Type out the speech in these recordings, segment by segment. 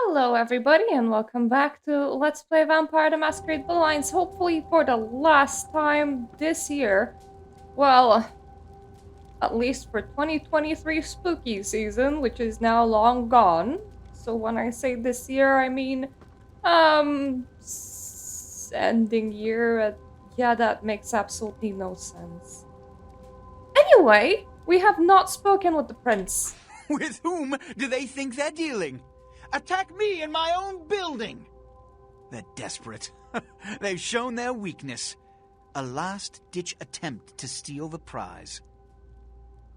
Hello, everybody, and welcome back to Let's Play Vampire the Masquerade Bloodlines, hopefully for the last time this year. Well, at least for 2023 spooky season, which is now long gone. So when I say this year, I mean, ending year. Yeah, that makes absolutely no sense. Anyway, we have not spoken with the prince. With whom do they think they're dealing? Attack me in my own building! They're desperate. They've shown their weakness. A last-ditch attempt to steal the prize.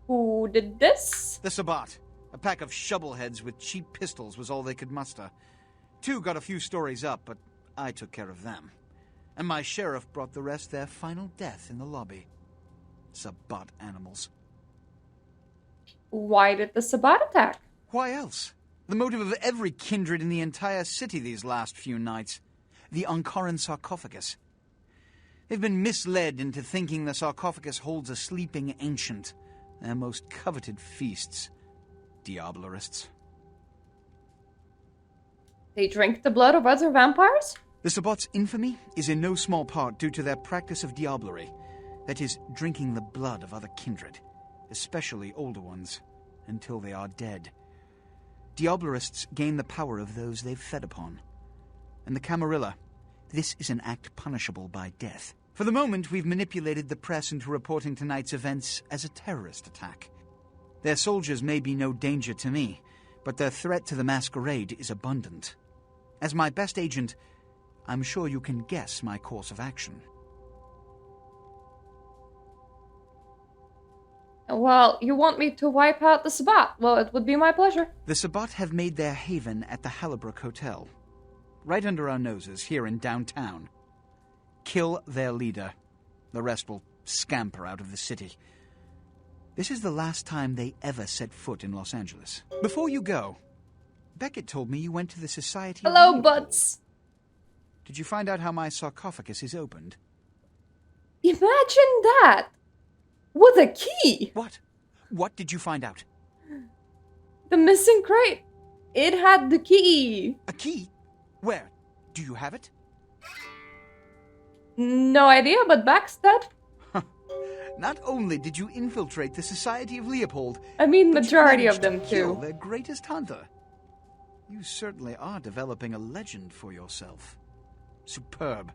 Who did this? The Sabbat. A pack of shovelheads with cheap pistols was all they could muster. Two got a few stories up, but I took care of them. And my sheriff brought the rest their final death in the lobby. Sabbat animals. Why did the Sabbat attack? Why else? The motive of every kindred in the entire city these last few nights. The Ankaran sarcophagus. They've been misled into thinking the sarcophagus holds a sleeping ancient. Their most coveted feasts. Diablerists. They drink the blood of other vampires? The Sabbat's infamy is in no small part due to their practice of diablerie. That is, drinking the blood of other kindred. Especially older ones. Until they are dead. Diablerists gain the power of those they've fed upon. And the Camarilla, this is an act punishable by death. For the moment, we've manipulated the press into reporting tonight's events as a terrorist attack. Their soldiers may be no danger to me, but their threat to the masquerade is abundant. As my best agent, I'm sure you can guess my course of action. Well, you want me to wipe out the Sabbat? Well, it would be my pleasure. The Sabbat have made their haven at the Hallibrook Hotel. Right under our noses, here in downtown. Kill their leader. The rest will scamper out of the city. This is the last time they ever set foot in Los Angeles. Before you go, Beckett told me you went to the Society of Hello, Leopold. buds. Did you find out how my sarcophagus is opened? Imagine that! With a key! What? What did you find out? The missing crate. It had the key. A key? Where? Do you have it? No idea, but Back's dead. Not only did you infiltrate the Society of Leopold, I mean, but majority you of them, managed to kill too. their greatest hunter. You certainly are developing a legend for yourself. Superb.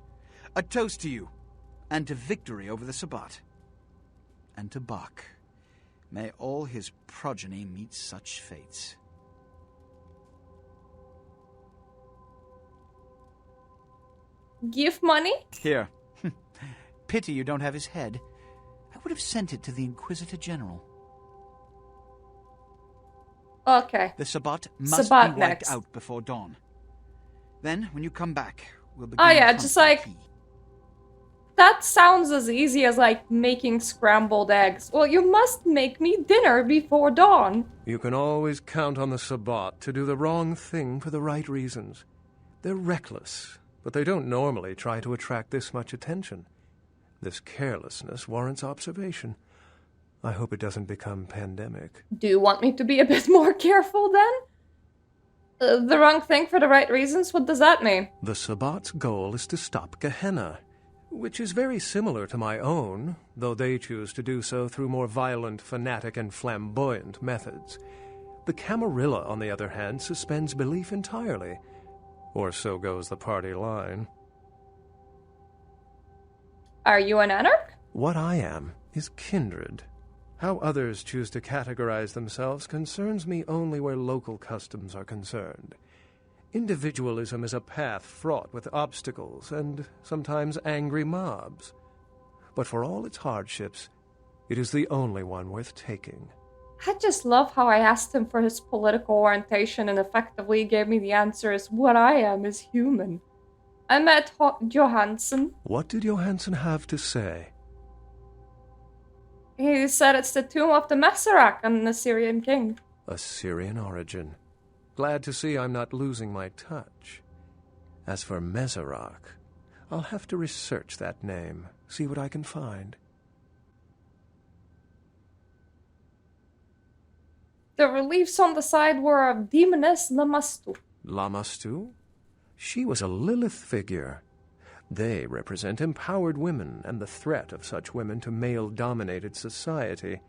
A toast to you, and to victory over the Sabbat. And to Bach. May all his progeny meet such fates. Give money? Here. Pity you don't have his head. I would have sent it to the Inquisitor General. Okay. The Sabbat must Sabbat be wiped next. out before dawn. Then, when you come back, we'll begin Oh the yeah, hunt just for the like... key. That sounds as easy as, like, making scrambled eggs. Well, you must make me dinner before dawn. You can always count on the Sabbat to do the wrong thing for the right reasons. They're reckless, but they don't normally try to attract this much attention. This carelessness warrants observation. I hope it doesn't become pandemic. Do you want me to be a bit more careful, then? The wrong thing for the right reasons? What does that mean? The Sabbat's goal is to stop Gehenna, which is very similar to my own, though they choose to do so through more violent, fanatic, and flamboyant methods. The Camarilla, on the other hand, suspends belief entirely. Or so goes the party line. Are you an anarch? What I am is kindred. How others choose to categorize themselves concerns me only where local customs are concerned. Individualism is a path fraught with obstacles and sometimes angry mobs. But for all its hardships, it is the only one worth taking. I just love how I asked him for his political orientation and effectively gave me the answer as what I am is human. I met Johansson. What did Johansson have to say? He said it's the tomb of the Messerak, an Assyrian king. Assyrian origin. Glad to see I'm not losing my touch. As for Meserak, I'll have to research that name, see what I can find. The reliefs on the side were of Demoness Lamastu. Lamastu? She was a Lilith figure. They represent empowered women and the threat of such women to male-dominated society.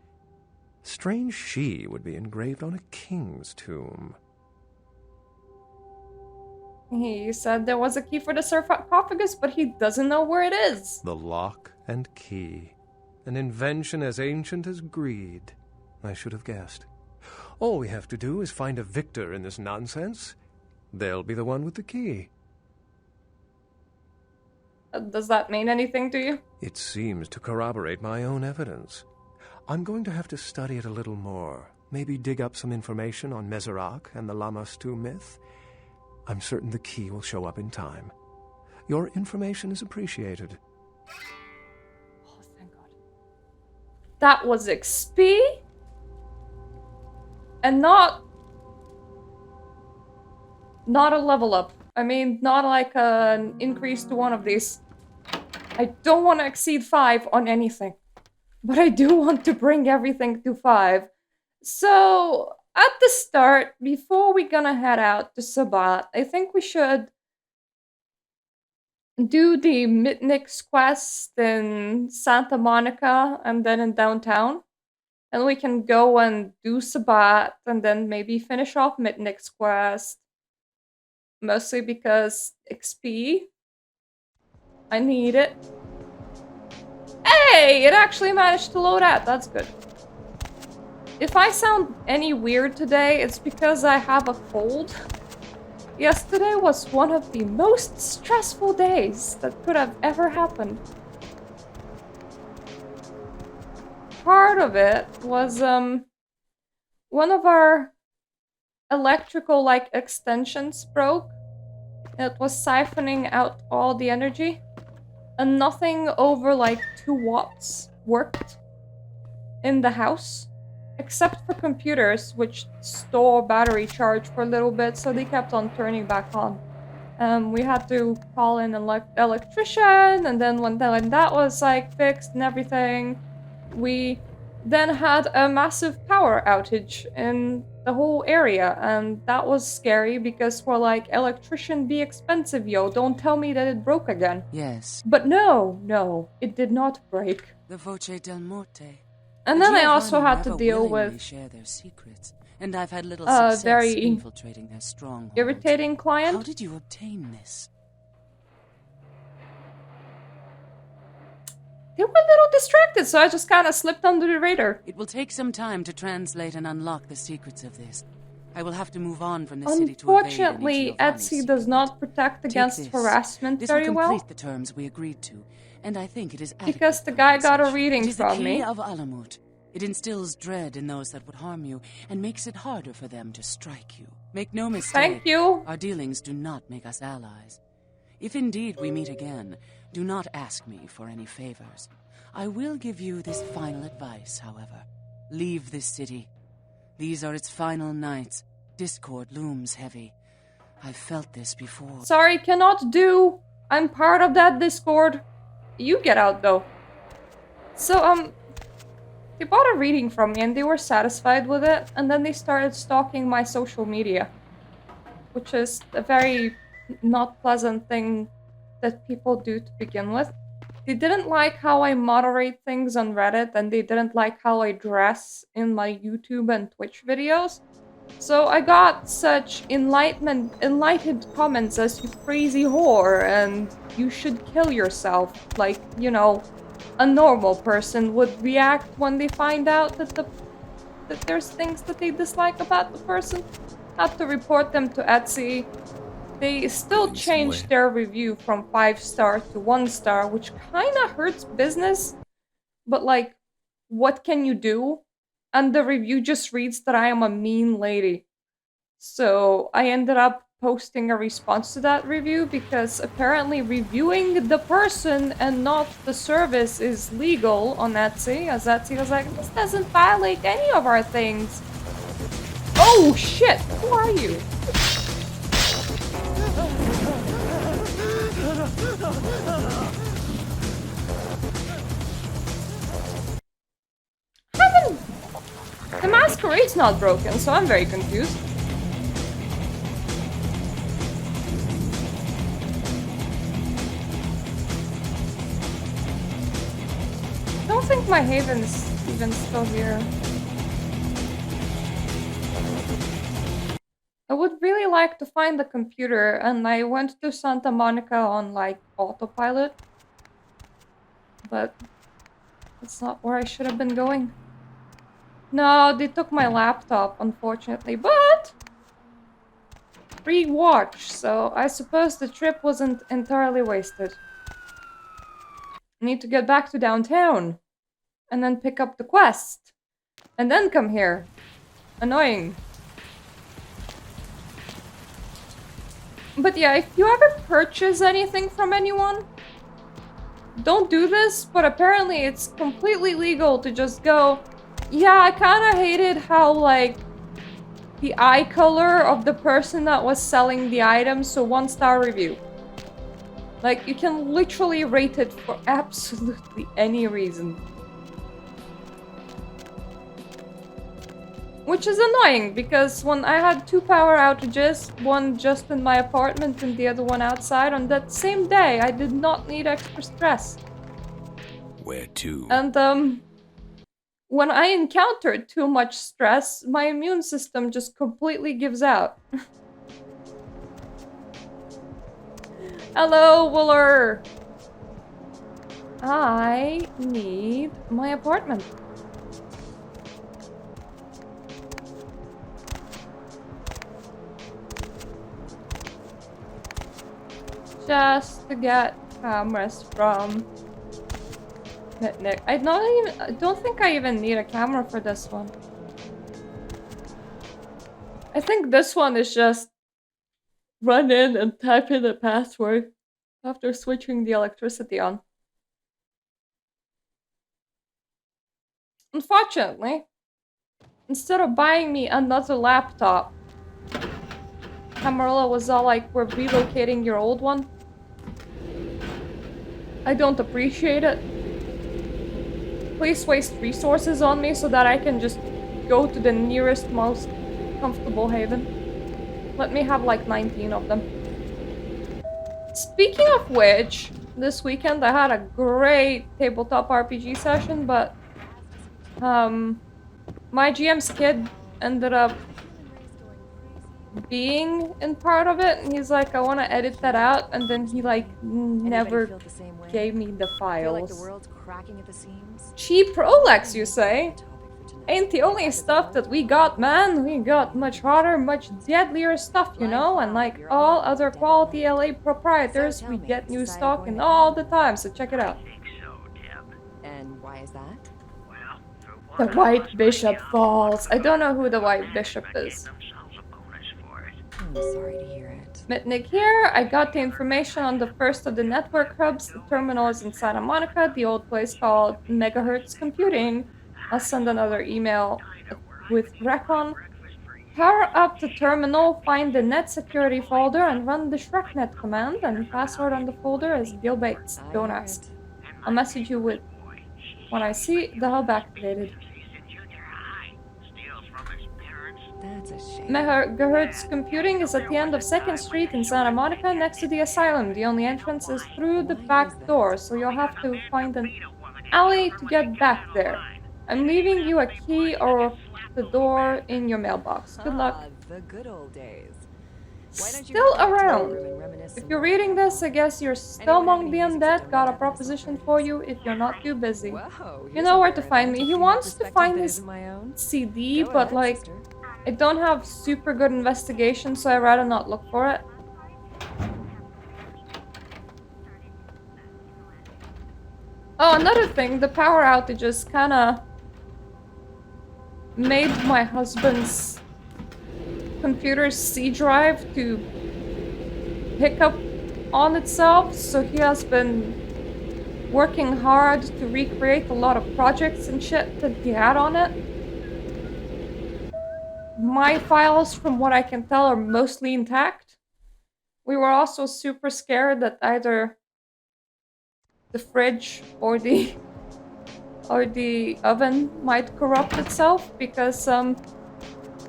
Strange she would be engraved on a king's tomb. He said there was a key for the sarcophagus, but he doesn't know where it is. The lock and key. An invention as ancient as greed. I should have guessed. All we have to do is find a victor in this nonsense. They'll be the one with the key. Does that mean anything to you? It seems to corroborate my own evidence. I'm going to have to study it a little more. Maybe dig up some information on Mezerak and the Lamastu myth. I'm certain the key will show up in time. Your information is appreciated. Oh, thank God. That was XP? And not a level up. I mean, not like an increase to one of these. I don't want to exceed 5 on anything. But I do want to bring everything to 5. So, at the start, before we're gonna head out to Sabat, I think we should do the Mitnick's quest in Santa Monica and then in downtown. And we can go and do Sabat and then maybe finish off Mitnick's quest. Mostly because XP. I need it. Hey! It actually managed to load out. That's good. If I sound any weird today, it's because I have a cold. Yesterday was one of the most stressful days that could have ever happened. Part of it was, one of our electrical, extensions broke. It was siphoning out all the energy. And nothing over, 2 watts worked in the house. Except for computers, which store battery charge for a little bit, so they kept on turning back on. We had to call in an electrician, and then when that was, fixed and everything, we then had a massive power outage in the whole area, and that was scary because we're like, electrician be expensive, yo, don't tell me that it broke again. Yes. But no, it did not break. The Voce del Morte. And then I also Giovanni had to never deal willingly with share their secrets, and I've had little success very infiltrating their stronghold. irritating client. How did you obtain this? They were a little distracted, so I just kind of slipped under the radar. It will take some time to translate and unlock the secrets of this. I will have to move on from the city to evade Unfortunately, any Giovanni Etsy does secret. not protect against Take this. harassment This very will well. complete the terms we agreed to, and I think it is adequate Because the for guy got a usage. reading It is from the me. key of Alamut. It instills dread in those that would harm you, and makes it harder for them to strike you. Make no mistake. Thank you. Our dealings do not make us allies. If indeed we meet again, do not ask me for any favors. I will give you this final advice, however. Leave this city. These are its final nights. Discord looms heavy. I've felt this before. Sorry, cannot do. I'm part of that Discord. You get out, though. So, they bought a reading from me and they were satisfied with it, and then they started stalking my social media. Which is a very not pleasant thing that people do to begin with. They didn't like how I moderate things on Reddit, and they didn't like how I dress in my YouTube and Twitch videos. So I got such enlightened comments as "you crazy whore" and "you should kill yourself." Like, you know, a normal person would react when they find out that there's things that they dislike about the person. Had to report them to Etsy. They still changed their review from 5-star to 1-star, which kinda hurts business. But like, what can you do? And the review just reads that I am a mean lady. So I ended up posting a response to that review because apparently reviewing the person and not the service is legal on Etsy, as Etsy was like, this doesn't violate any of our things. Oh shit, who are you? The masquerade's not broken, so I'm very confused. think my haven's even still here. I would really like to find the computer, and I went to Santa Monica on, like, autopilot. But it's not where I should have been going. No, they took my laptop, unfortunately, but free watch, so I suppose the trip wasn't entirely wasted. I need to get back to downtown, and then pick up the quest, and then come here. Annoying. But yeah, if you ever purchase anything from anyone, don't do this, but apparently it's completely legal to just go, yeah, I kinda hated how, like, the eye color of the person that was selling the item, so 1-star review. Like, you can literally rate it for absolutely any reason. Which is annoying, because when I had 2 power outages, one just in my apartment and the other one outside, on that same day, I did not need extra stress. Where to? And, when I encountered too much stress, my immune system just completely gives out. Hello, Wooler! I need my apartment. Just to get cameras from Nick. I don't think I even need a camera for this one. I think this one is just run in and type in the password after switching the electricity on. Unfortunately, instead of buying me another laptop, Camarilla was all like, we're relocating your old one. I don't appreciate it. Please waste resources on me so that I can just go to the nearest, most comfortable haven. Let me have like 19 of them. Speaking of which, this weekend I had a great tabletop RPG session, but my GM's kid ended up being in part of it, and he's like, I want to edit that out, and then he like never gave me the files. Cheap Rolex, you say? Ain't the only stuff that we got, man. We got much hotter, much deadlier stuff, you know? And like all other quality LA proprietors, we get new stock in all the time, so check it out. And why is that? The White Bishop Falls. I don't know who the White Bishop is. I'm sorry to hear it. Mitnick here. I got the information on the first of the network hubs. The terminal is in Santa Monica, the old place called Megahertz Computing. I'll send another email with Recon. Power up the terminal, find the net security folder, and run the ShrekNet command, and password on the folder is Gil Bates. Don't ask. I'll message you with when I see the hub activated. That's a shame. Megahertz Computing is at the end of 2nd Street in Santa Monica, next to the asylum. The only entrance is through the back door, so you'll have to find an alley to get back there. I'm leaving you a key or the door in your mailbox. Good luck. The good old days. Still around. If you're reading this, I guess you're still among the undead. Got a proposition for you if you're not too busy. You know where to find me. He wants to find his CD, but like, I don't have super good investigation, so I'd rather not look for it. Oh, another thing, the power outages kinda made my husband's computer's C drive to pick up on itself, so he has been working hard to recreate a lot of projects and shit that he had on it. My files, from what I can tell, are mostly intact. We were also super scared that either the fridge or the oven might corrupt itself, because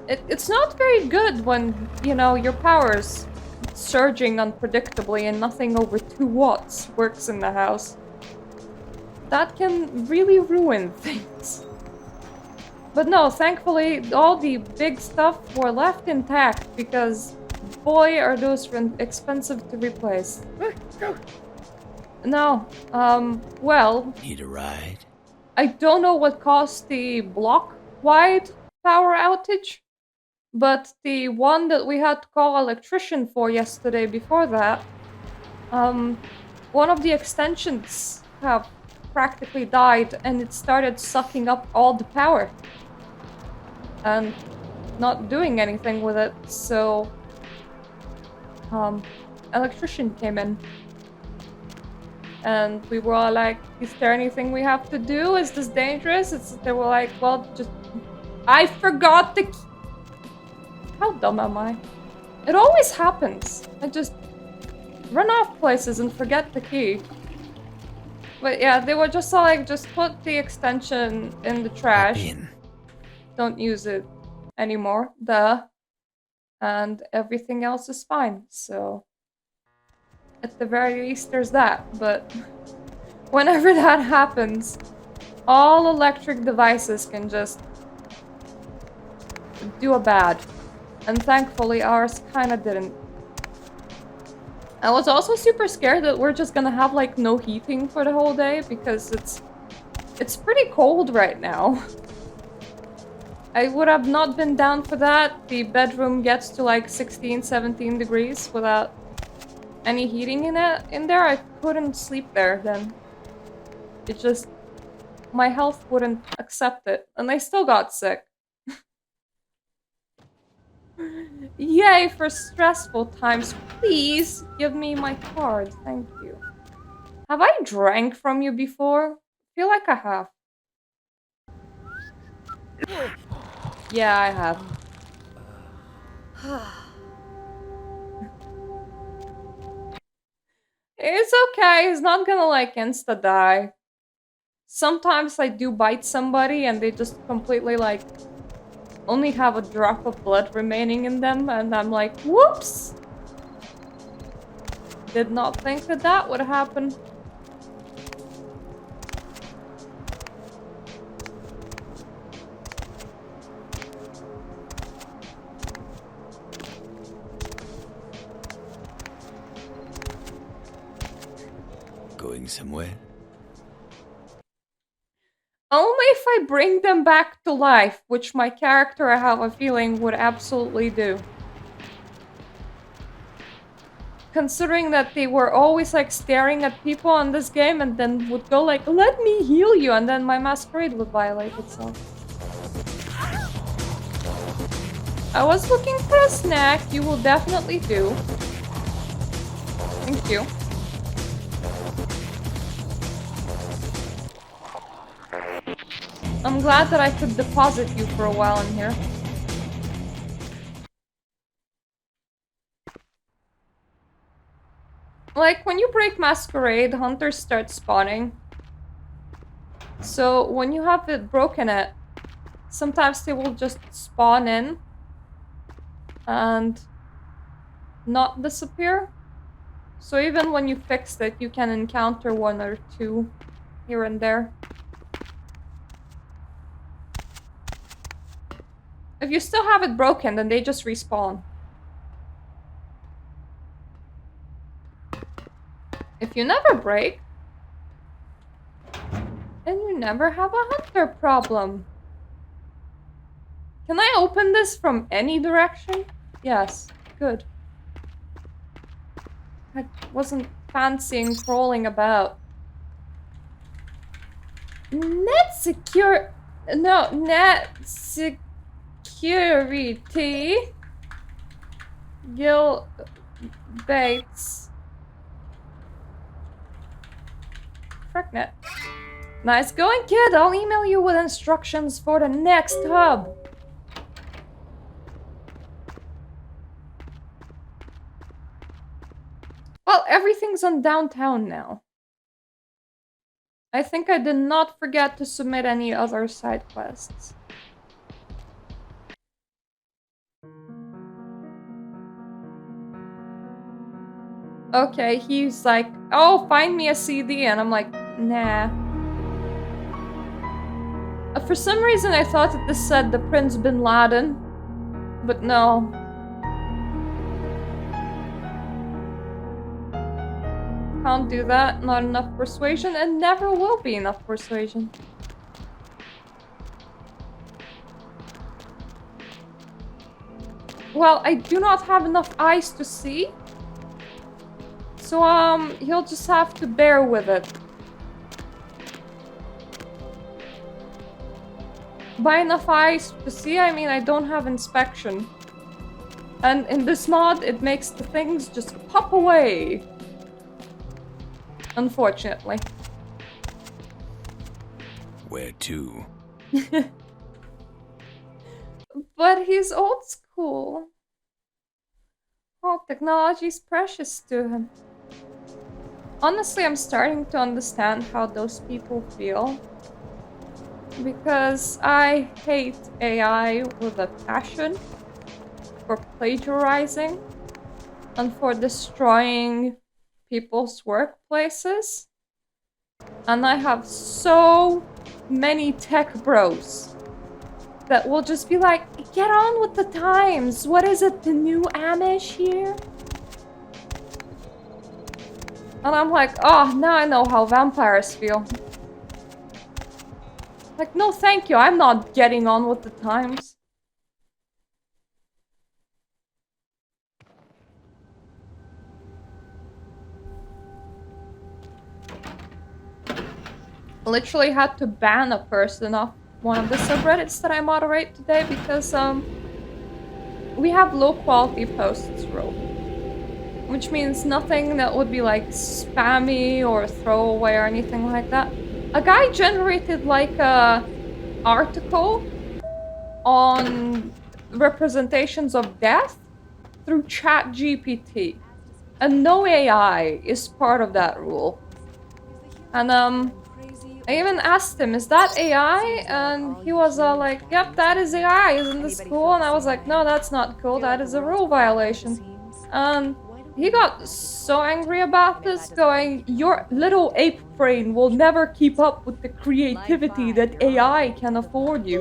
it's not very good when, you know, your power's surging unpredictably and nothing over 2 watts works in the house. that can really ruin things. But no, thankfully, all the big stuff were left intact because, boy, are those expensive to replace. No, well, Need a ride? I don't know what caused the block-wide power outage, but the one that we had to call electrician for yesterday before that, one of the extensions have practically died and it started sucking up all the power and not doing anything with it, so electrician came in and we were all like, is there anything we have to do? Is this dangerous? They were like, well, just I forgot the key. How dumb am I? It always happens. I just run off places and forget the key. But yeah, they were just all like, just put the extension in the trash. In. Don't use it anymore. Duh. And everything else is fine. So at the very least, there's that. But whenever that happens, all electric devices can just do a bad. And thankfully, ours kind of didn't. I was also super scared that we're just gonna have like no heating for the whole day because it's pretty cold right now. I would have not been down for that. The bedroom gets to like 16, 17 degrees without any heating in there. I couldn't sleep there then. It just, my health wouldn't accept it. And I still got sick. Yay for stressful times. Please give me my card. Thank you. Have I drank from you before? I feel like I have. Yeah, I have. It's okay. He's not gonna like insta-die. Sometimes I do bite somebody and they just completely like only have a drop of blood remaining in them and I'm like, whoops! Did not think that that would happen. Going somewhere? Only if I bring them back to life, which my character, I have a feeling, would absolutely do. Considering that they were always like staring at people on this game and then would go like, let me heal you, and then my masquerade would violate itself. I was looking for a snack, you will definitely do. Thank you. I'm glad that I could deposit you for a while in here. Like, when you break Masquerade, hunters start spawning. So, when you have it broken sometimes they will just spawn in and not disappear. So even when you fixed it, you can encounter one or two here and there. If you still have it broken, then they just respawn. If you never break, then you never have a hunter problem. Can I open this from any direction? Yes, good. I wasn't fancying crawling about. Net security. Gil Bates. Fricknet. Nice going, kid. I'll email you with instructions for the next hub. Well, everything's on downtown now. I think I did not forget to submit any other side quests. Okay, he's like, oh, find me a CD, and I'm like, nah. For some reason I thought that this said the Prince Bin Laden, but no. Can't do that, not enough persuasion, and never will be enough persuasion. Well, I do not have enough eyes to see. So, he'll just have to bear with it. By enough eyes to see, I mean I don't have inspection. And in this mod, it makes the things just pop away. Unfortunately. Where to? But he's old school. Oh, technology's precious to him. Honestly, I'm starting to understand how those people feel. Because I hate AI with a passion for plagiarizing and for destroying people's workplaces. And I have so many tech bros that will just be like, get on with the times. What is it, the new Amish here? And I'm like, oh, now I know how vampires feel. Like, no thank you, I'm not getting on with the times. Literally had to ban a person off one of the subreddits that I moderate today because we have low quality posts rule, which means nothing that would be like spammy or throwaway or anything like that. A guy generated like a article on representations of death through ChatGPT, and no AI is part of that rule. And I even asked him, is that AI? And he was like, yep, that is AI, isn't this cool? And I was like, no, that's not cool, that is a rule violation. And he got so angry about this, going, your little ape brain will never keep up with the creativity that AI can afford you.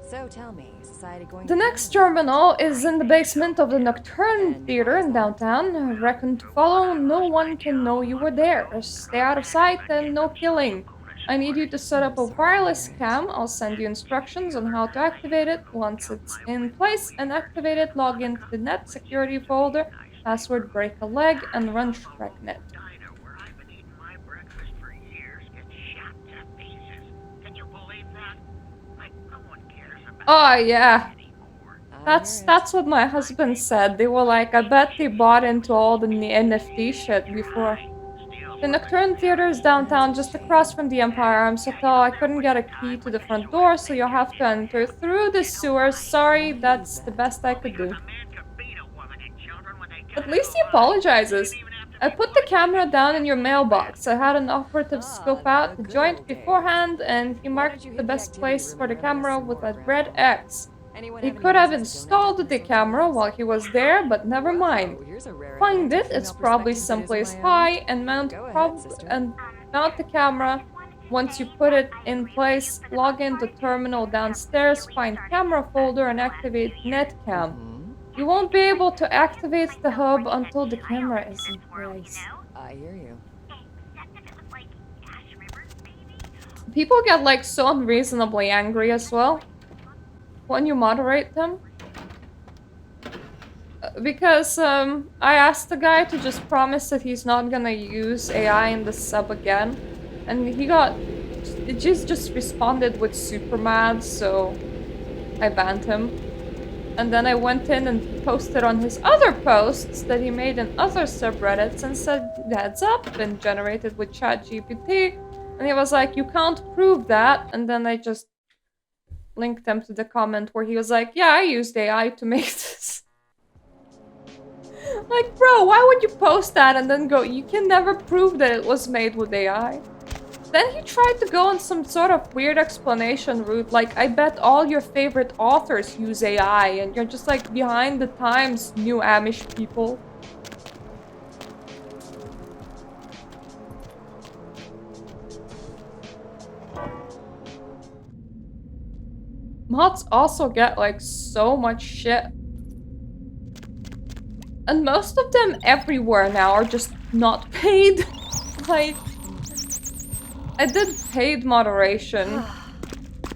So tell me, society going The next terminal is in the basement of the Nocturne Theater in downtown. Reckon to follow, no one can know you were there. Stay out of sight and no killing. I need you to set up a wireless cam. I'll send you instructions on how to activate it. Once it's in place and activated, log into the net security folder, password break a leg, and run ShrekNet. Oh yeah. That's what my husband said. They were like, I bet they bought into all the NFT shit before. The Nocturne Theater is downtown, just across from the Empire. I'm so tall I couldn't get a key to the front door, so you'll have to enter through the sewers. Sorry, that's the best I could do. At least he apologizes. I put the camera down in your mailbox. I had an operative scope out the joint beforehand, and he marked the best place for the camera with a red X. He could have installed the camera while he was there, but never mind. Find it, it's probably someplace high, and mount the camera. Once you put it in place, log into terminal downstairs, find camera folder, and activate netcam. You won't be able to activate the hub until the camera is in place. I hear you. People get like so unreasonably angry as well when you moderate them. Because I asked the guy to just promise that he's not gonna use AI in the sub again, and it just responded with super mad, so I banned him. And then I went in and posted on his other posts that he made in other subreddits and said, heads up, been generated with ChatGPT. And he was like, you can't prove that. And then I just linked them to the comment where he was like, yeah, I used AI to make this. Like, bro, why would you post that and then go, you can never prove that it was made with AI? Then he tried to go on some sort of weird explanation route, like, I bet all your favorite authors use AI, and you're just like behind the times, new Amish people. Mods also get like so much shit. And most of them everywhere now are just not paid. Like, I did paid moderation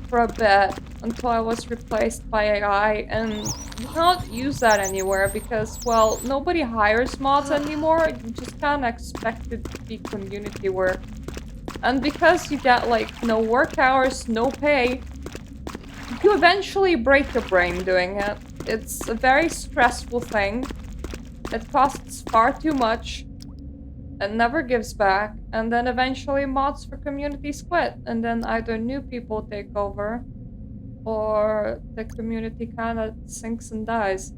for a bit until I was replaced by AI, and you cannot use that anywhere because, well, nobody hires mods anymore. You just kind of expect it to be community work. And because you get, like, no work hours, no pay, you eventually break your brain doing it. It's a very stressful thing. It costs far too much. It never gives back. And then eventually mods for communities quit. And then either new people take over, or the community kind of sinks and dies.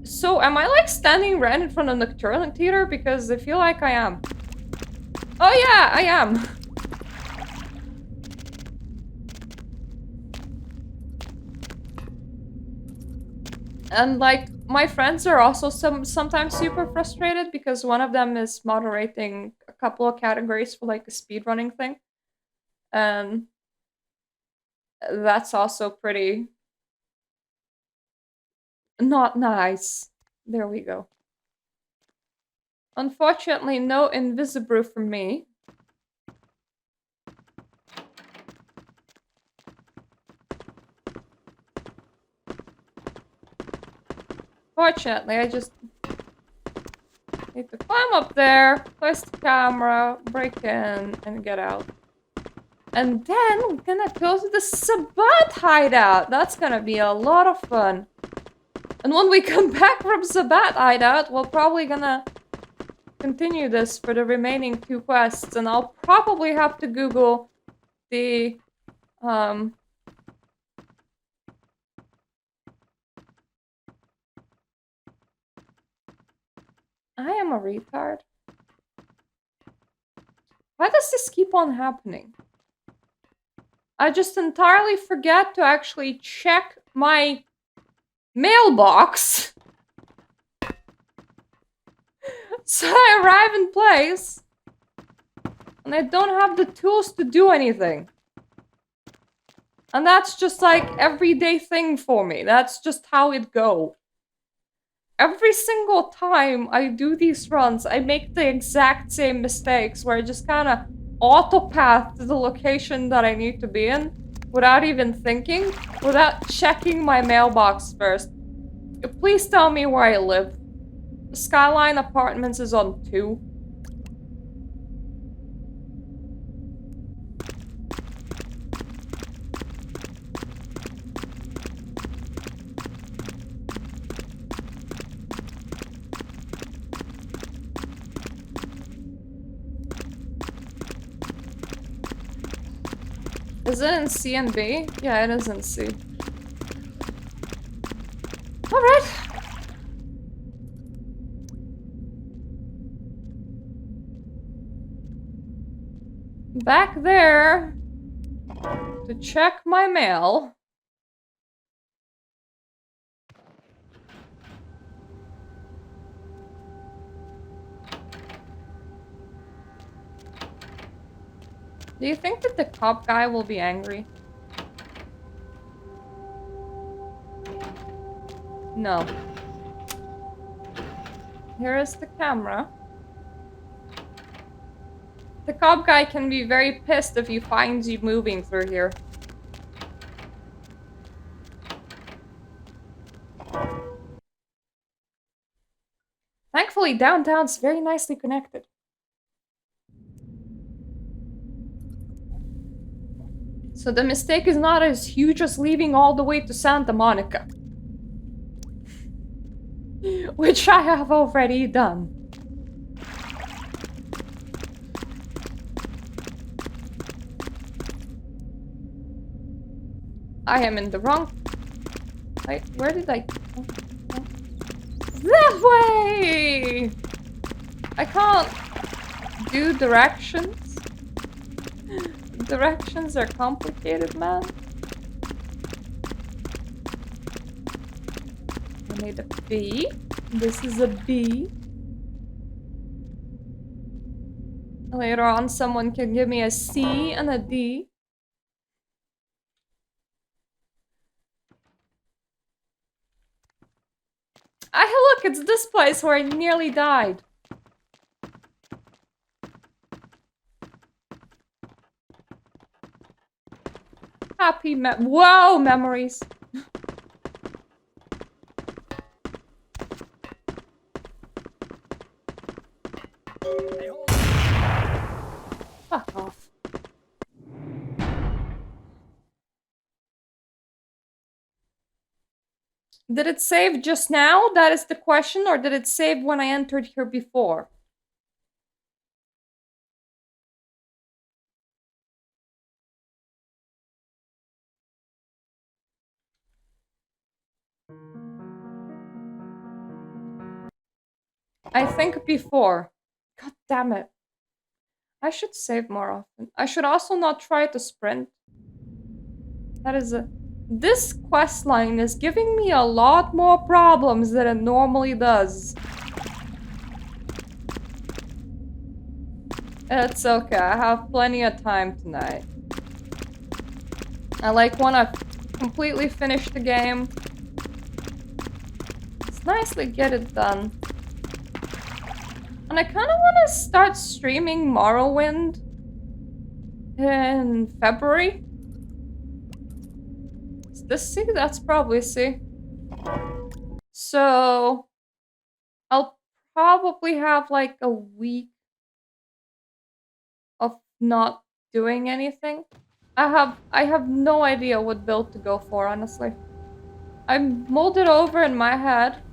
So am I like standing right in front of Nocturnal Theater? Because I feel like I am. Oh yeah, I am. And like, my friends are also sometimes super frustrated because one of them is moderating a couple of categories for like a speedrunning thing. And that's also pretty not nice. There we go. Unfortunately, no Invisibrew for me. Fortunately, I just need to climb up there, place the camera, break in, and get out. And then we're gonna go to the Sabbat hideout. That's gonna be a lot of fun. And when we come back from Sabbat hideout, we're probably gonna continue this for the remaining 2 quests. And I'll probably have to Google the, I am a retard. Why does this keep on happening? I just entirely forget to actually check my mailbox. So I arrive in place, and I don't have the tools to do anything. And that's just like everyday thing for me. That's just how it goes. Every single time I do these runs, I make the exact same mistakes where I just kind of autopath to the location that I need to be in without even thinking, without checking my mailbox first. Please tell me where I live. Skyline Apartments is on 2. Is it in C and B? Yeah, it is in C. Alright. Back there to check my mail. Do you think that the cop guy will be angry? No. Here is the camera. The cop guy can be very pissed if he finds you moving through here. Thankfully, downtown's very nicely connected. So the mistake is not as huge as leaving all the way to Santa Monica. Which I have already done. I am in the wrong... Wait, where did I... That way! I can't do directions. Directions are complicated, man. I need a B. This is a B. Later on, someone can give me a C and a D. Look, it's this place where I nearly died. Whoa, memories. Fuck off. Did it save just now? That is the question, or did it save when I entered here before? I think before. God damn it. I should save more often. I should also not try to sprint. That is a... This quest line is giving me a lot more problems than it normally does. It's okay, I have plenty of time tonight. I wanna completely finish the game. Let's nicely get it done. And I kinda wanna start streaming Morrowind in February. Is this C? That's probably C. So I'll probably have like a week of not doing anything. I have no idea what build to go for, honestly. I mulled it over in my head.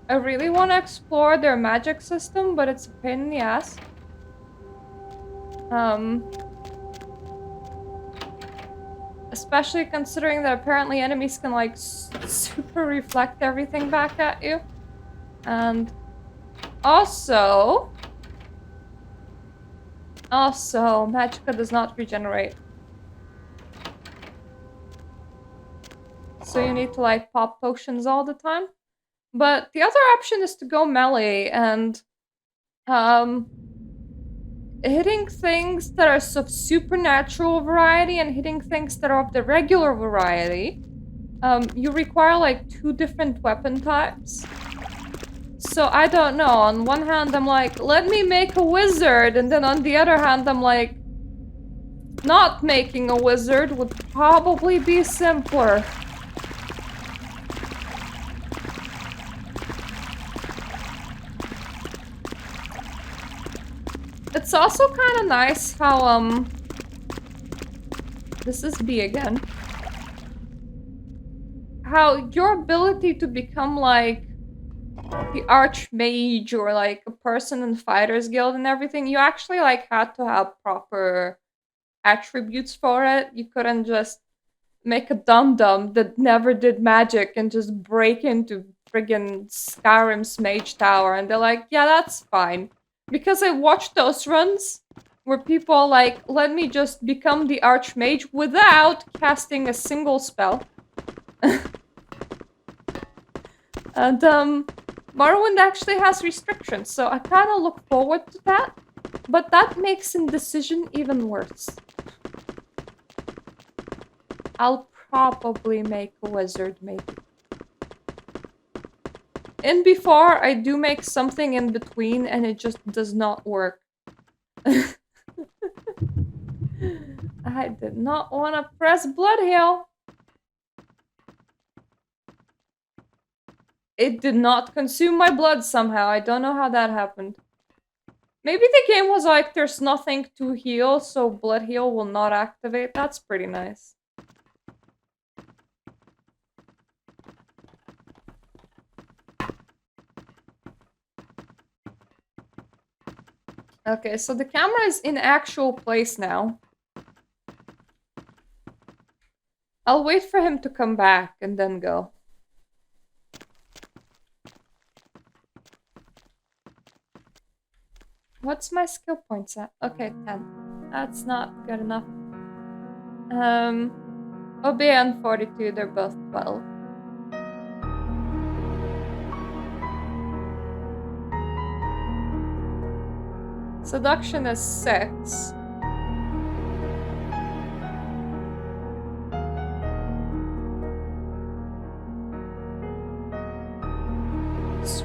I really want to explore their magic system, but it's a pain in the ass. Especially considering that apparently enemies can like super reflect everything back at you. And also, magicka does not regenerate. So you need to like pop potions all the time. But the other option is to go melee and hitting things that are of supernatural variety and hitting things that are of the regular variety. You require like 2 different weapon types. So I don't know. On one hand, I'm like, let me make a wizard, and then on the other hand, I'm like, not making a wizard would probably be simpler. It's also kind of nice how, this is B again. How your ability to become, like, the archmage or, like, a person in Fighters Guild and everything, you actually, like, had to have proper attributes for it. You couldn't just make a dum-dum that never did magic and just break into friggin' Skyrim's mage tower, and they're like, yeah, that's fine. Because I watched those runs where people are like, let me just become the archmage without casting a single spell. And Morrowind actually has restrictions, so I kind of look forward to that. But that makes indecision even worse. I'll probably make a wizard, maybe. In before, I do make something in between and it just does not work. I did not want to press Bloodhill. It did not consume my blood somehow. I don't know how that happened. Maybe the game was like, there's nothing to heal, so Bloodheal will not activate. That's pretty nice. Okay, so the camera is in actual place now. I'll wait for him to come back and then go. What's my skill points at? Okay, 10. That's not good enough. OB and 42, they're both 12. Seduction is 6.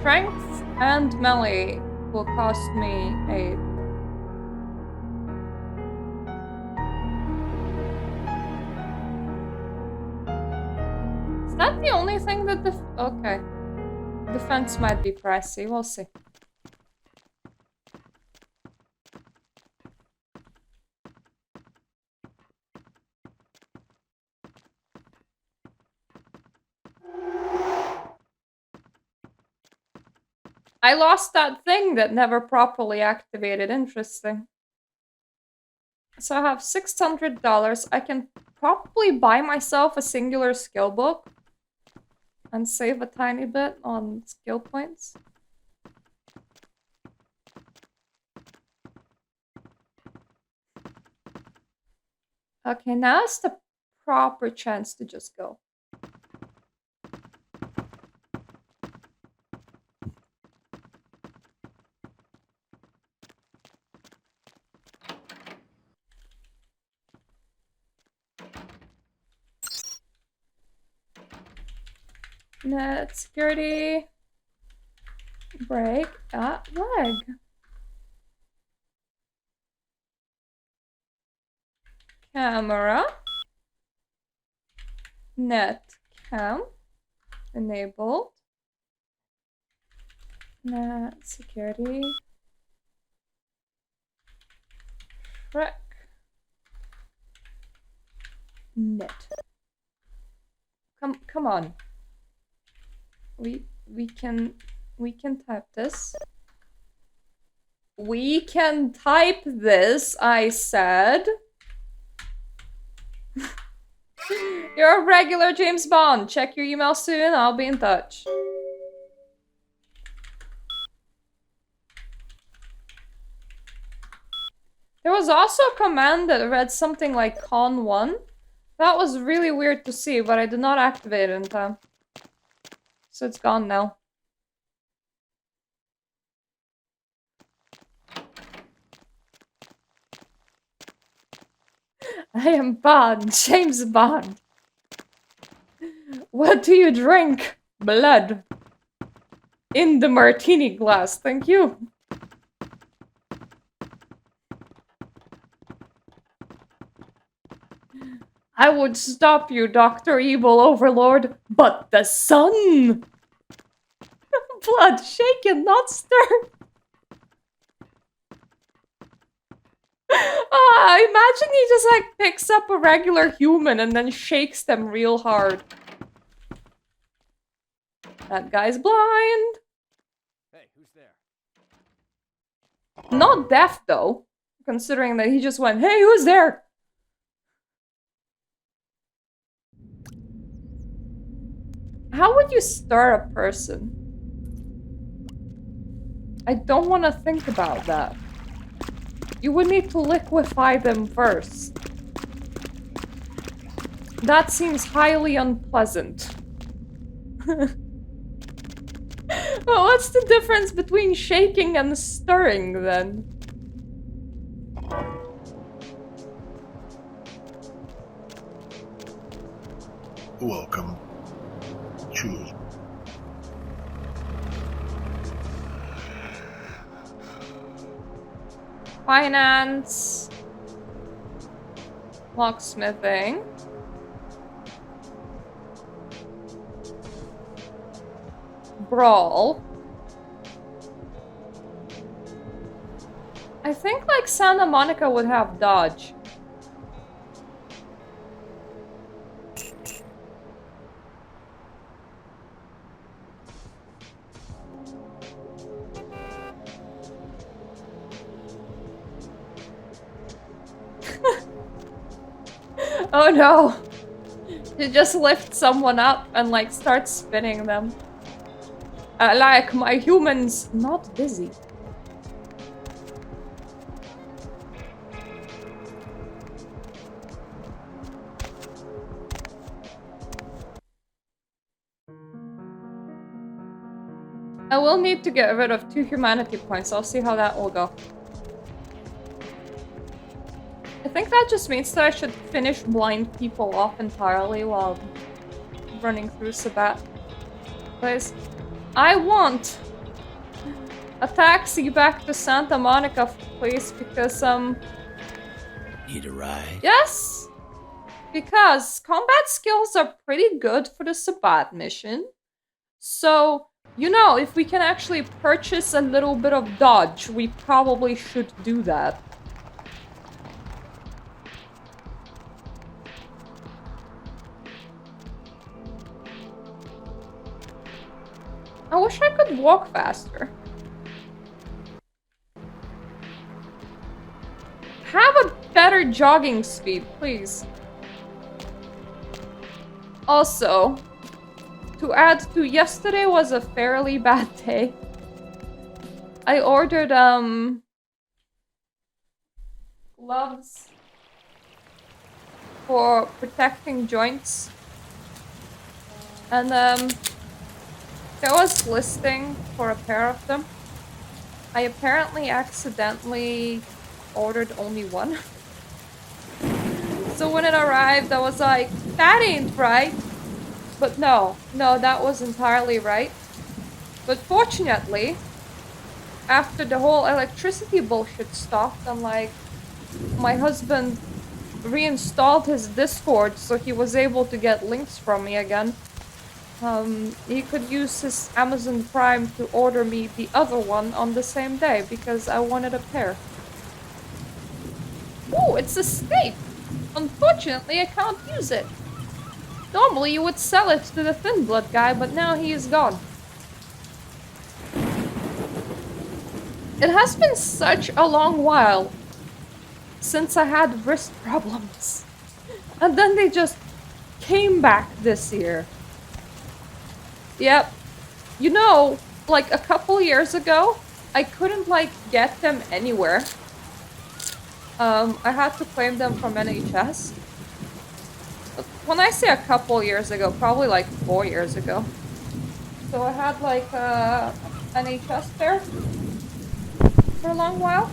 strength and melee will cost me 8. Is that the only thing that okay. Defense might be pricey, we'll see. I lost that thing that never properly activated. Interesting. So I have $600. I can probably buy myself a singular skill book and save a tiny bit on skill points. Okay, now is the proper chance to just go. Net security. Break that leg. Camera. Net cam. Enabled. Net security. Shrek. Net. Come on. We can type this. We can type this, I said. You're a regular James Bond. Check your email soon. I'll be in touch. There was also a command that read something like con 1. That was really weird to see, but I did not activate it in time. So it's gone now. I am Bond, James Bond. What do you drink? Blood. In the martini glass, thank you. I would stop you, Dr. Evil Overlord, but the sun! Blood shaken, not stirred. Imagine he just like picks up a regular human and then shakes them real hard. That guy's blind. Hey, who's there? Not deaf though, considering that he just went, hey, who's there? How would you stir a person? I don't want to think about that. You would need to liquefy them first. That seems highly unpleasant. Well, what's the difference between shaking and stirring, then? Welcome. Choose. Finance. Locksmithing. Brawl. I think like Santa Monica would have dodge. Oh no! You just lift someone up and like start spinning them. Like my humans not busy. I will need to get rid of 2 humanity points. I'll see how that will go. I think that just means that I should finish blind people off entirely while running through Sabat. Guys, I want a taxi back to Santa Monica, please, because, Need a ride? yes! Because combat skills are pretty good for the Sabbat mission. So, you know, if we can actually purchase a little bit of dodge, we probably should do that. I wish I could walk faster. Have a better jogging speed, please. Also, to add to yesterday was a fairly bad day. I ordered gloves for protecting joints. And there was listing for a pair of them. I apparently accidentally ordered only one. So when it arrived, I was like, that ain't right. But no, that was entirely right. But fortunately, after the whole electricity bullshit stopped, and like, my husband reinstalled his Discord so he was able to get links from me again. He could use his Amazon Prime to order me the other one on the same day because I wanted a pair. Oh, it's a steak! Unfortunately, I can't use it. Normally, you would sell it to the Thin Blood guy, but now he is gone. It has been such a long while since I had wrist problems. And then they just came back this year. Yep. You know, like a couple years ago, I couldn't like get them anywhere. I had to claim them from NHS. But when I say a couple years ago, probably like 4 years ago. So I had like a NHS pair for a long while.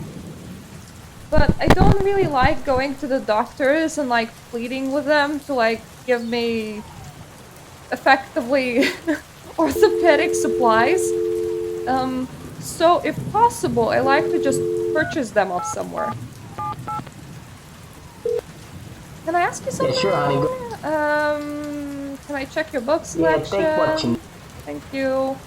But I don't really like going to the doctors and like pleading with them to like give me effectively orthopedic supplies. So if possible, I like to just purchase them off somewhere. Can I ask you something? Yeah, sure, honey. Can I check your book Yeah, selection? take what you... Thank you.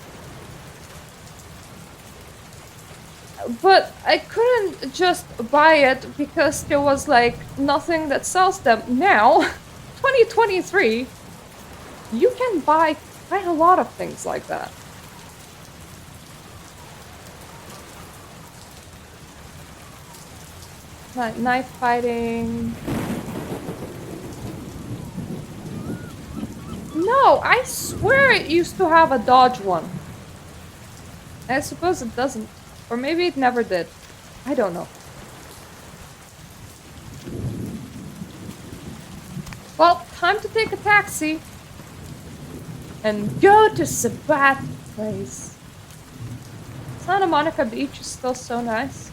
But I couldn't just buy it because there was like nothing that sells them. Now, 2023, you can buy quite a lot of things like that. Like knife fighting. No, I swear it used to have a dodge one. I suppose it doesn't. Or maybe it never did. I don't know. Well, time to take a taxi. And go to Sabbat Place. Santa Monica Beach is still so nice.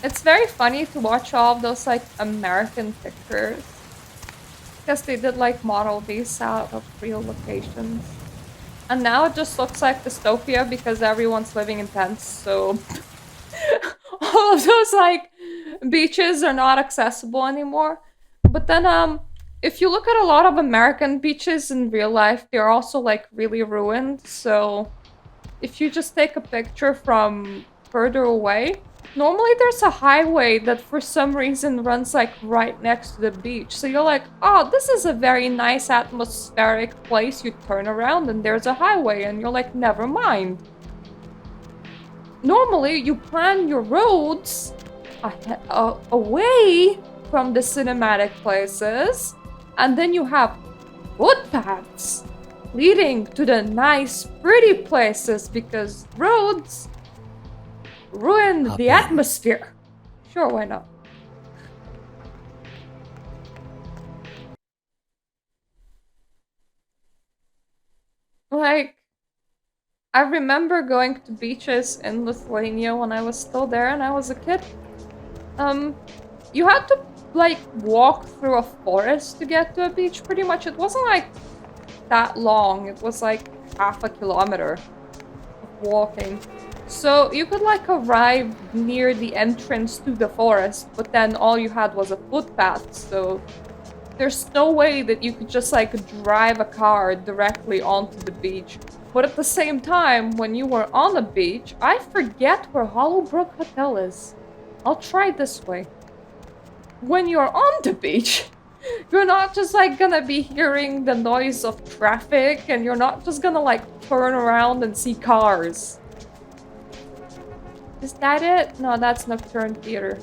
It's very funny to watch all of those like American pictures. Because they did like model these out of real locations. And now it just looks like dystopia because everyone's living in tents, so all of those like beaches are not accessible anymore. But then if you look at a lot of American beaches in real life, they're also like really ruined. So if you just take a picture from further away, normally there's a highway that for some reason runs like right next to the beach. So you're like, oh, this is a very nice atmospheric place. You turn around and there's a highway and you're like, never mind. Normally you plan your roads away from the cinematic places, and then you have footpaths leading to the nice, pretty places because roads ruin the atmosphere. Sure, why not? Like, I remember going to beaches in Lithuania when I was still there and I was a kid. You had to, like, walk through a forest to get to a beach, pretty much. It wasn't like that long. It was like half a kilometer of walking. So you could like arrive near the entrance to the forest, but then all you had was a footpath, so there's no way that you could just like drive a car directly onto the beach. But at the same time, when you were on the beach, I forget where Hollowbrook Hotel is. I'll try this way. When you're on the beach, you're not just like gonna be hearing the noise of traffic, and you're not just gonna like turn around and see cars. Is that it? No, that's Nocturne Theater.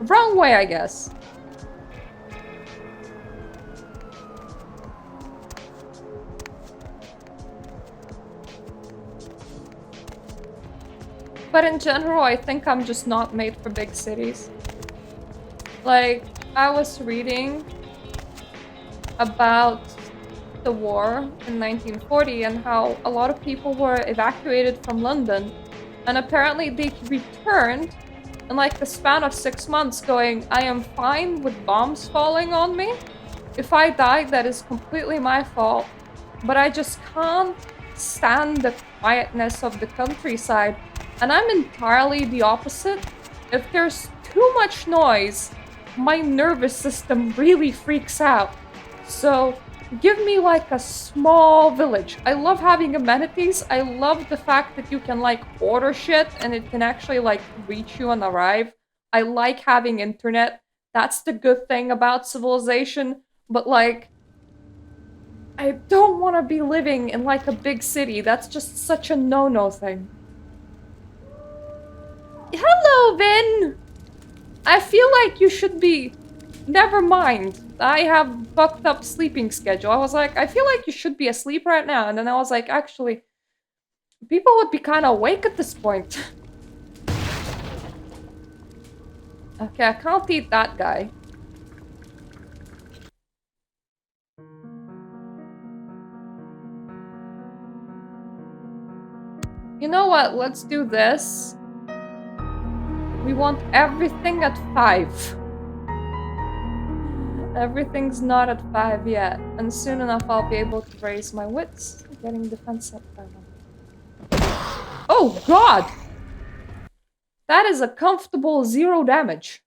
Wrong way, I guess. But in general, I think I'm just not made for big cities. Like, I was reading about the war in 1940 and how a lot of people were evacuated from London, and apparently they returned in like the span of 6 months going, I am fine with bombs falling on me. If I die, that is completely my fault, but I just can't stand the quietness of the countryside. And I'm entirely the opposite. If there's too much noise, my nervous system really freaks out. So give me like a small village. I love having amenities. I love the fact that you can like order shit and it can actually like reach you and arrive. I like having internet. That's the good thing about civilization. But like, I don't want to be living in like a big city. That's just such a no-no thing. Hello, Vin! I feel like you should be... Never mind. I have fucked up sleeping schedule. I was like, I feel like you should be asleep right now. And then I was like, actually, people would be kind of awake at this point. Okay, I can't eat that guy. You know what? Let's do this. We want everything at 5. Everything's not at 5 yet. And soon enough I'll be able to raise my wits. Getting defense up by 1. Oh god! That is a comfortable 0 damage.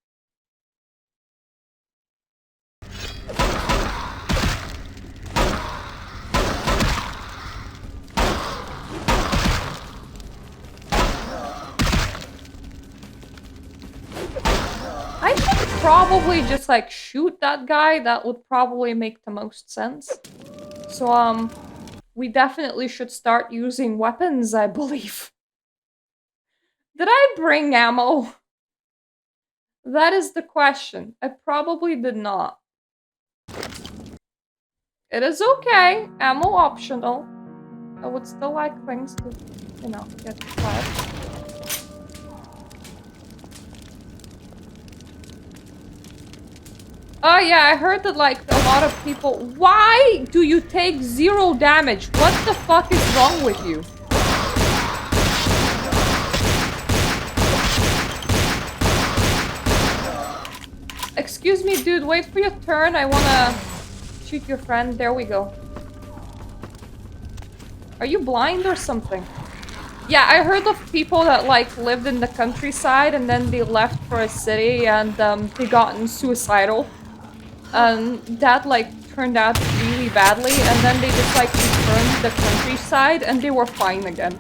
I should probably just like shoot that guy. That would probably make the most sense. So we definitely should start using weapons, I believe. Did I bring ammo? That is the question. I probably did not. It is okay. Ammo optional. I would still like things to, you know, get fired. Oh yeah, I heard that like a lot of people... Why do you take 0 damage? What the fuck is wrong with you? Excuse me, dude, wait for your turn. I wanna shoot your friend. There we go. Are you blind or something? Yeah, I heard of people that like lived in the countryside and then they left for a city and they gotten suicidal. And that like turned out really badly, and then they just like returned to the countryside and they were fine again.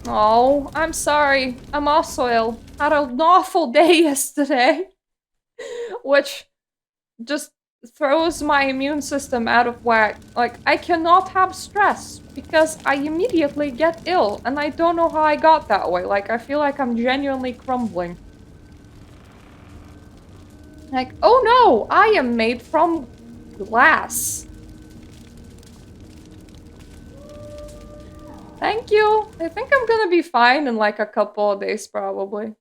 Oh, I'm sorry. I'm also ill. Had an awful day yesterday. Which just throws my immune system out of whack. Like, I cannot have stress because I immediately get ill, and I don't know how I got that way. Like, I feel like I'm genuinely crumbling. Like, oh no, I am made from glass. Thank you. I think I'm gonna be fine in like a couple of days, probably.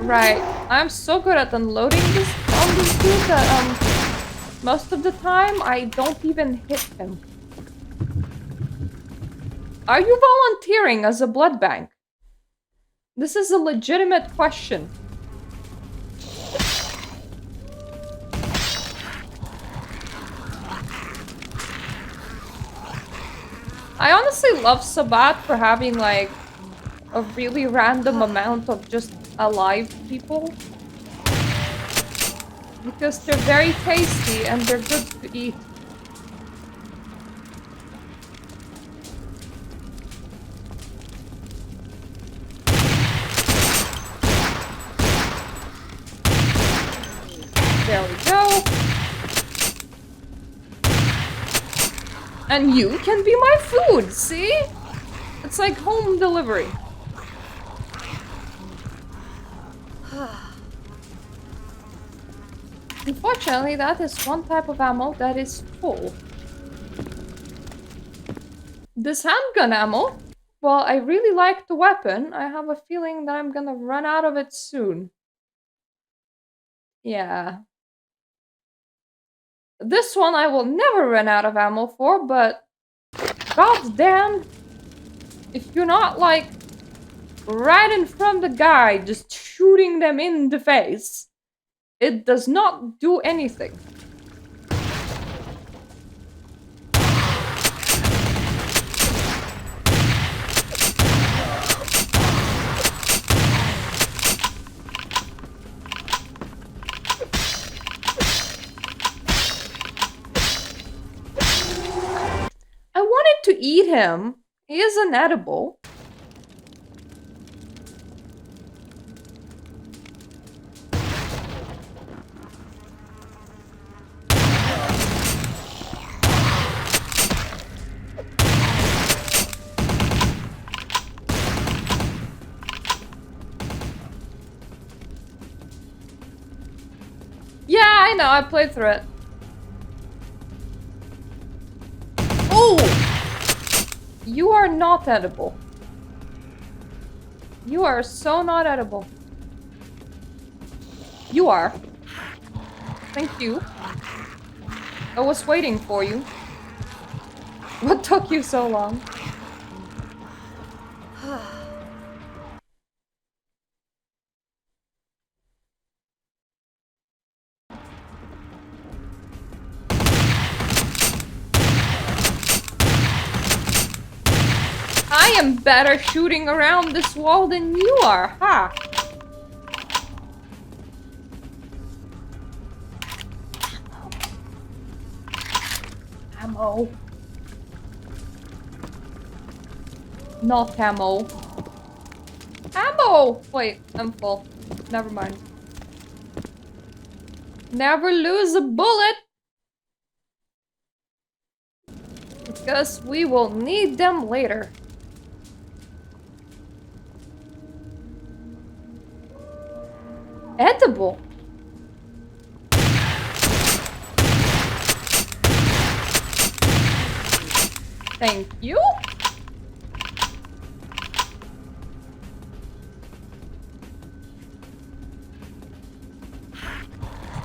Right. I'm so good at unloading this on this dude that most of the time I don't even hit him. Are you volunteering as a blood bank? This is a legitimate question. I honestly love Sabat for having like a really random amount of just alive people. Because they're very tasty and they're good to eat. There we go. And you can be my food, see? It's like home delivery. Unfortunately, that is one type of ammo that is full. This handgun ammo, well, I really like the weapon. I have a feeling that I'm gonna run out of it soon. Yeah. This one I will never run out of ammo for, but god damn, if you're not like right in front of the guy just shooting them in the face, it does not do anything. I wanted to eat him. He is an edible. Yeah, I know, I played through it. Oh! You are not edible. You are so not edible. You are. Thank you. I was waiting for you. What took you so long? I am better shooting around this wall than you are, ha! Ammo. Not ammo. Ammo! Wait, I'm full. Never mind. Never lose a bullet! Because we will need them later. Edible. Thank you.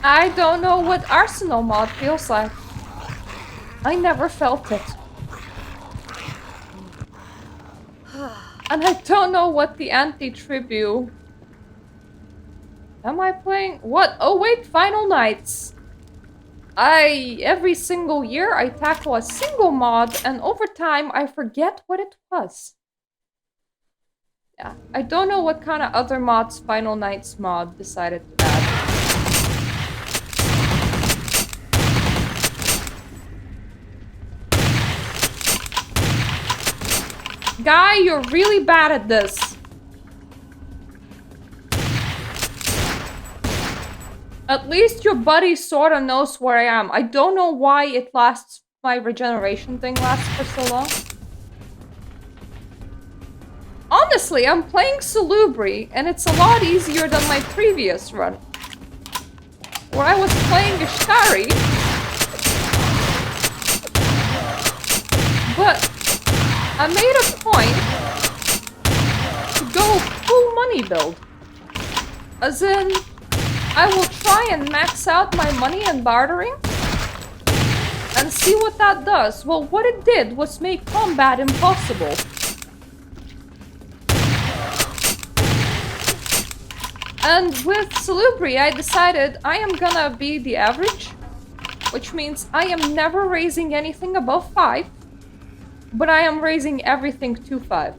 I don't know what Arsenal mod feels like. I never felt it. And I don't know what the anti-tribute. Am I playing? What? Oh wait, Final Nights. Every single year I tackle a single mod and over time I forget what it was. Yeah, I don't know what kind of other mods Final Nights mod decided to add. Guy, you're really bad at this. At least your buddy sorta knows where I am. I don't know why it lasts, my regeneration thing lasts for so long. Honestly, I'm playing Salubri, and it's a lot easier than my previous run. Where I was playing Ishtari. But I made a point to go full money build. As in, I will try and max out my money and bartering and see what that does. Well, what it did was make combat impossible. And with Salubri, I decided I am gonna be the average, which means I am never raising anything above 5, but I am raising everything to 5.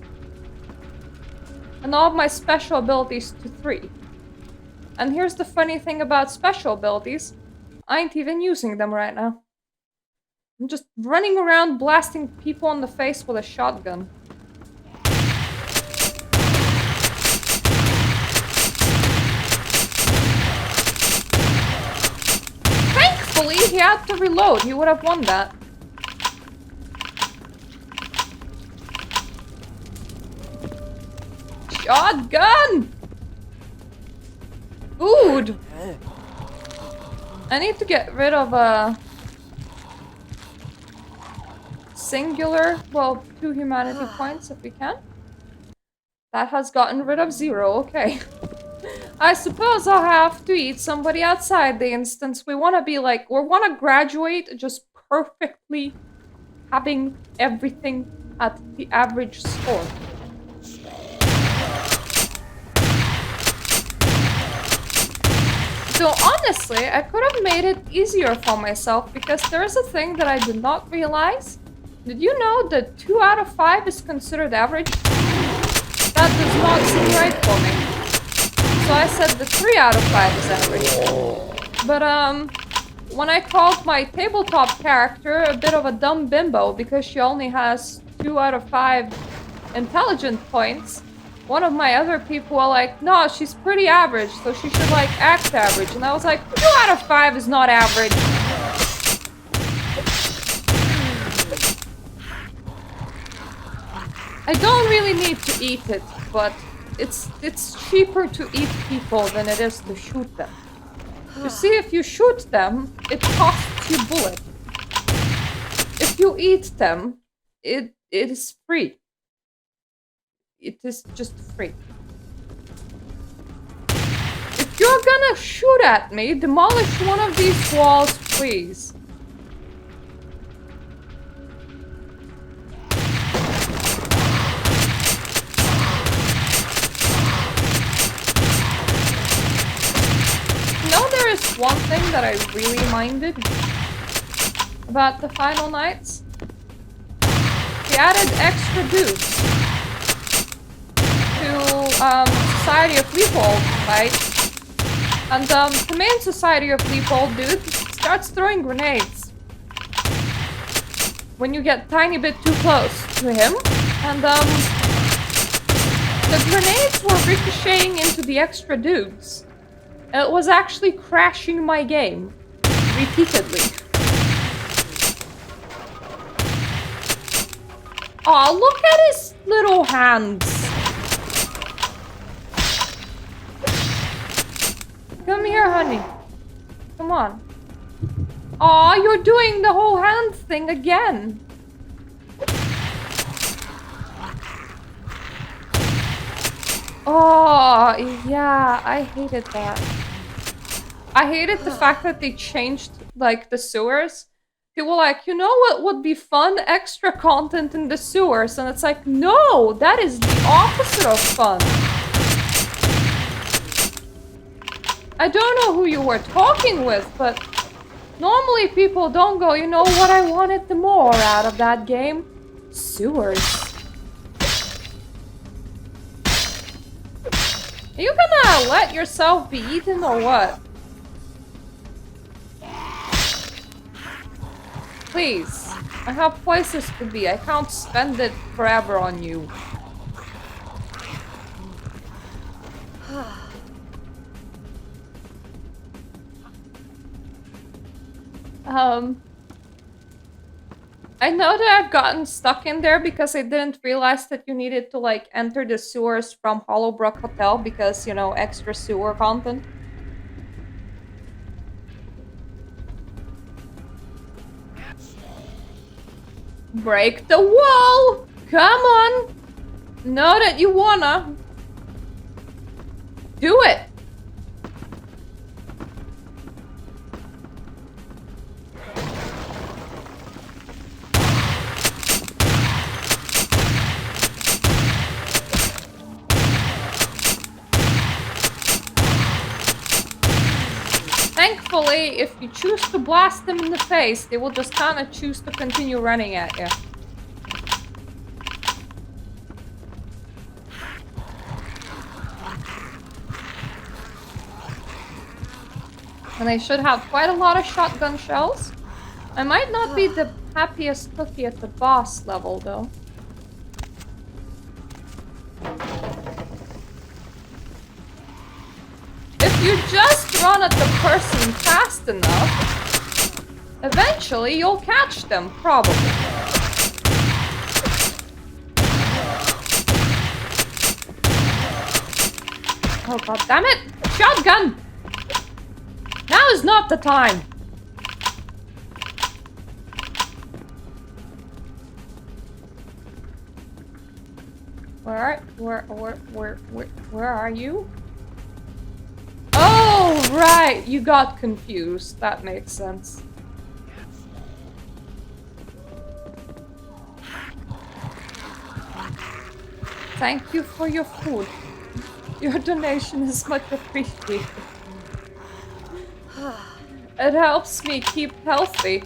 And all of my special abilities to 3. And here's the funny thing about special abilities. I ain't even using them right now. I'm just running around blasting people in the face with a shotgun. Thankfully, he had to reload. He would have won that. Shotgun! Food! I need to get rid of singular, well, 2 humanity points if we can. That has gotten rid of 0, okay. I suppose I'll have to eat somebody outside the instance. We want to be like, we want to graduate just perfectly having everything at the average score. So honestly, I could have made it easier for myself because there is a thing that I did not realize. Did you know that 2 out of 5 is considered average? That does not seem right for me. So I said that 3 out of 5 is average. But when I called my tabletop character a bit of a dumb bimbo because she only has 2 out of 5 intelligent points, one of my other people were like, no, she's pretty average, so she should, like, act average. And I was like, 2 out of 5 is not average. I don't really need to eat it, but it's cheaper to eat people than it is to shoot them. You see, if you shoot them, it costs you bullet. If you eat them, it is free. It is just free. If you're gonna shoot at me, demolish one of these walls, please. You know, there is one thing that I really minded about the Final Nights. They added extra dudes to Society of Leopold, right? And the main Society of Leopold dude starts throwing grenades when you get a tiny bit too close to him. And the grenades were ricocheting into the extra dudes. It was actually crashing my game repeatedly. Aw, look at his little hands. Come here, honey. Come on. Aw, you're doing the whole hand thing again. Oh, yeah, I hated that. I hated the fact that they changed, like, the sewers. They were like, you know what would be fun? Extra content in the sewers. And it's like, no, that is the opposite of fun. I don't know who you were talking with, but normally people don't go, you know what I wanted the more out of that game? Sewers. Are you gonna let yourself be eaten or what? Please. I have places to be. I can't spend it forever on you. I know that I've gotten stuck in there because I didn't realize that you needed to, like, enter the sewers from Hollowbrook Hotel because, you know, extra sewer content. Break the wall! Come on! Know that you wanna. Do it! Thankfully, if you choose to blast them in the face, they will just kind of choose to continue running at you. And I should have quite a lot of shotgun shells. I might not be the happiest cookie at the boss level, though. If you just run at the person fast enough, eventually you'll catch them, probably. Oh god damn it! Shotgun! Now is not the time! Where are you? Oh, right! You got confused. That makes sense. Thank you for your food. Your donation is much appreciated. It helps me keep healthy.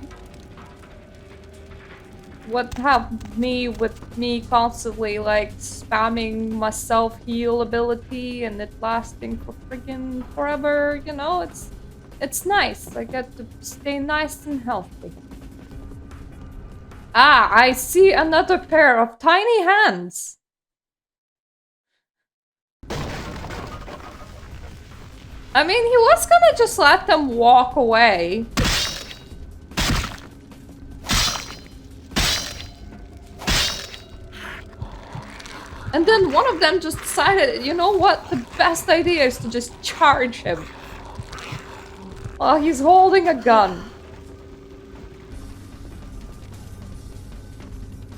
What have me with me constantly like spamming my self-heal ability and it lasting for friggin' forever, you know, it's nice. I get to stay nice and healthy. Ah, I see another pair of tiny hands. I mean, he was gonna just let them walk away. And then one of them just decided, you know what? The best idea is to just charge him. While he's holding a gun.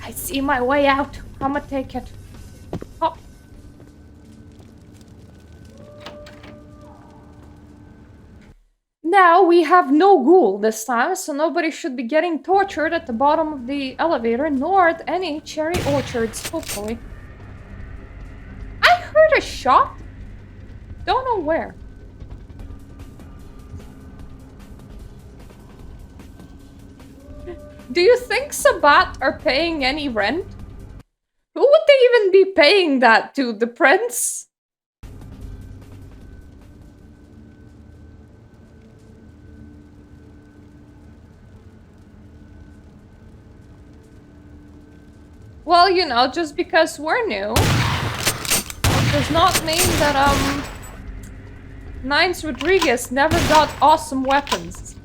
I see my way out. I'ma take it. Hop. Now we have no ghoul this time, so nobody should be getting tortured at the bottom of the elevator, nor at any cherry orchards, hopefully. I heard a shot. Don't know where. Do you think Sabat are paying any rent? Who would they even be paying that to? The prince? Well, you know, just because we're new does not mean that, Nines Rodriguez never got awesome weapons.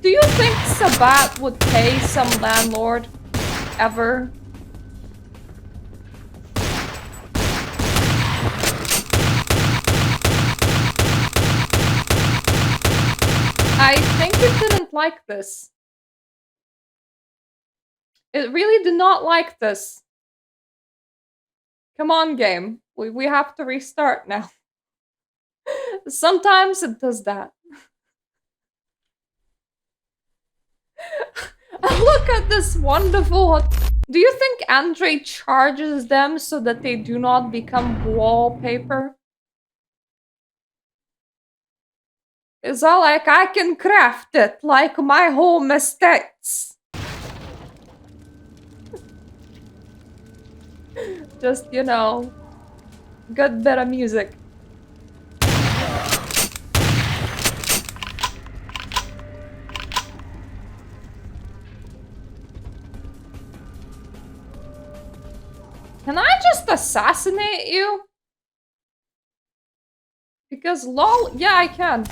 Do you think Sabat would pay some landlord? Ever? I think it didn't like this. It really did not like this. Come on, game. We have to restart now. Sometimes it does that. Look at this wonderful... Do you think Andre charges them so that they do not become wallpaper? It's all like, I can craft it like my home estates. Just, you know, good bit of music. Can I just assassinate you? Because lol, yeah, I can.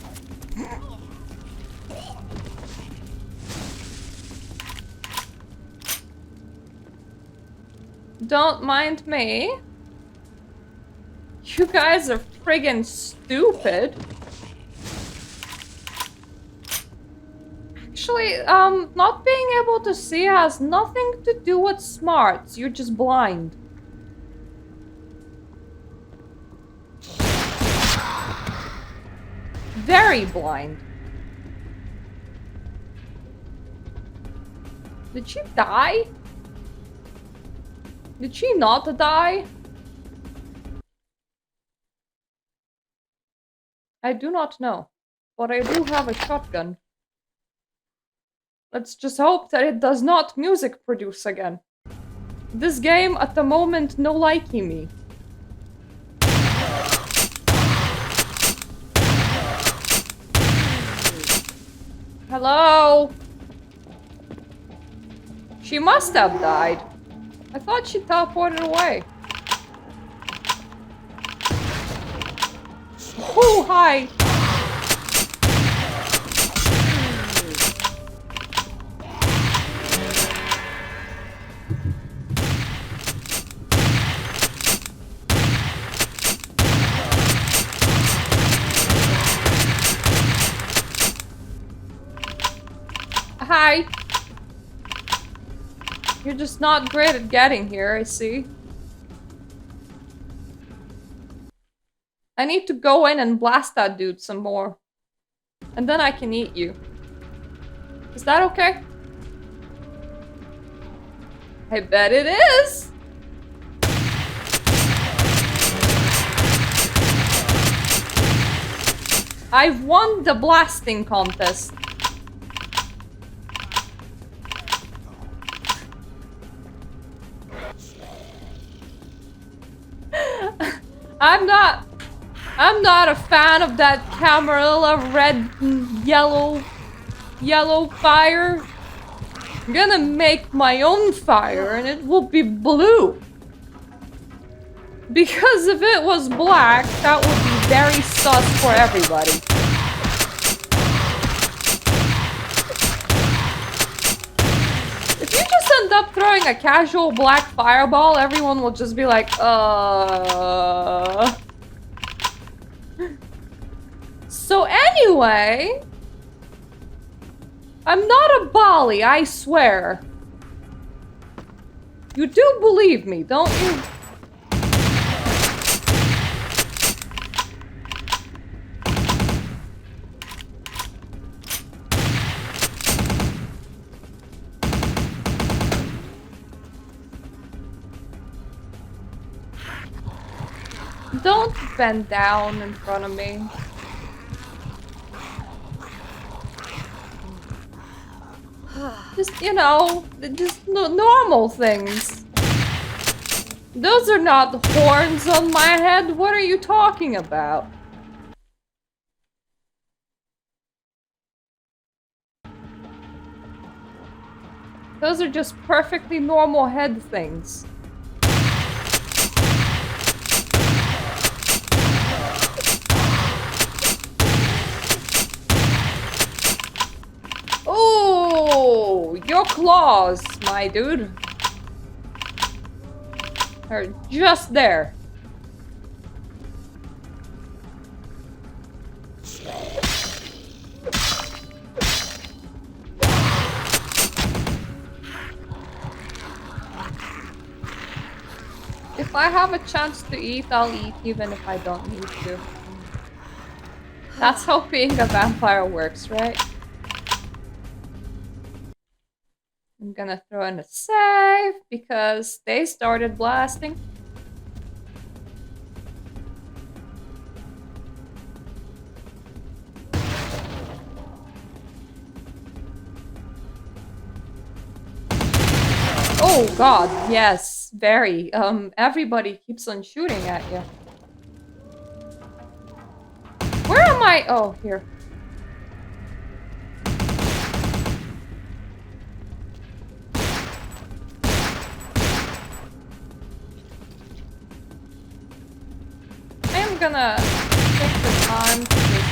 Don't mind me. You guys are friggin' stupid. Actually, not being able to see has nothing to do with smarts. You're just blind. Very blind. Did she die? Did she not die? I do not know. But I do have a shotgun. Let's just hope that it does not music produce again. This game, at the moment, no liking me. Hello? She must have died. I thought she teleported away. Oh, hi! Hi! You're just not great at getting here, I see. I need to go in and blast that dude some more. And then I can eat you. Is that okay? I bet it is! I've won the blasting contest. I'm not a fan of that Camarilla red and yellow fire. I'm gonna make my own fire and it will be blue. Because if it was black, that would be very sus for everybody. If you just end up throwing a casual black fireball, everyone will just be like, So anyway, I'm not a Bali, I swear. You do believe me, don't you? Don't bend down in front of me. Just, you know, just normal things. Those are not horns on my head. What are you talking about? Those are just perfectly normal head things. Oh, your claws, my dude. Are just there. If I have a chance to eat, I'll eat even if I don't need to. That's how being a vampire works, right? I'm gonna throw in a save because they started blasting. Oh god, yes, very. Everybody keeps on shooting at you. Where am I? Oh, here. I'm gonna take the time to just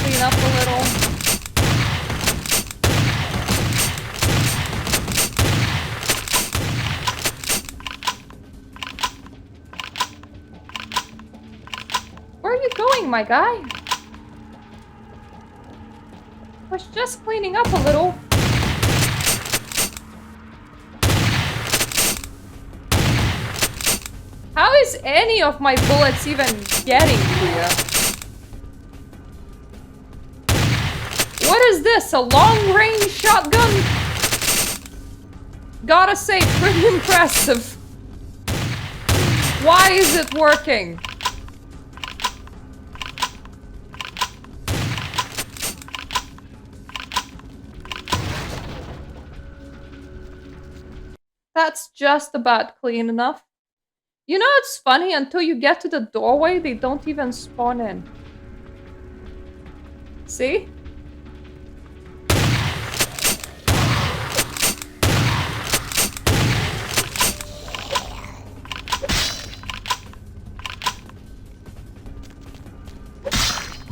clean up a little. Where are you going, my guy? I was just cleaning up a little. How is any of my bullets even getting to you? What is this? A long-range shotgun? Gotta say, pretty impressive. Why is it working? That's just about clean enough. You know, it's funny, until you get to the doorway, they don't even spawn in. See?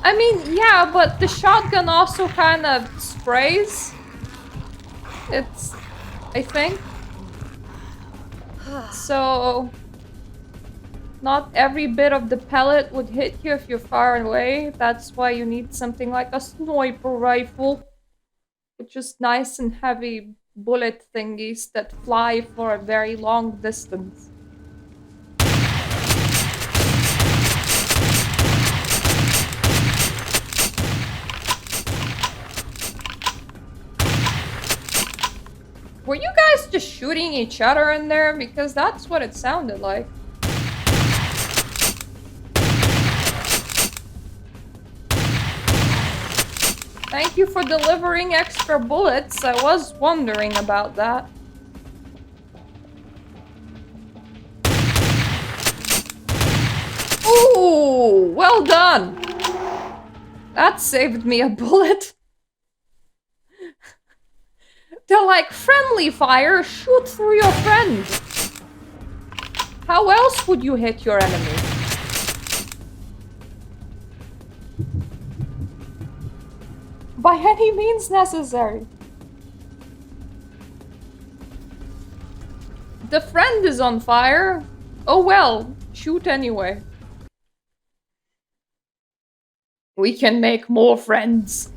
I mean, yeah, but the shotgun also kind of sprays. It's... I think. So... not every bit of the pellet would hit you if you're far away. That's why you need something like a sniper rifle. With just nice and heavy bullet thingies that fly for a very long distance. Were you guys just shooting each other in there? Because that's what it sounded like. Thank you for delivering extra bullets. I was wondering about that. Ooh, well done. That saved me a bullet. They're like, friendly fire, shoot through your friend. How else would you hit your enemy? By any means necessary. The friend is on fire. Oh well, shoot anyway. We can make more friends.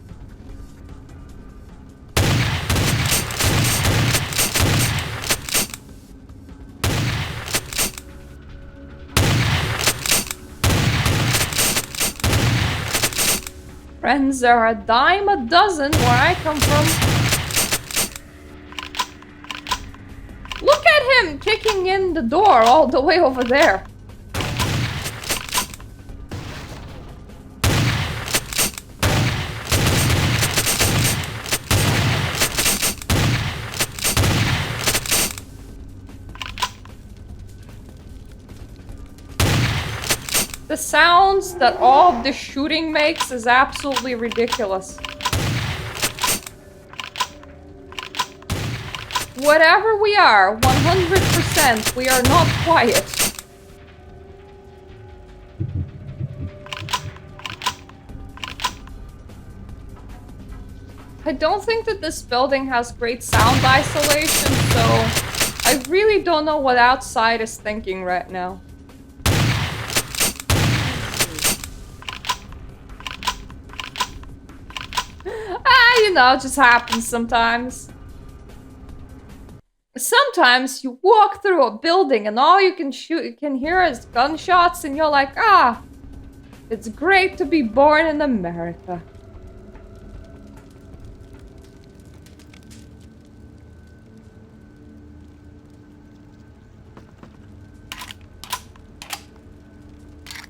Friends are a dime a dozen where I come from. Look at him kicking in the door all the way over there. The sounds that all of the shooting makes is absolutely ridiculous. Whatever we are, 100%, we are not quiet. I don't think that this building has great sound isolation, so I really don't know what outside is thinking right now. You know, it just happens sometimes. Sometimes you walk through a building and all you can hear is gunshots, and you're like, ah, it's great to be born in America.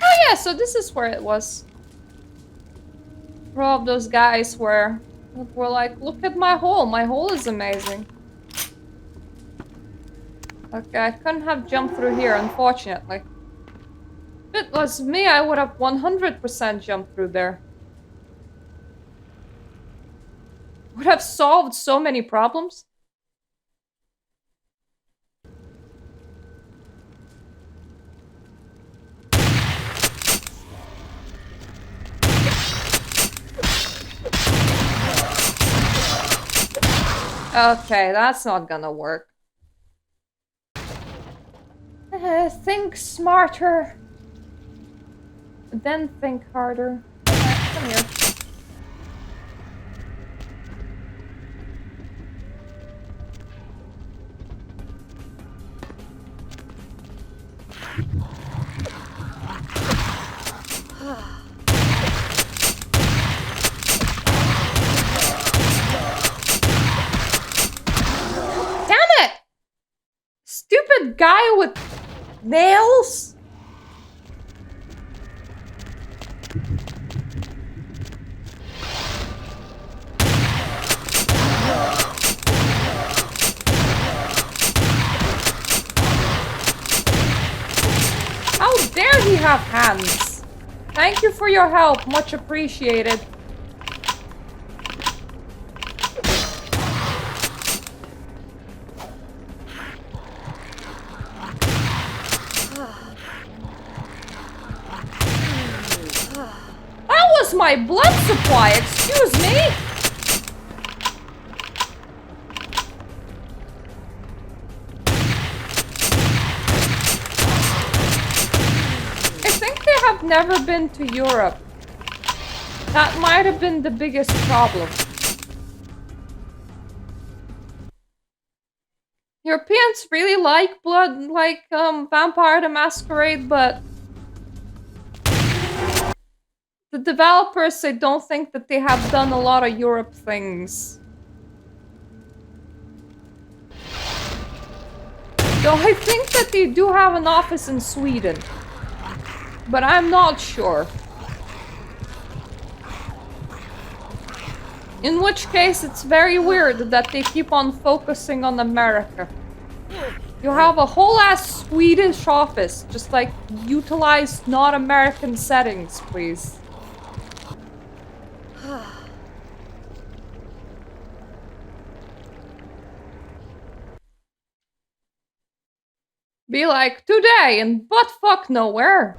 Oh yeah, so this is where it was. Where all of those guys were like, look at my hole. My hole is amazing. Okay, I couldn't have jumped through here, unfortunately. If it was me, I would have 100% jumped through there. Would have solved so many problems. Okay, that's not gonna work. Think smarter. Then think harder. Come here. Stupid guy with nails? How dare he have hands? Thank you for your help. Much appreciated. That was my blood supply, excuse me! I think they have never been to Europe. That might have been the biggest problem. Europeans really like Vampire the Masquerade, but the developers, I don't think that they have done a lot of Europe things. Though I think that they do have an office in Sweden. But I'm not sure. In which case, it's very weird that they keep on focusing on America. You have a whole ass Swedish office. Just like, utilize not American settings, please. Be like, today in buttfuck nowhere.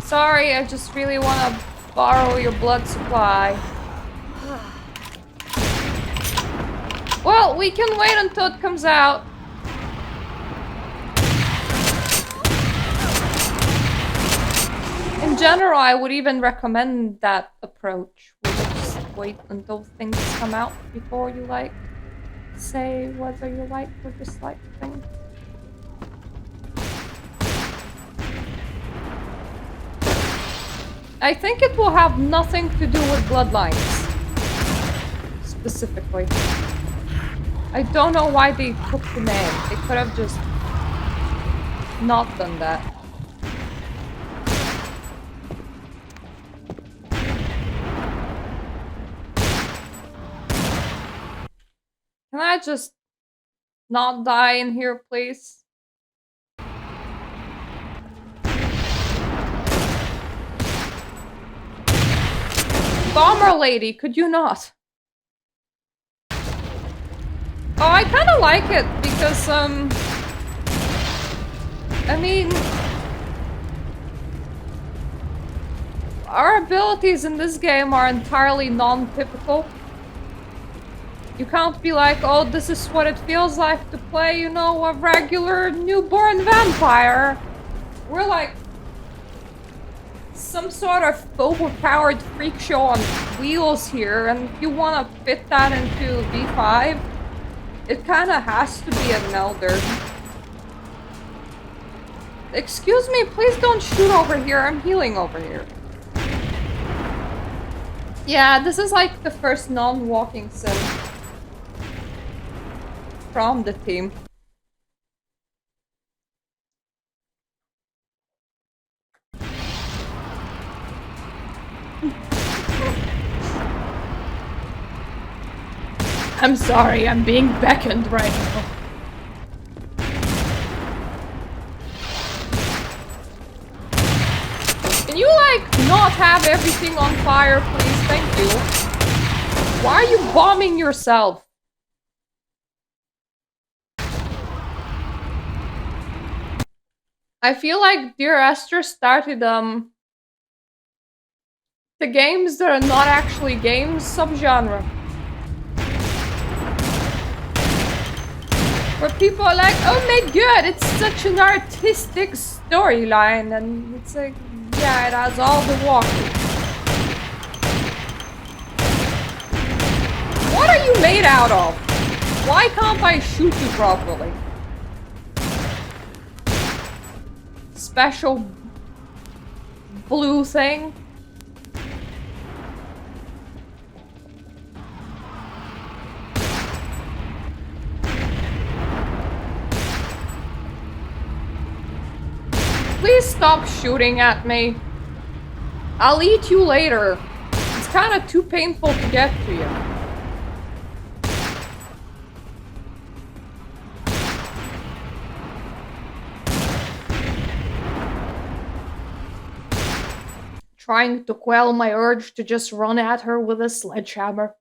Sorry, I just really want to borrow your blood supply. Well, we can wait until it comes out. In general, I would even recommend that approach. Where you just wait until things come out before you, like, say whether you like or dislike things. I think it will have nothing to do with bloodlines. Specifically. I don't know why they took the name. They could have just not done that. Can I just not die in here, please? Bomber lady, could you not? Oh, I kind of like it because, I mean, our abilities in this game are entirely non-typical. You can't be like, oh, this is what it feels like to play, you know, a regular newborn vampire. We're like some sort of overpowered freak show on wheels here, and if you want to fit that into V5, it kind of has to be an elder. Excuse me, please don't shoot over here. I'm healing over here. Yeah, this is like the first non-walking sim from the team. I'm sorry, I'm being beckoned right now. Can you, like, not have everything on fire, please? Thank you. Why are you bombing yourself? I feel like Dear Esther started, the games that are not actually games subgenre. Where people are like, oh my god, it's such an artistic storyline, and it's like, yeah, it has all the walking. What are you made out of? Why can't I shoot you properly? Special blue thing. stop shooting at me? I'll eat you later. It's kind of too painful to get to you. Trying to quell my urge to just run at her with a sledgehammer.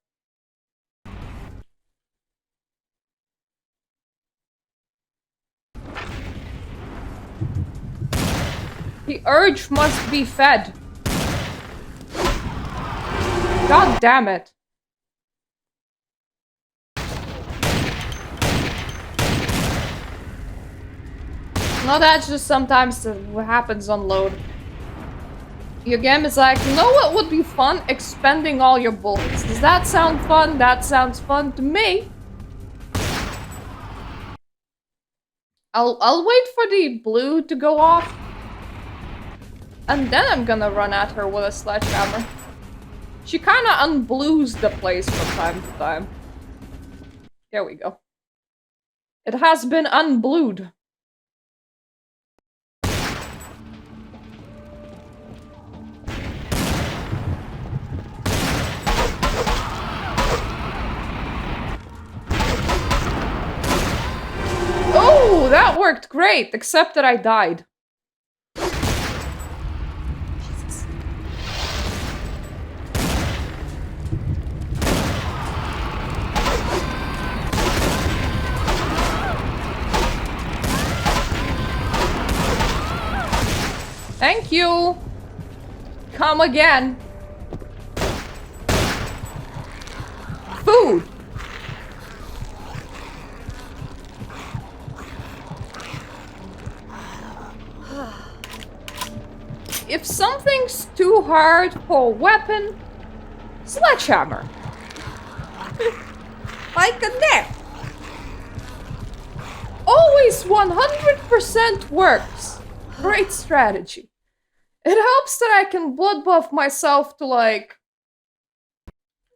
The urge must be fed. God damn it. No, that's just sometimes what happens on load. Your game is like, you know what would be fun? Expending all your bullets. Does that sound fun? That sounds fun to me. I'll wait for the blue to go off. And then I'm gonna run at her with a sledgehammer. She kinda unblues the place from time to time. There we go. It has been unblued. Oh, that worked great, except that I died. Jesus. Thank you. Come again. Food. If something's too hard for a weapon, sledgehammer. Like a net. Always 100% works. Great strategy. It helps that I can blood buff myself to like...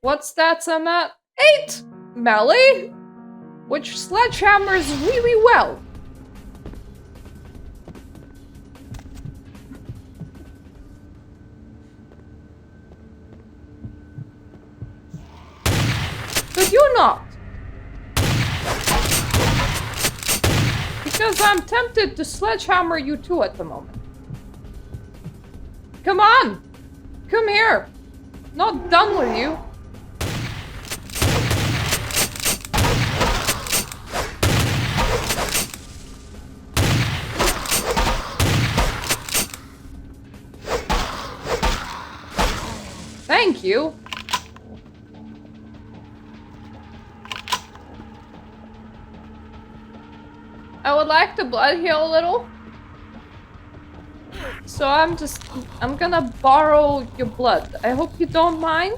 What stats I'm at? 8 melee, which sledgehammers really well. But you're not. Because I'm tempted to sledgehammer you too at the moment. Come on! Come here! Not done with you. Thank you. I would like to blood heal a little. So I'm gonna borrow your blood. I hope you don't mind.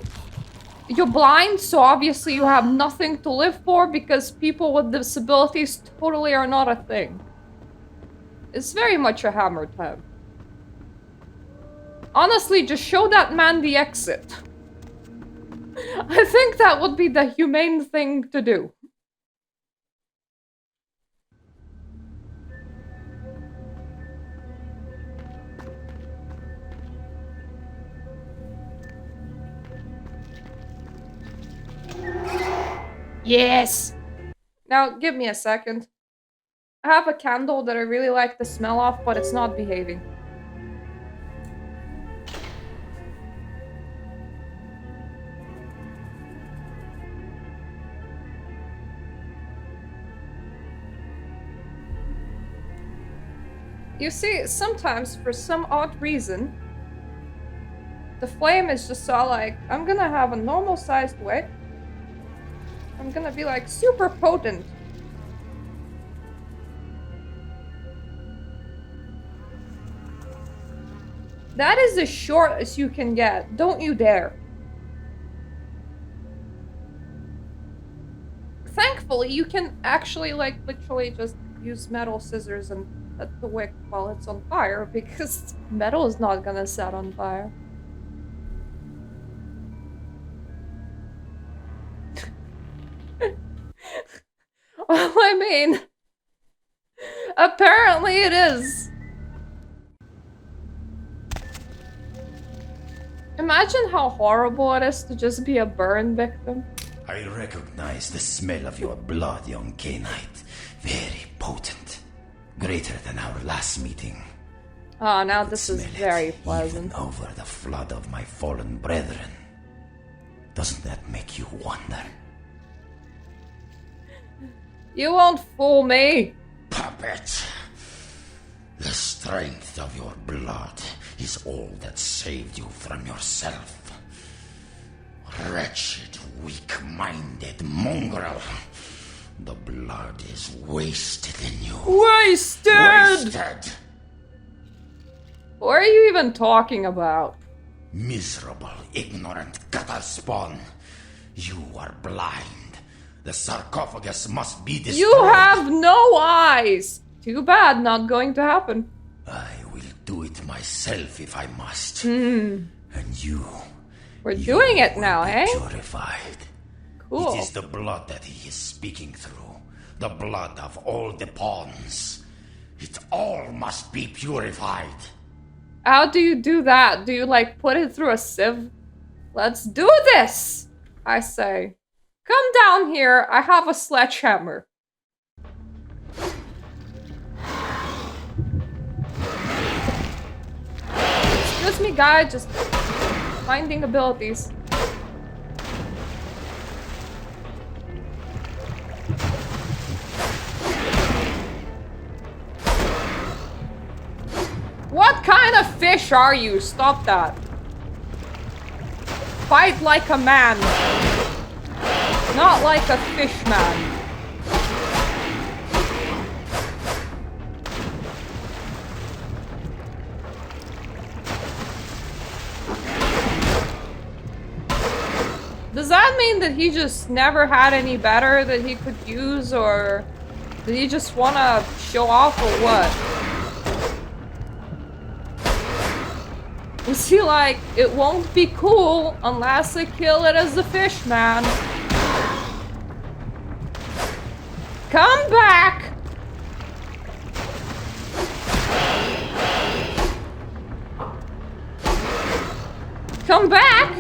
You're blind, so obviously you have nothing to live for because people with disabilities totally are not a thing. It's very much a hammer time. Honestly, just show that man the exit. I think that would be the humane thing to do. Yes! Now, give me a second. I have a candle that I really like the smell of, but it's not behaving. You see, sometimes, for some odd reason, the flame is just all like, I'm gonna have a normal-sized wick. I'm gonna be like super potent. That is as short as you can get. Don't you dare. Thankfully, you can actually like literally just use metal scissors and cut the wick while it's on fire because metal is not gonna set on fire. Well, I mean, apparently it is. Imagine how horrible it is to just be a burn victim. I recognize the smell of your blood, young Cainite. Very potent. Greater than our last meeting. Oh, now this is Smell it very pleasant. even over the flood of my fallen brethren. Doesn't that make you wonder? You won't fool me! Puppet! The strength of your blood is all that saved you from yourself. Wretched, weak-minded mongrel. The blood is wasted in you. Wasted! Wasted! What are you even talking about? Miserable, ignorant cattle spawn. You are blind. The sarcophagus must be destroyed. You have no eyes! Too bad, not going to happen. I will do it myself if I must. Hmm. And you... We're doing it will now, be eh? Purified. Cool. It is the blood that he is speaking through. The blood of all the pawns. It all must be purified. How do you do that? Do you, like, put it through a sieve? Let's do this! I say. Come down here, I have a sledgehammer. Excuse me, guy, just finding abilities. What kind of fish are you? Stop that. Fight like a man. Not like a fish man. Does that mean that he just never had any better that he could use, or did he just want to show off, or what? Was he like, it won't be cool unless I kill it as the fish man? Come back! Come back!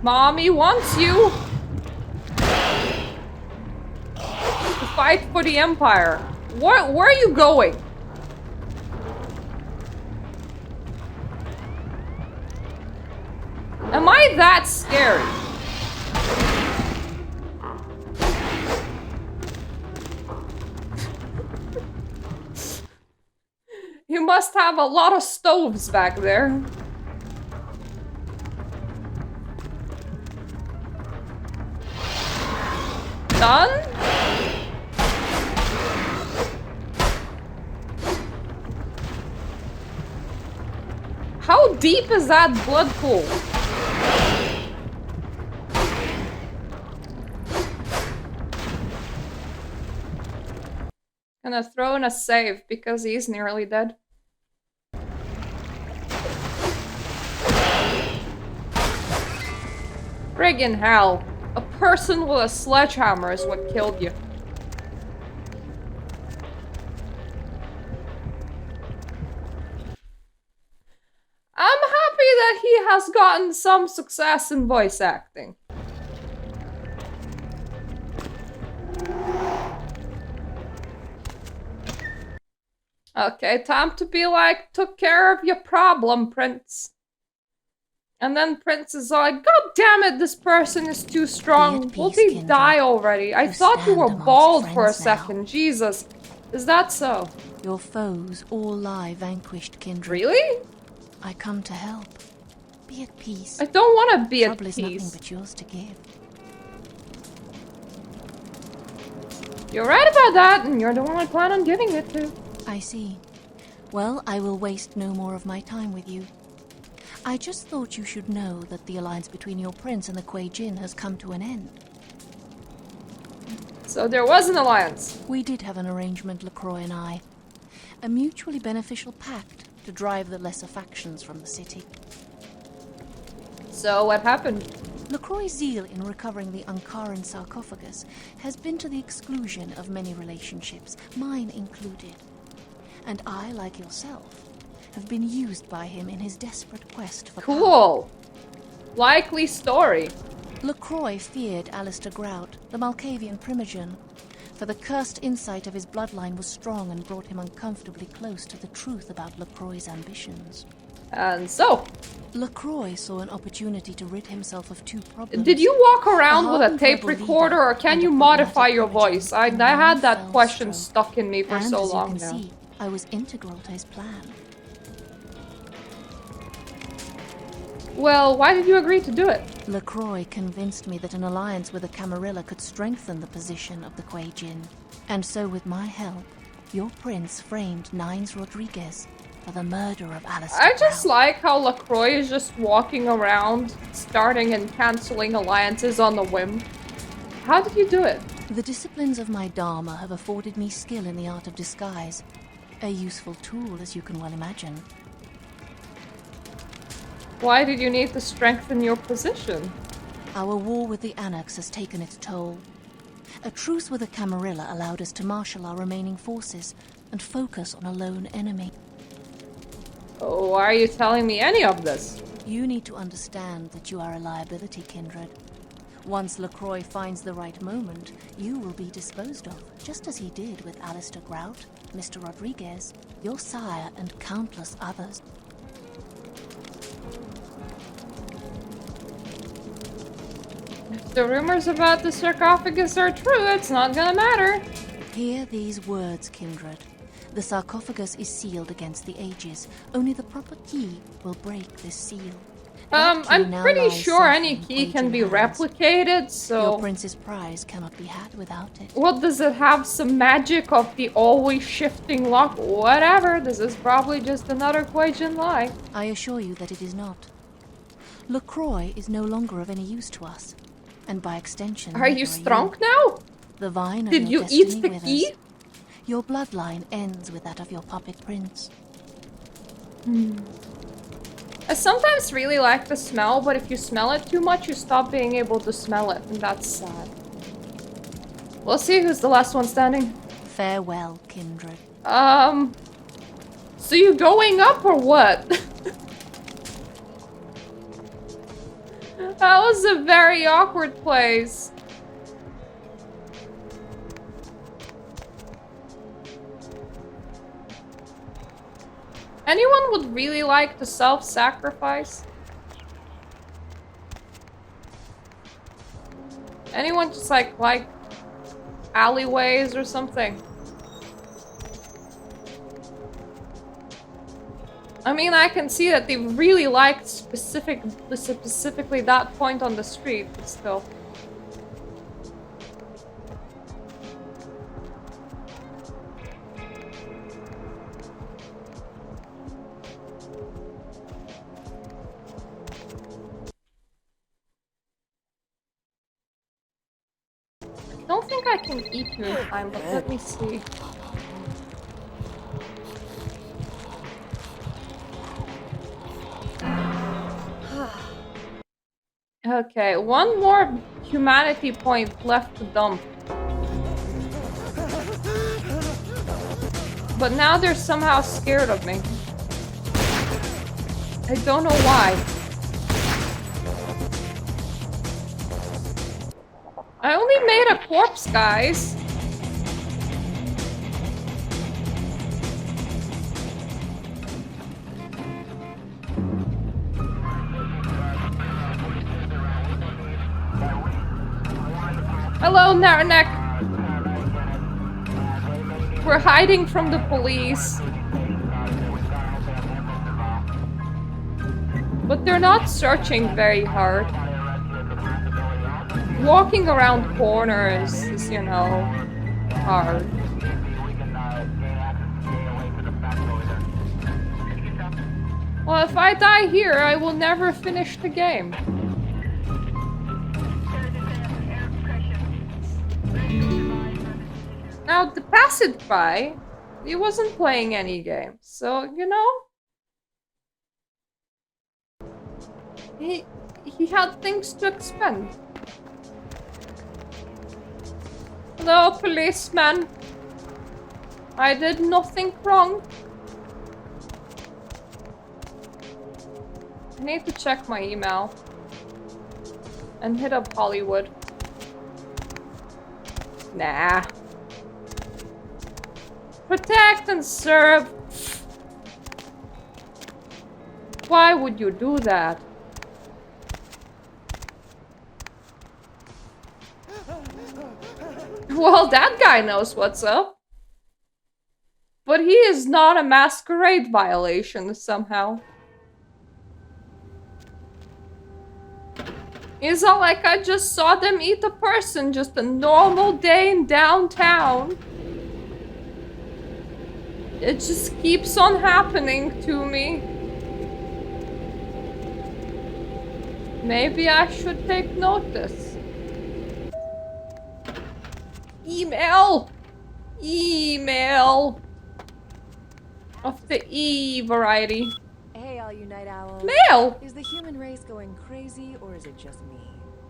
Mommy wants you to fight for the Empire. Where are you going? Am I that scary? You must have a lot of stoves back there. Done? How deep is that blood pool? Gonna throw in a save because he's nearly dead. Friggin' hell. A person with a sledgehammer is what killed you. I'm happy that he has gotten some success in voice acting. Okay, time to be like, took care of your problem, Prince. And then Prince is like, God damn it, this person is too strong. Will he die already? I thought you were bald for a second. Jesus. Is that so? Your foes all lie vanquished, kindred. Really? I come to help. Be at peace. I don't want to be at Trouble is nothing peace. but yours to give. You're right about that, and you're the one I plan on giving it to. I see. Well, I will waste no more of my time with you. I just thought you should know that the alliance between your prince and the Kuei Jin has come to an end. So there was an alliance. We did have an arrangement, LaCroix and I. A mutually beneficial pact to drive the lesser factions from the city. So what happened? LaCroix's zeal in recovering the Ankaran sarcophagus has been to the exclusion of many relationships, mine included. And I, like yourself, have been used by him in his desperate quest for power. Cool. Likely story. LaCroix feared Alistair Grout, the Malkavian primogen, for the cursed insight of his bloodline was strong and brought him uncomfortably close to the truth about LaCroix's ambitions. And so, LaCroix saw an opportunity to rid himself of two problems. did you walk around with a hardened tape rebel recorder, leader or can and you a modify pragmatic your prodigy voice? I in had one that fell question stroke. stuck in me for And so as you long can now. see, I was integral to his plan. Well, why did you agree to do it? LaCroix convinced me that an alliance with the Camarilla could strengthen the position of the Kuei Jin. And so with my help, your prince framed Nines Rodriguez for the murder of Alistair I just Brown. like how LaCroix is just walking around, starting and cancelling alliances on the whim. How did you do it? The disciplines of my Dharma have afforded me skill in the art of disguise. A useful tool, as you can well imagine. Why did you need to strengthen your position? Our war with the Anarchs has taken its toll. A truce with the Camarilla allowed us to marshal our remaining forces and focus on a lone enemy. Oh, why are you telling me any of this? You need to understand that you are a liability, Kindred. Once LaCroix finds the right moment, you will be disposed of, just as he did with Alistair Grout, Mr. Rodriguez, your sire, and countless others. If the rumors about the sarcophagus are true, it's not gonna matter. Hear these words, Kindred. The sarcophagus is sealed against the ages. Only the proper key will break this seal. That key I'm now pretty lies sure safe any in key Kuei can Jin be hands. replicated, so... Your prince's prize cannot be had without it. What, does it have some magic of the always shifting lock? Whatever, this is probably just another Kuei Jin lie. I assure you that it is not. LaCroix is no longer of any use to us. And by extension, Are you strong now? The vine of Did your you eat destiny the withers. key? Your bloodline ends with that of your puppet prince. I sometimes really like the smell, but if you smell it too much, you stop being able to smell it, and that's sad. We'll see who's the last one standing. Farewell, Kindred. So you going up or what? That was a very awkward place. Anyone would really like to self-sacrifice? Anyone just like alleyways or something? I mean, I can see that they really liked specifically that point on the street, but still. I don't think I can eat you in time, but let me see. Okay, one more humanity point left to dump. But now they're somehow scared of me. I don't know why. I only made a corpse, guys. Hello, Naranek. We're hiding from the police. But they're not searching very hard. Walking around corners is, you know, hard. Well, if I die here, I will never finish the game. Now, the passerby, he wasn't playing any games, so, you know... he had things to expend. Hello, policeman. I did nothing wrong. I need to check my email. And hit up Hollywood. Nah. Protect and serve. Why would you do that? Well, that guy knows what's up. But he is not a masquerade violation somehow. It's not like I just saw them eat a person, just a normal day in downtown. It just keeps on happening to me. Maybe I should take notice. Email! Email! Of the E variety. Hey, all you night owls. Mail! Is the human race going crazy, or is it just me?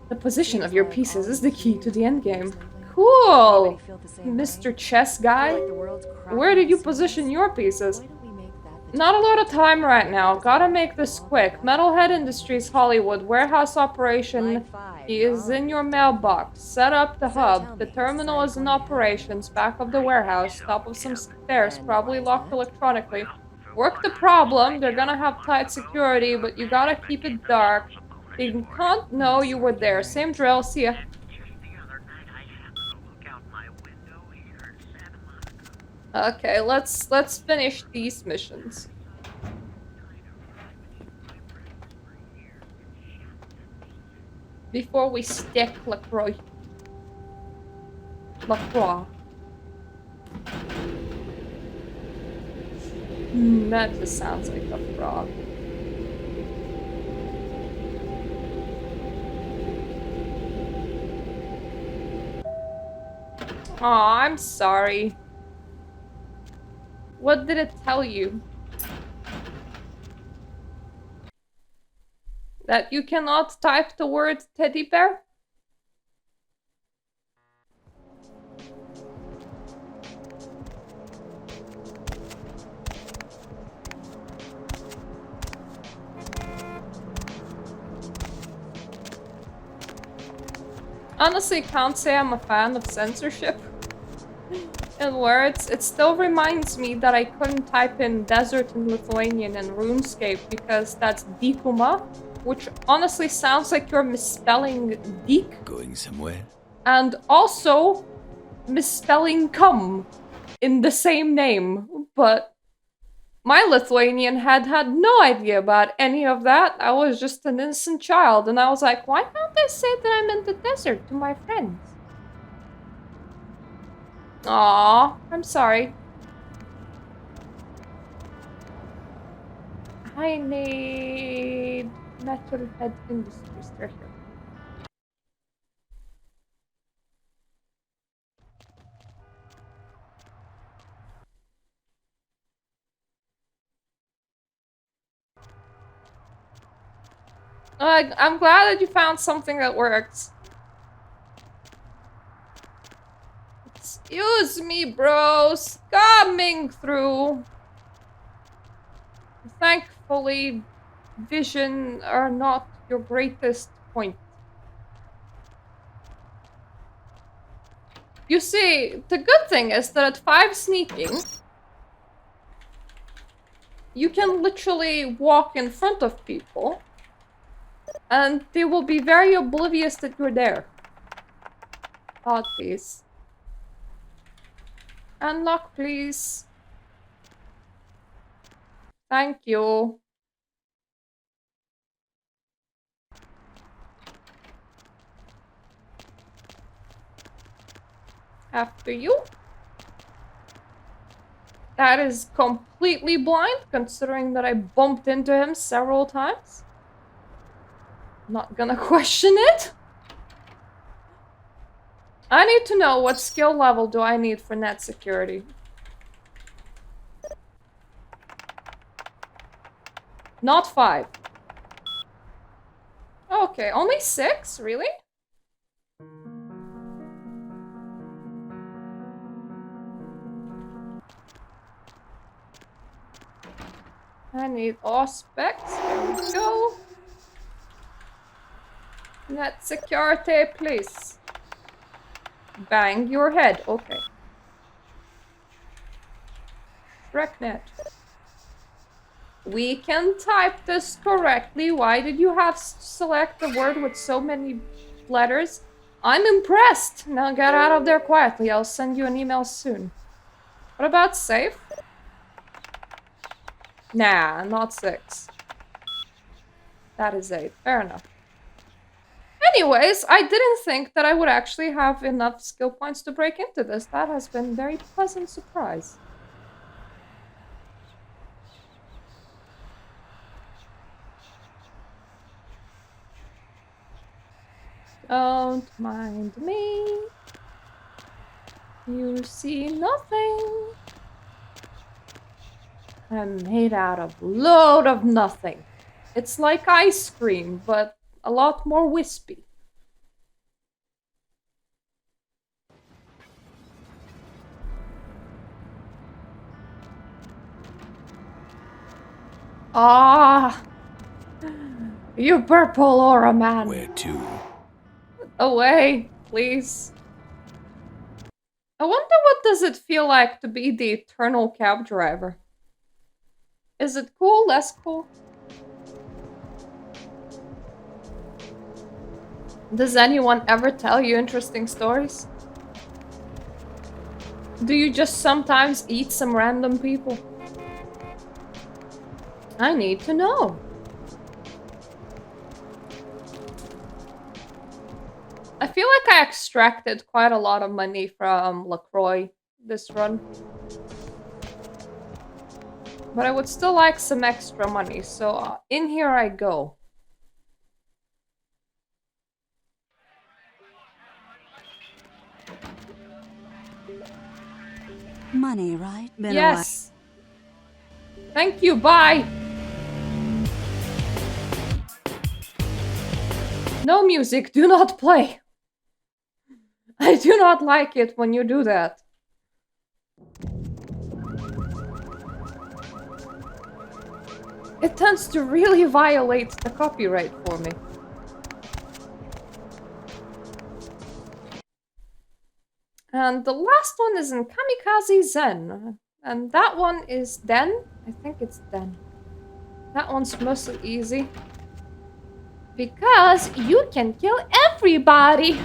The position Seems of your like pieces all is the these key to the huge endgame. lately. Cool! Anybody feel the same Mr. way? Chess Feel guy? like the world's cracking Where did you seams? position your pieces? Why don't we make that the Not a lot of time right now. Gotta make this quick. Metalhead Industries Hollywood warehouse operation Line 5, is you're in on. your mailbox. Set up the So tell hub. The me, terminal is is in that going to operations. Back of the warehouse. Top of some stairs. And Probably why is locked that? electronically. Work the problem. They're gonna have tight security, but you gotta keep it dark. They can't know you were there. Same drill. See ya. Okay, let's finish these missions. Before we stick LaCroix. That just sounds like a frog. Aw, I'm sorry. What did it tell you? That you cannot type the word teddy bear? Honestly, can't say I'm a fan of censorship. In words, it still reminds me that I couldn't type in desert in Lithuanian and RuneScape because that's dykuma, which honestly sounds like you're misspelling dyk. Going somewhere? And also misspelling cum in the same name. But my Lithuanian had no idea about any of that. I was just an innocent child, and I was like, why can't I say that I'm in the desert to my friends? Aw, I'm sorry. I need Metalhead Industries. They're here. I'm glad that you found something that works. Excuse me, bros. Coming through. Thankfully, vision are not your greatest point. You see, the good thing is that at 5 sneaking, you can literally walk in front of people, and they will be very oblivious that you're there. Oh, please. Unlock, please. Thank you. After you. That is completely blind, considering that I bumped into him several times. Not gonna question it. I need to know what skill level do I need for net security. Not 5. Okay, only 6? Really? I need all specs. There we go. Net security, please. Bang your head. Okay. Shreknet. We can type this correctly. Why did you have to select a word with so many letters? I'm impressed. Now get out of there quietly. I'll send you an email soon. What about safe? Nah, not 6. That is 8. Fair enough. Anyways, I didn't think that I would actually have enough skill points to break into this. That has been a very pleasant surprise. Don't mind me. You see nothing. I'm made out of load of nothing. It's like ice cream, but a lot more wispy. Ah, you purple aura man. Where to? Away, please. I wonder what does it feel like to be the eternal cab driver. Is it cool? Less cool? Does anyone ever tell you interesting stories? Do you just sometimes eat some random people? I need to know. I feel like I extracted quite a lot of money from LaCroix this run. But I would still like some extra money, so in here I go. Money, right? Been Yes. Thank you, bye. No music, do not play. I do not like it when you do that. It tends to really violate the copyright for me. And the last one is in Kamikaze Zen. And that one is Den. I think it's Den. That one's mostly easy. Because you can kill everybody!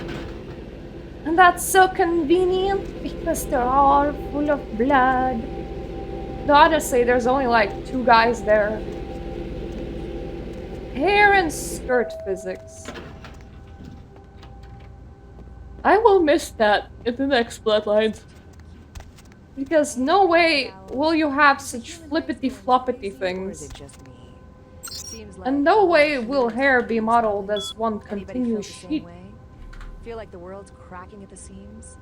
And that's so convenient because they're all full of blood. Though honestly, there's only like 2 guys there. Hair and skirt physics. I will miss that in the next Bloodlines. Because no way will you have such flippity-floppity things. And no way will hair be modeled as one continuous sheet. Feel like the world's cracking at the seams?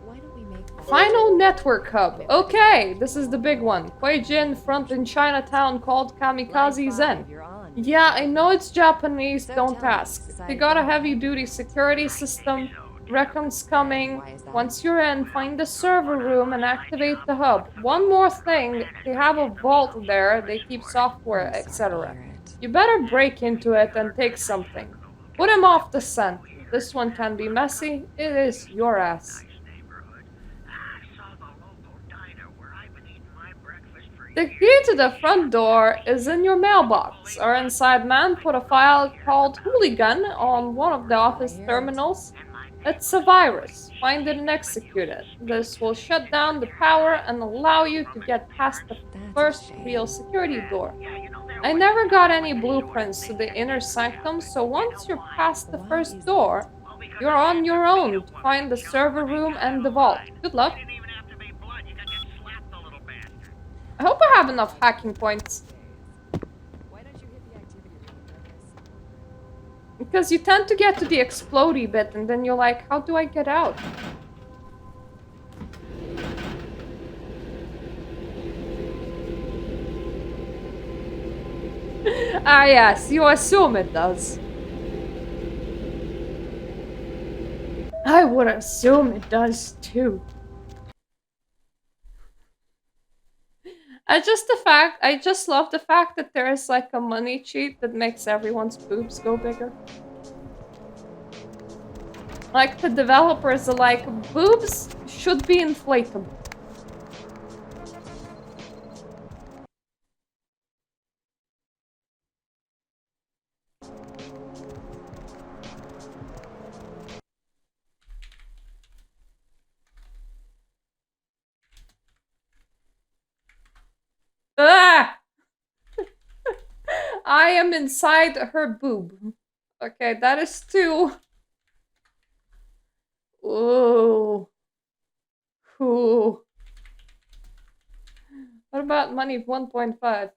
Why don't we make Final network hub. Okay, this is the big one. Kuei-jin front in Chinatown called Kamikaze Zen. Yeah, I know it's Japanese, don't ask. They got a heavy-duty security system. Recon's coming. Once you're in, find the server room and activate the hub. One more thing, they have a vault there, they keep software, etc. You better break into it and take something. Put him off the scent. This one can be messy. It is your ass. The key to the front door is in your mailbox. Our inside man put a file called Hooligan on one of the office terminals. It's a virus. Find it and execute it. This will shut down the power and allow you to get past the first real security door. I never got any blueprints to the inner sanctum, so once you're past the first door, you're on your own to find the server room and the vault. Good luck. I hope I have enough hacking points. Because you tend to get to the explodey bit and then you're like, how do I get out? Ah yes, you assume it does. would assume it does too. I just love the fact that there is like a money cheat that makes everyone's boobs go bigger. Like the developers are like, boobs should be inflatable. Ah! I am inside her boob. Okay, that is too... Ooh. Ooh. What about money 1.5?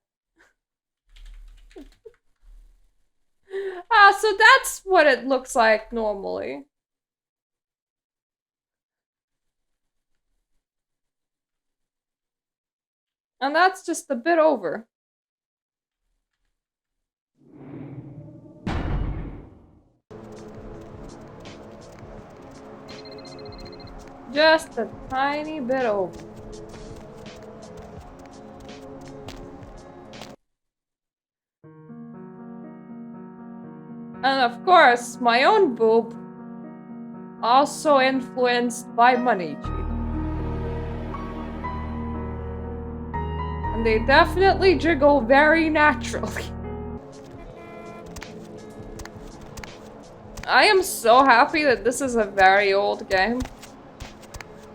Ah, so that's what it looks like normally. And that's just a bit over. Just a tiny bit over. And of course, my own boob, also influenced by money cheat. And they definitely jiggle very naturally. I am so happy that this is a very old game.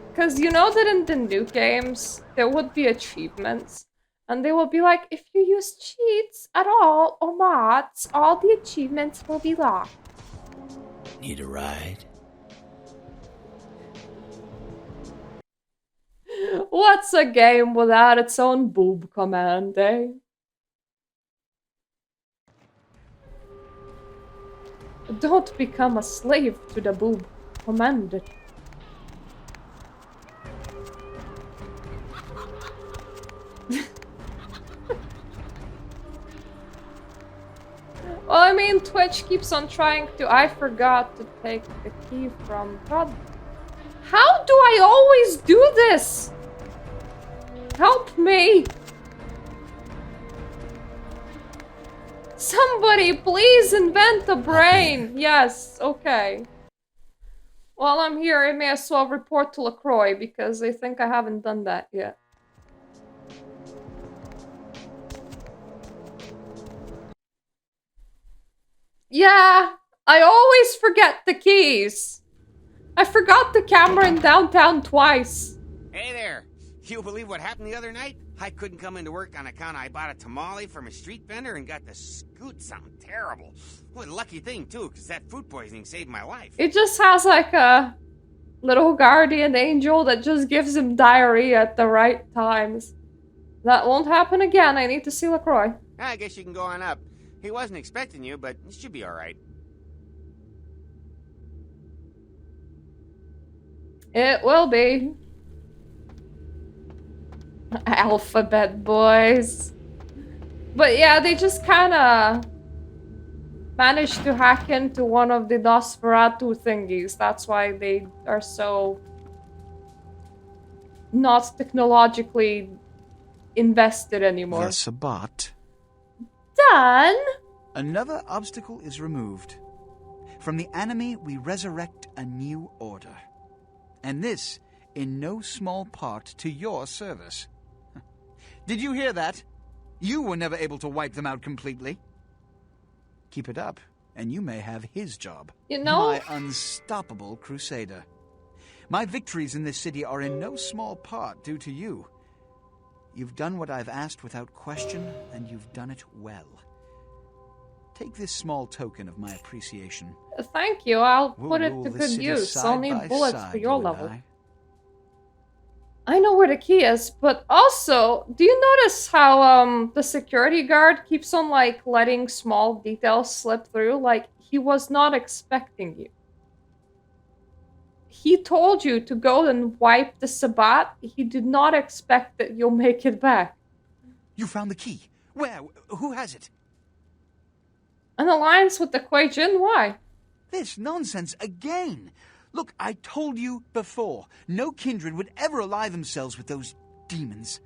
Because you know that in the new games, there would be achievements. And they will be like, if you use cheats at all, or mods, all the achievements will be locked. Need a ride? What's a game without its own boob command, eh? Don't become a slave to the boob command. Well, I mean, Twitch keeps on trying to... I forgot to take the key from... God. How do I always do this? Help me! Somebody, please invent a brain! Yes, okay. While I'm here, I may as well report to LaCroix, because I think I haven't done that yet. Yeah, I always forget the keys. I forgot the camera in downtown twice. Hey there! You believe what happened the other night? I couldn't come into work on account I bought a tamale from a street vendor and got to scoot something terrible. What a lucky thing, too, because that food poisoning saved my life. It just has like a little guardian angel that just gives him diarrhea at the right times. That won't happen again. I need to see LaCroix. I guess you can go on up. He wasn't expecting you, but it should be alright. It will be. Alphabet boys. But yeah, they just kinda managed to hack into one of the Nosferatu thingies. That's why they are so not technologically invested anymore. The Sabbat. Done! Another obstacle is removed. From the enemy, we resurrect a new order. And this, in no small part, to your service. Did you hear that? You were never able to wipe them out completely. Keep it up, and you may have his job. You know... My unstoppable crusader. My victories in this city are in no small part due to you. You've done what I've asked without question, and you've done it well. Take this small token of my appreciation. Thank you, I'll We'll put it rule to this good city use. side I'll need by bullets side, for your you and level. I. I know where the key is, but also, do you notice how the security guard keeps on like letting small details slip through? Like, he was not expecting you. He told you to go and wipe the Sabbat. He did not expect that you'll make it back. You found the key. Where? Who has it? An alliance with the Kuei Jin? Why? This nonsense again. Look, I told you before, no kindred would ever ally themselves with those demons.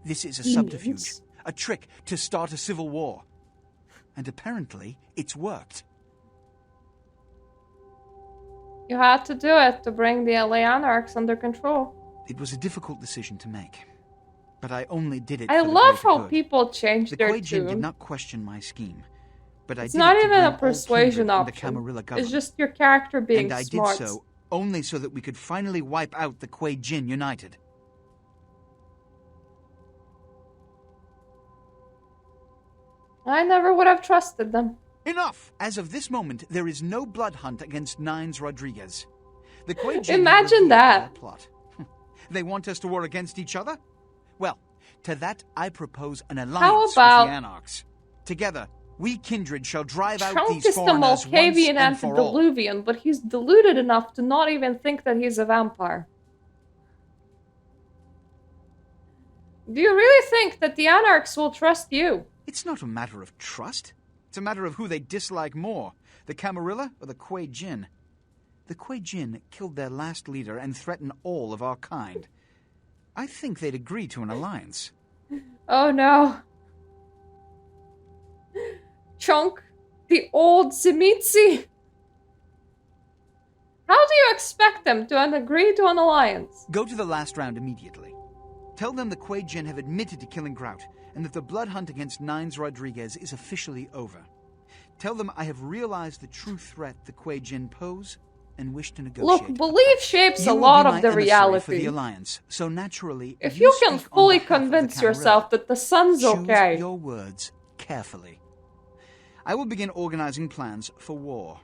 This is a subterfuge, a trick to start a civil war. And apparently, it's worked. You had to do it to bring the LA Anarchs under control. It was a difficult decision to make. But I only did it I for the love greater how good. people change The their Kuei Jin did tune. not question my scheme. But I It's did not it to even bring a all persuasion kindred under option. Camarilla government. It's just your character being and I smart. did so only so that we could finally wipe out the Kuei Jin united. I never would have trusted them. Enough! As of this moment, there is no blood hunt against Nines Rodriguez. The Kuei Jin Imagine revealed that. their plot. They want us to war against each other? Well, to that I propose an alliance about with the Anarchs. Together, we kindred shall drive out Trunk these is the foreigners once Malkavian and for all. antediluvian, but he's deluded enough to not even think that he's a vampire. Do you really think that the Anarchs will trust you? It's not a matter of trust. It's a matter of who they dislike more, the Camarilla or the Kuei Jin. The Kuei Jin killed their last leader and threatened all of our kind. I think they'd agree to an alliance. Oh no. Chunk, the old Zimitzi. How do you expect them to agree to an alliance? Go to the last round immediately. Tell them the Kuei Jin have admitted to killing Grout, and that the blood hunt against Nines Rodriguez is officially over. Tell them I have realized the true threat the Kuei Jin pose, and wish to negotiate. Look, belief shapes You a will lot be of my the emissary reality. for the alliance, so naturally, If you can speak on fully behalf of the convince Camarilla, yourself that the sun's choose okay. your words carefully. I will begin organizing plans for war.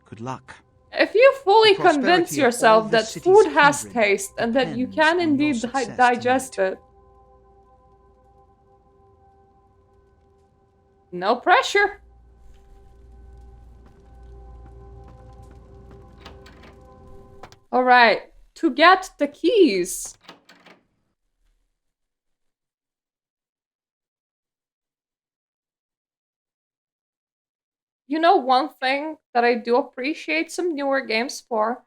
Good luck. If you fully The prosperity convince of yourself all that this city's food has kindred taste and that you depends can on your indeed success digest it. No pressure. Alright, to get the keys. You know one thing that I do appreciate some newer games for,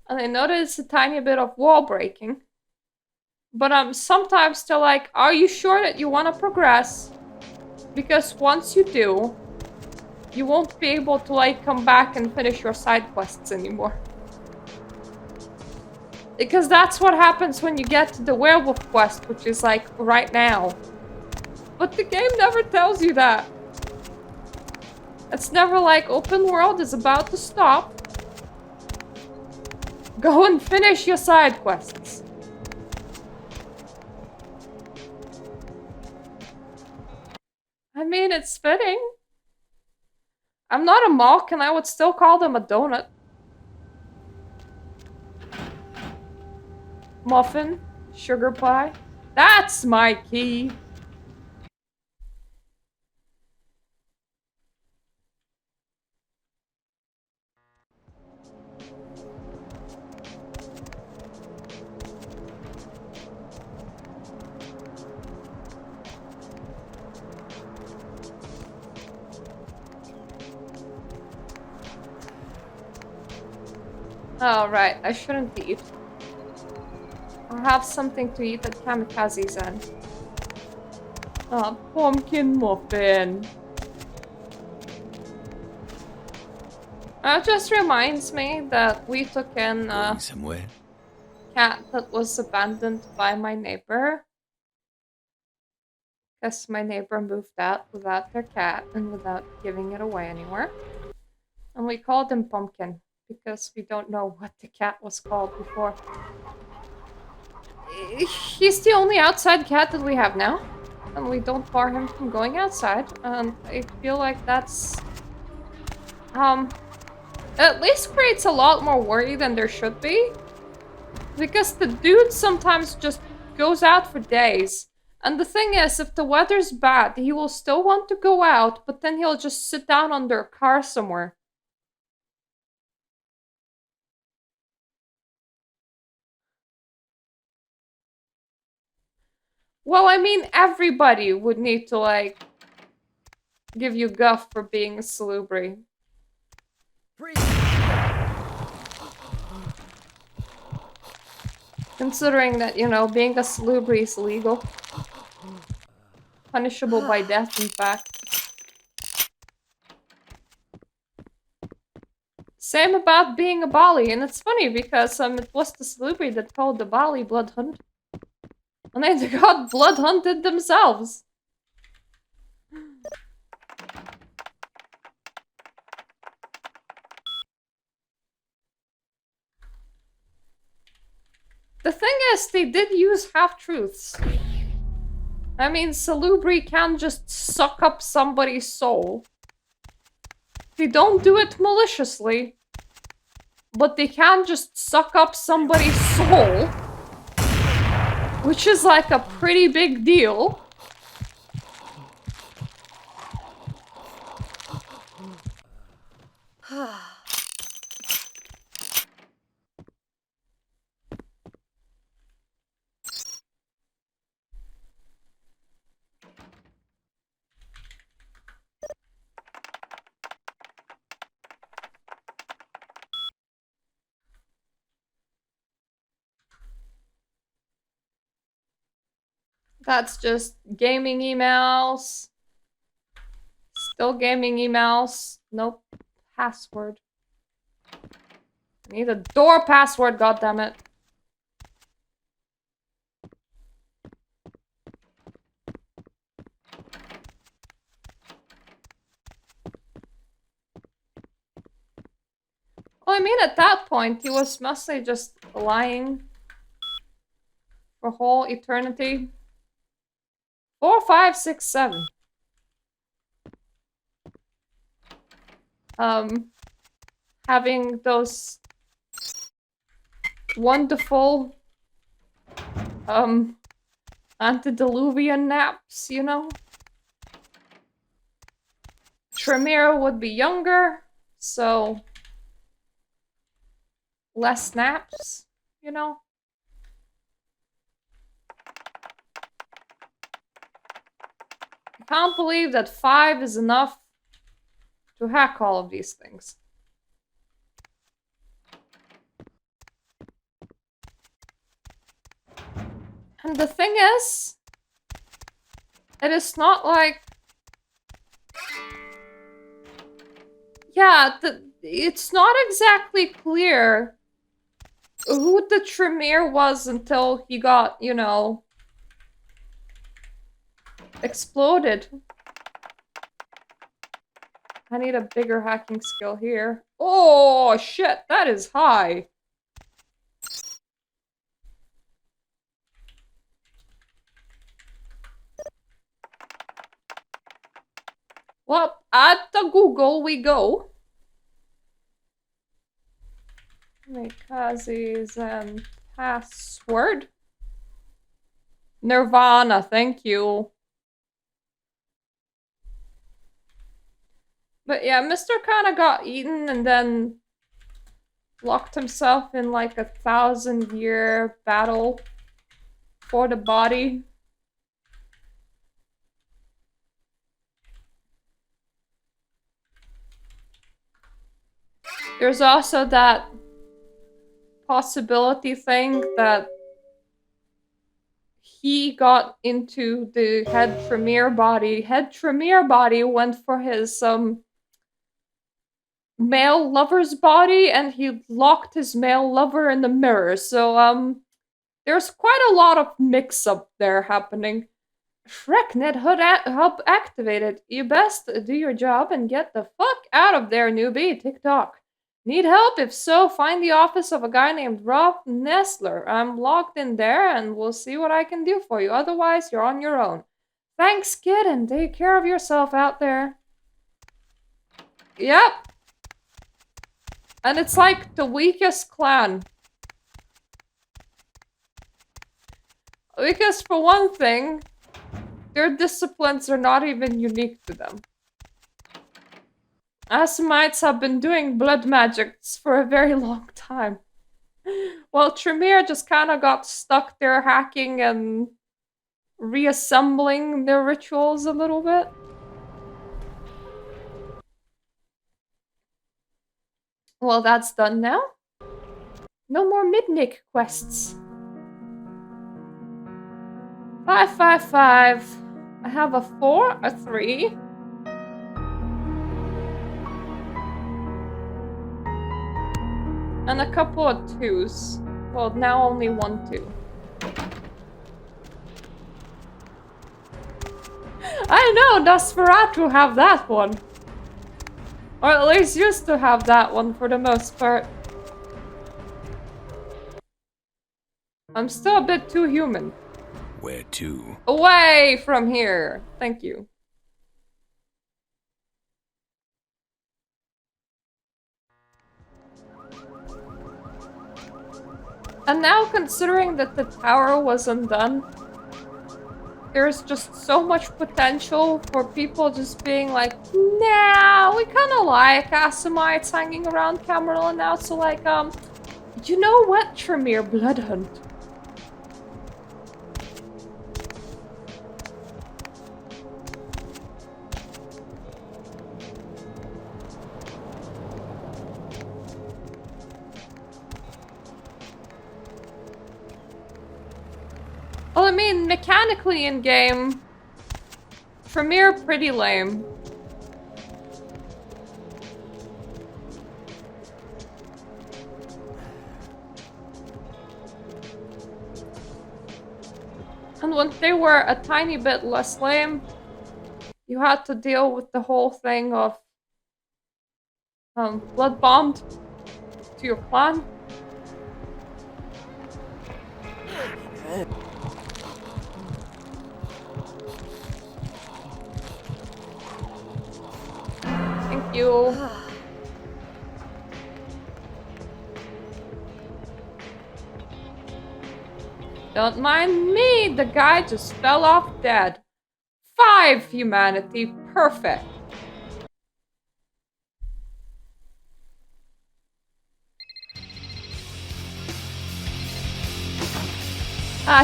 and I know that it's a tiny bit of wall breaking, but I'm sometimes still like, are you sure that you want to progress? Because once you do, you won't be able to like come back and finish your side quests anymore. Because that's what happens when you get to the werewolf quest, which is like right now. But the game never tells you that. It's never like open world is about to stop. Go and finish your side quests. I mean, it's fitting. I'm not a mock and I would still call them a donut. Muffin, sugar pie. That's my key. Oh, right. I shouldn't eat. I'll have something to eat at Kamikaze's end. Ah, pumpkin muffin. That just reminds me that we took in a somewhere. cat that was abandoned by my neighbor. Because my neighbor moved out without their cat and without giving it away anywhere. And we called him Pumpkin because we don't know what the cat was called before. He's the only outside cat that we have now. And we don't bar him from going outside. And I feel like that's... at least creates a lot more worry than there should be. Because the dude sometimes just goes out for days. And the thing is, if the weather's bad, he will still want to go out, but then he'll just sit down under a car somewhere. Well, I mean, everybody would need to, like, give you guff for being a Salubri. Considering that, you know, being a Salubri is illegal. Punishable by death, in fact. Same about being a Bali, and it's funny because it was the Salubri that called the Bali blood hunt. And they got blood hunted themselves. The thing is, they did use half-truths. I mean, Salubri can't just suck up somebody's soul. They don't do it maliciously. But they can't just suck up somebody's soul. Which is like a pretty big deal. That's just gaming emails. Still gaming emails. Nope. Password. I need a door password, goddammit. Well, I mean, at that point, he was mostly just lying for whole eternity. 4, 5, 6, 7. Having those wonderful, antediluvian naps, you know? Tremere would be younger, so less naps, you know? I can't believe that 5 is enough to hack all of these things. And the thing is, it is not like... Yeah, it's not exactly clear who the Tremere was until he got, you know, exploded. I need a bigger hacking skill here. Oh, shit, that is high. Well, at the Google we go. Mikaze's password. Nirvana, thank you. But yeah, Mr. kinda got eaten and then locked himself in like a 1,000-year battle for the body. There's also that possibility thing that he got into the head Tremere body. Head Tremere body went for his male lover's body, and he locked his male lover in the mirror. So there's quite a lot of mix-up there happening. ShrekNet hub activated. You best do your job and get the fuck out of there, newbie. TikTok. Need help? If so, find the office of a guy named Rob Nestler. I'm logged in there and we'll see what I can do for you. Otherwise, you're on your own. Thanks, kid, and take care of yourself out there. Yep. And it's like the weakest clan. Because for one thing, their disciplines are not even unique to them. Asamites have been doing blood magics for a very long time. Well, Tremere just kind of got stuck there hacking and reassembling their rituals a little bit. Well, that's done now. No more Midnick quests. 5, 5, 5. I have a 4, a 3. And a couple of 2s. Well, now only 1, 2. I know, Nosferatu have that one. Or at least used to have that one for the most part. I'm still a bit too human. Where to? Away from here. Thank you. And now, considering that the tower wasn't done, there's just so much potential for people just being like, nah, we kind of like Asamites hanging around Cameron now, so like, you know what, Tremere Bloodhunt? Well, I mean, mechanically in-game, Tremere pretty lame. And when they were a tiny bit less lame, you had to deal with the whole thing of blood bombed to your clan. Thank you. Don't mind me, the guy just fell off dead. 5 humanity, perfect.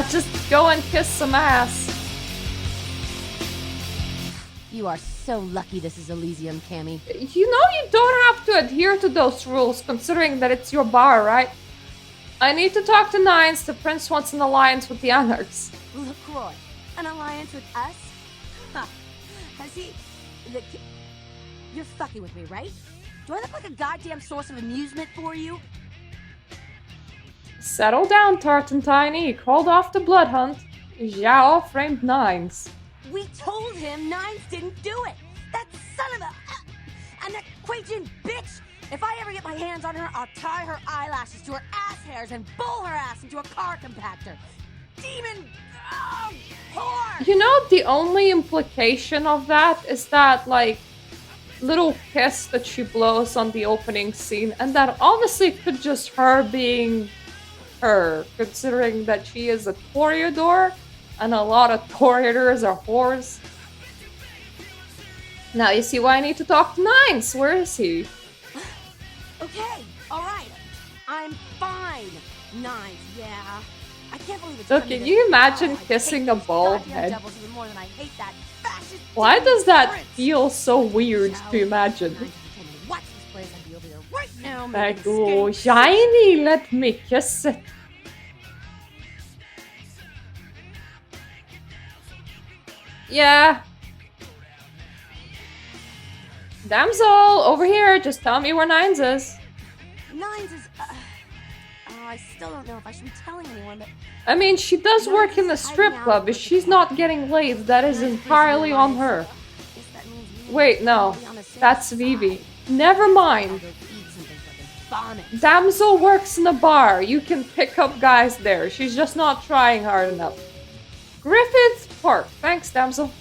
Just go and kiss some ass. You are so lucky this is Elysium, Cammy. You know you don't have to adhere to those rules, considering that it's your bar, right? I need to talk to Nines. The prince wants an alliance with the Anarchs. LaCroix, an alliance with us? Huh. Has he... You're fucking with me, right? Do I look like a goddamn source of amusement for you? Settle down, Tartan Tiny. He called off the blood hunt. Zhao framed Nines. We told him Nines didn't do it! That son of a... an equation bitch! If I ever get my hands on her, I'll tie her eyelashes to her ass hairs and bowl her ass into a car compactor. Demon... Oh, whore! You know, the only implication of that is that, like, little kiss that she blows on the opening scene, and that honestly could just her being her, considering that she is a toreador, and a lot of toreadors are whores. Now you see why I need to talk to Nines. Where is he? Okay, alright. I'm fine. Nines, yeah. I can't believe it's So can you imagine kissing a bald head? Why does that feel so weird to imagine? Like, oh, shiny, let me kiss it. Yeah. Damsel, over here. Just tell me where Nines is. Nines is... I still don't know if I should be telling anyone, but... I mean, she does work in the strip club. If she's not getting laid, that is entirely on her. Wait, no. That's Vivi. Never mind. Damsel works in a bar. You can pick up guys there. She's just not trying hard enough. Griffith Park. Thanks, Damsel.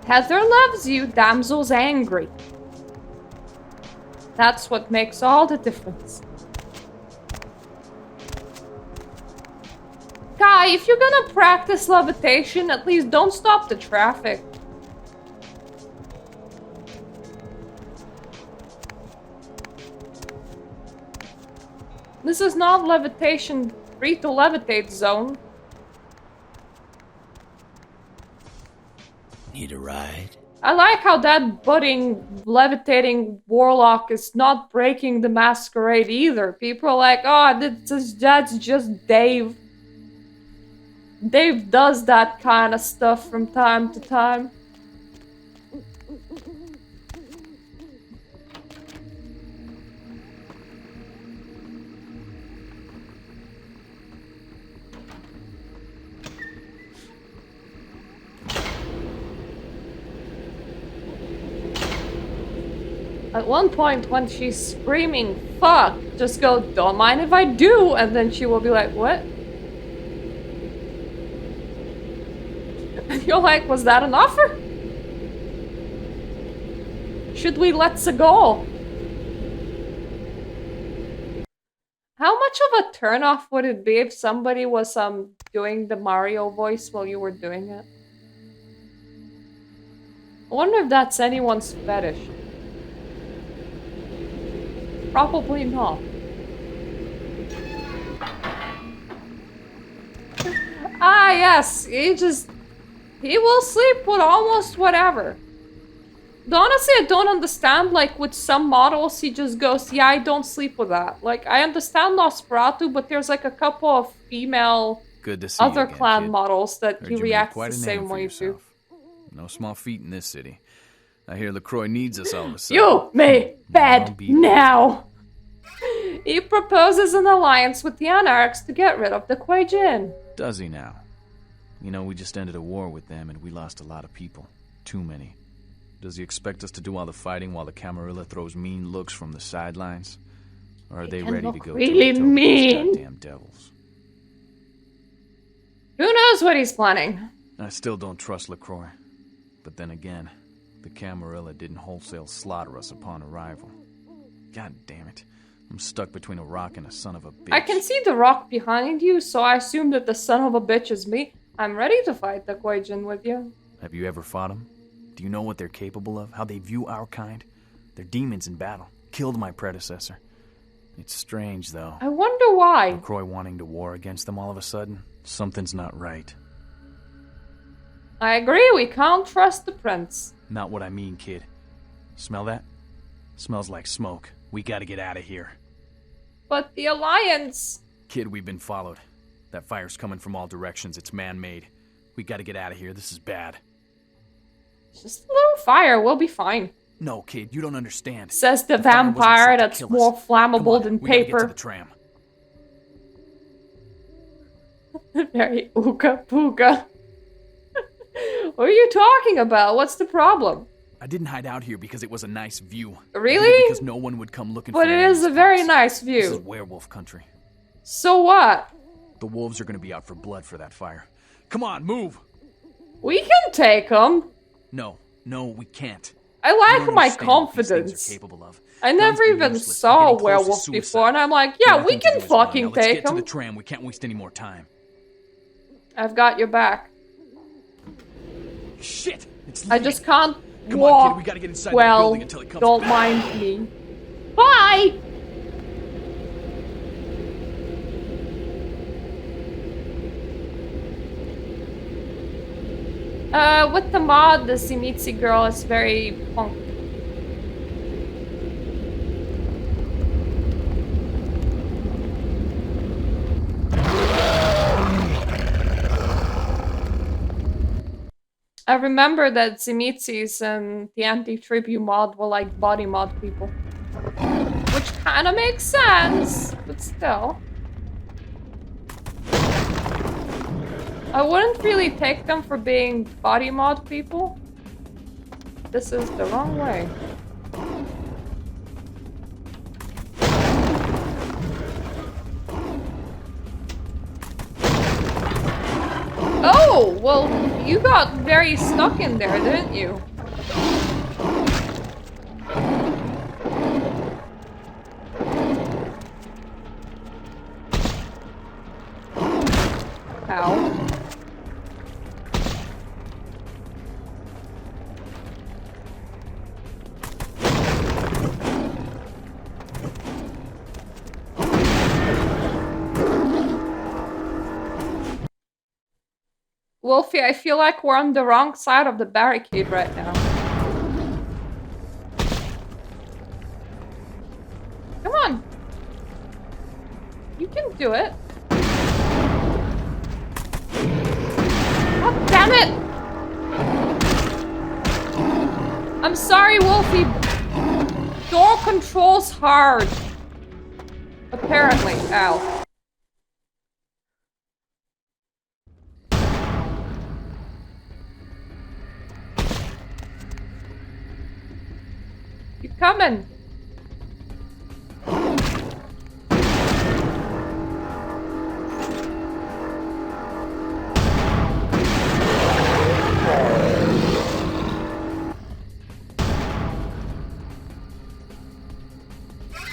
Heather loves you, Damsel's angry. That's what makes all the difference. Guy, if you're gonna practice levitation, at least don't stop the traffic. This is not levitation, free to levitate zone. Need a ride? I like how that budding, levitating warlock is not breaking the masquerade either. People are like, oh, that's just Dave. Dave does that kind of stuff from time to time. At one point when she's screaming, fuck, just go, don't mind if I do, and then she will be like, what? And you're like, was that an offer? Should we let's go? How much of a turnoff would it be if somebody was doing the Mario voice while you were doing it? I wonder if that's anyone's fetish. Probably not. Ah, yes, he will sleep with almost whatever. Honestly, I don't understand, like, with some models, he just goes, yeah, I don't sleep with that. Like, I understand Nosferatu, but there's, like, a couple of female Good to see other you again, clan kid. models that Heard he you made reacts quite the a same name for way to. yourself. No small feat in this city. I hear LaCroix needs us all of a sudden. You may bed be now! He proposes an alliance with the Anarchs to get rid of the Kuei Jin. Does he now? You know, we just ended a war with them and we lost a lot of people. Too many. Does he expect us to do all the fighting while the Camarilla throws mean looks from the sidelines? Or are they can ready to look go really toe-to-toe with those mean. goddamn devils? Who knows what he's planning? I still don't trust LaCroix. But then again, the Camarilla didn't wholesale slaughter us upon arrival. God damn it. I'm stuck between a rock and a son of a bitch. I can see the rock behind you, so I assume that the son of a bitch is me. I'm ready to fight the Kuei Jin with you. Have you ever fought them? Do you know what they're capable of? How they view our kind? They're demons in battle. Killed my predecessor. It's strange, though. I wonder why. LaCroix wanting to war against them all of a sudden? Something's not right. I agree, we can't trust the prince. Not what I mean, kid. Smell that? Smells like smoke. We gotta get out of here. But the Alliance... Kid, we've been followed. That fire's coming from all directions. It's man-made. We gotta get out of here. This is bad. Just a little fire, we'll be fine. No, kid, you don't understand. Says the fire wasn't vampire set to that's kill more us. flammable Come on, than we gotta get to paper. the tram. Very ooga booga. What are you talking about? What's the problem? I didn't hide out here because it was a nice view. Really? I did it because no one would come looking for But me it in is these a very parts. nice This is view. werewolf country. So what? The wolves are gonna be out for blood for that fire. Come on, move! We can take them. No, we can't. I You like don't my understand what these things confidence. are capable of. I Guns never are even useless. saw We're a getting close to werewolf suicide. before, and I'm like, yeah, Nothing we to can do is run. fucking Now let's take get to them. the tram. We can't waste any more time. I've got your back. Shit! It's I just can't Come walk on, kid. We gotta get inside that well. building until it comes Don't back. mind me. Bye! With the mod, the Simitsi girl is very punk. I remember that Zimitsis and the anti-tribute mod were like body mod people. Which kinda makes sense, but still. I wouldn't really take them for being body mod people. This is the wrong way. Oh, well, you got very stuck in there, didn't you? Ow. Wolfie, I feel like we're on the wrong side of the barricade right now. Come on. You can do it. God damn it! I'm sorry, Wolfie. Door controls hard. Apparently. Ow. You coming?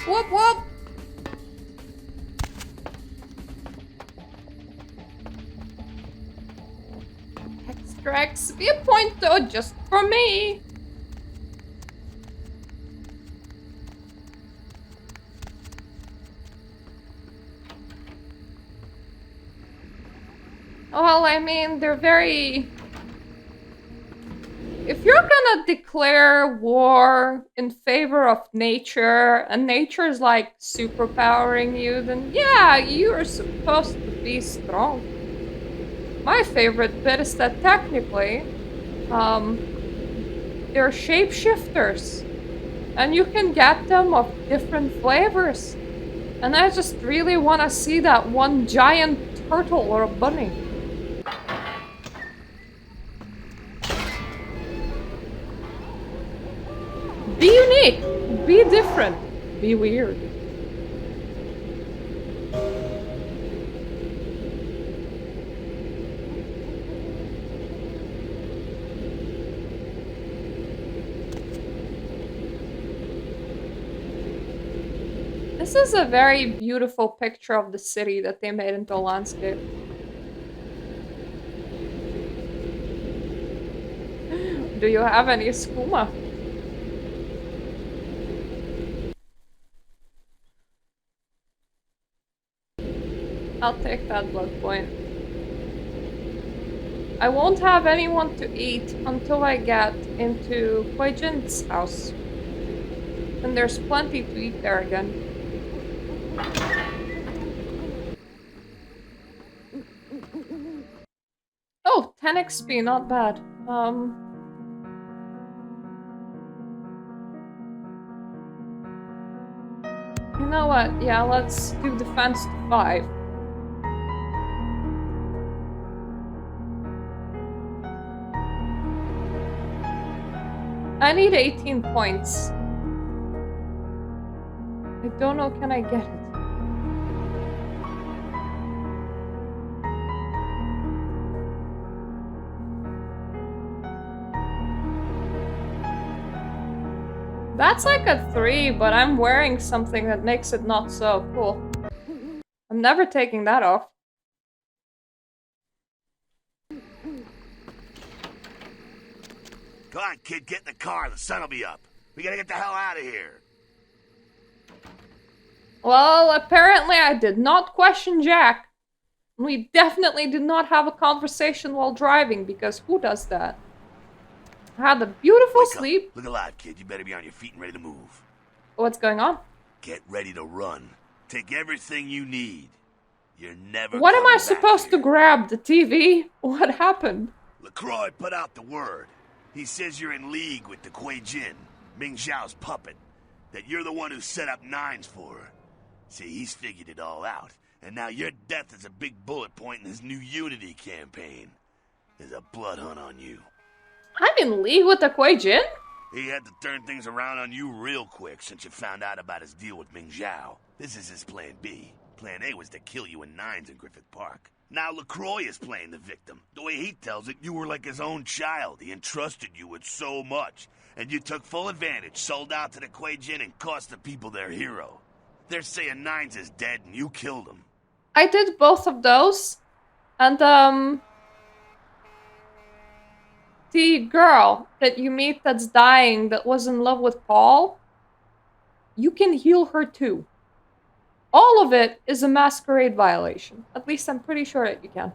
Whoop whoop! Extra XP point though, just for me. Well, I mean, they're very... If you're gonna declare war in favor of nature, and nature's like superpowering you, then yeah, you're supposed to be strong. My favorite bit is that technically, they're shapeshifters. And you can get them of different flavors. And I just really want to see that one giant turtle or a bunny. Be unique. Be different. Be weird. This is a very beautiful picture of the city that they made into a landscape. Do you have any skooma? I'll take that blood point. I won't have anyone to eat until I get into Kuei Jin's house. And there's plenty to eat there again. Oh, 10 XP, not bad. You know what? Yeah, let's do defense to 5. I need 18 points. I don't know, can I get it? That's like a 3, but I'm wearing something that makes it not so cool. I'm never taking that off. Come on, kid, get in the car. The sun will be up. We gotta get the hell out of here. Well, apparently I did not question Jack. We definitely did not have a conversation while driving, because who does that? I had a beautiful Wake sleep. Up. Look alive, kid. You better be on your feet and ready to move. What's going on? Get ready to run. Take everything you need. You're never What am I coming supposed to grab? The TV? What happened? LaCroix put out the word. He says you're in league with the Kuei Jin, Ming Zhao's puppet. That you're the one who set up Nines for her. See, he's figured it all out. And now your death is a big bullet point in his new Unity campaign. There's a blood hunt on you. I'm in league with the Kuei Jin? He had to turn things around on you real quick since you found out about his deal with Ming Zhao. This is his plan B. Plan A was to kill you in Nines in Griffith Park. Now LaCroix is playing the victim. The way he tells it, you were like his own child. He entrusted you with so much. And you took full advantage, sold out to the Kuei Jin, and cost the people their hero. They're saying Nines is dead and you killed him. I did both of those. And, the girl that you meet that's dying, that was in love with Paul, you can heal her too. All of it is a masquerade violation. At least I'm pretty sure that you can.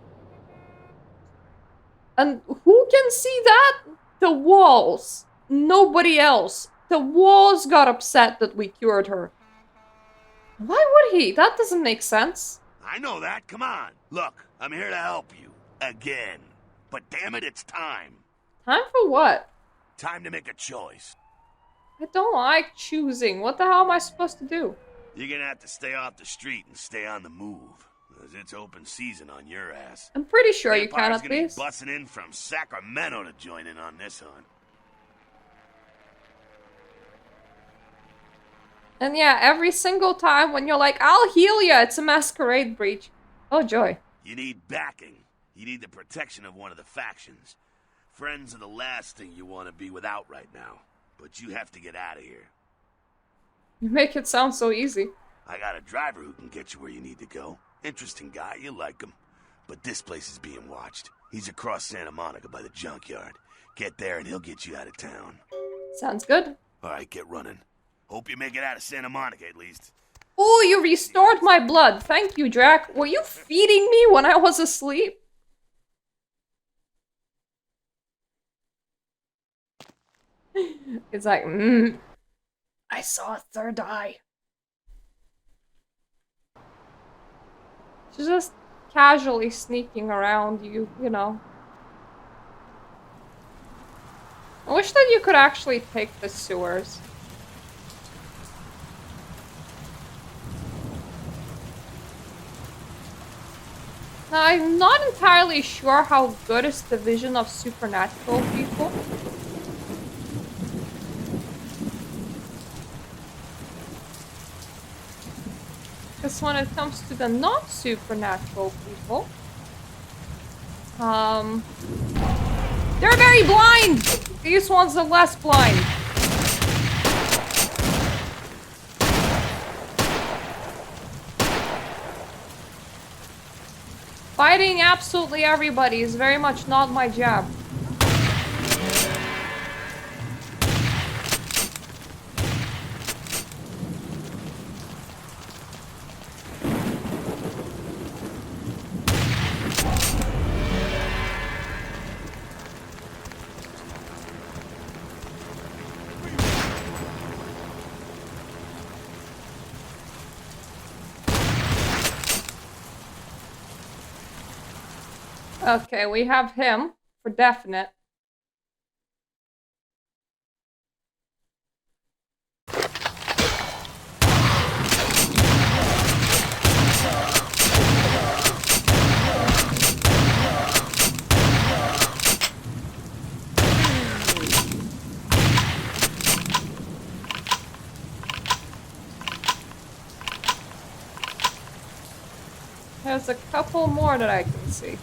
And who can see that? The walls. Nobody else. The walls got upset that we cured her. Why would he? That doesn't make sense. I know that. Come on. Look, I'm here to help you. Again. But damn it, it's time. Time for what? Time to make a choice. I don't like choosing. What the hell am I supposed to do? You're gonna have to stay off the street and stay on the move. Because it's open season on your ass. I'm pretty sure you can Vampire's at gonna least. be busting in from Sacramento to join in on this hunt. And yeah, every single time when you're like, I'll heal you, it's a masquerade breach. Oh joy. You need backing. You need the protection of one of the factions. Friends are the last thing you want to be without right now. But you have to get out of here. You make it sound so easy. I got a driver who can get you where you need to go. Interesting guy, you like him. But this place is being watched. He's across Santa Monica by the junkyard. Get there and he'll get you out of town. Sounds good. Alright, get running. Hope you make it out of Santa Monica at least. Oh, you restored my blood. Thank you, Drac. Were you feeding me when I was asleep? It's like, I saw a third eye. She's just casually sneaking around you, you know. I wish that you could actually take the sewers. Now, I'm not entirely sure how good is the vision of supernatural people. Because when it comes to the not supernatural people, they're very blind! These ones are less blind. Fighting absolutely everybody is very much not my job. Okay, we have him for definite. There's a couple more that I can see.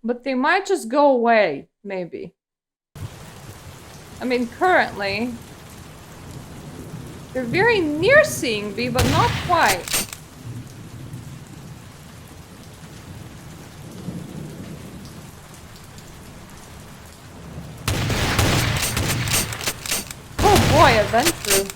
But they might just go away, maybe. I mean, currently, they're very near seeing me, but not quite. Oh boy, I went through.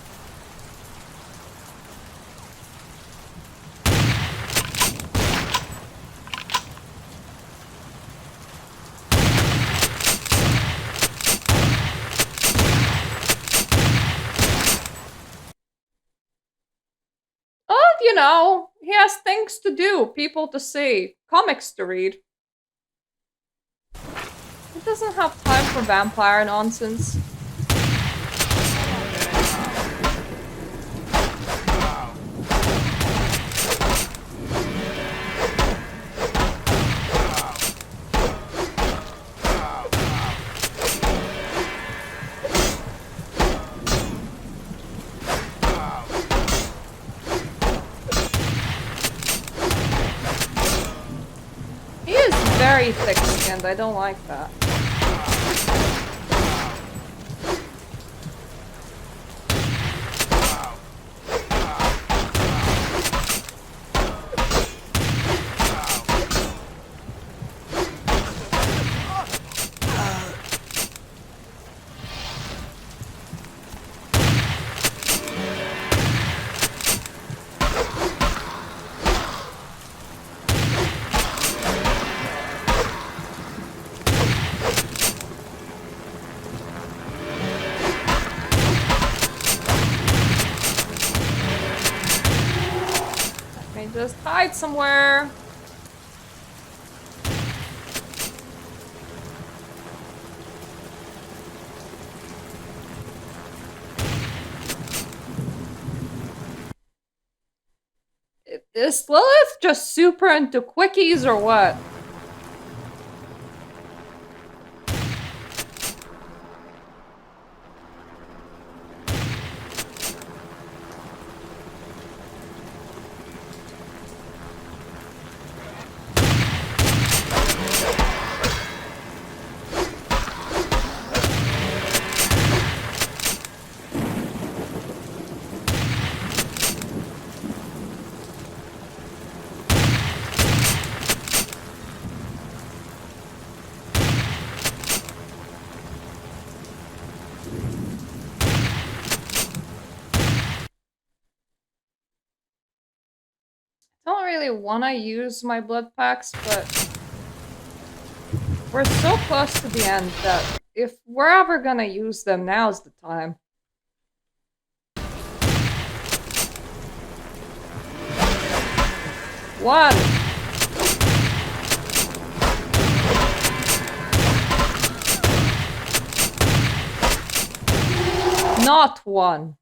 You know, he has things to do, people to see, comics to read. He doesn't have time for vampire nonsense. Very thick-skinned, I don't like that. Just hide somewhere. Is Lilith just super into quickies or what? I don't really want to use my blood packs, but we're so close to the end that if we're ever gonna use them, now's the time. One. Not one.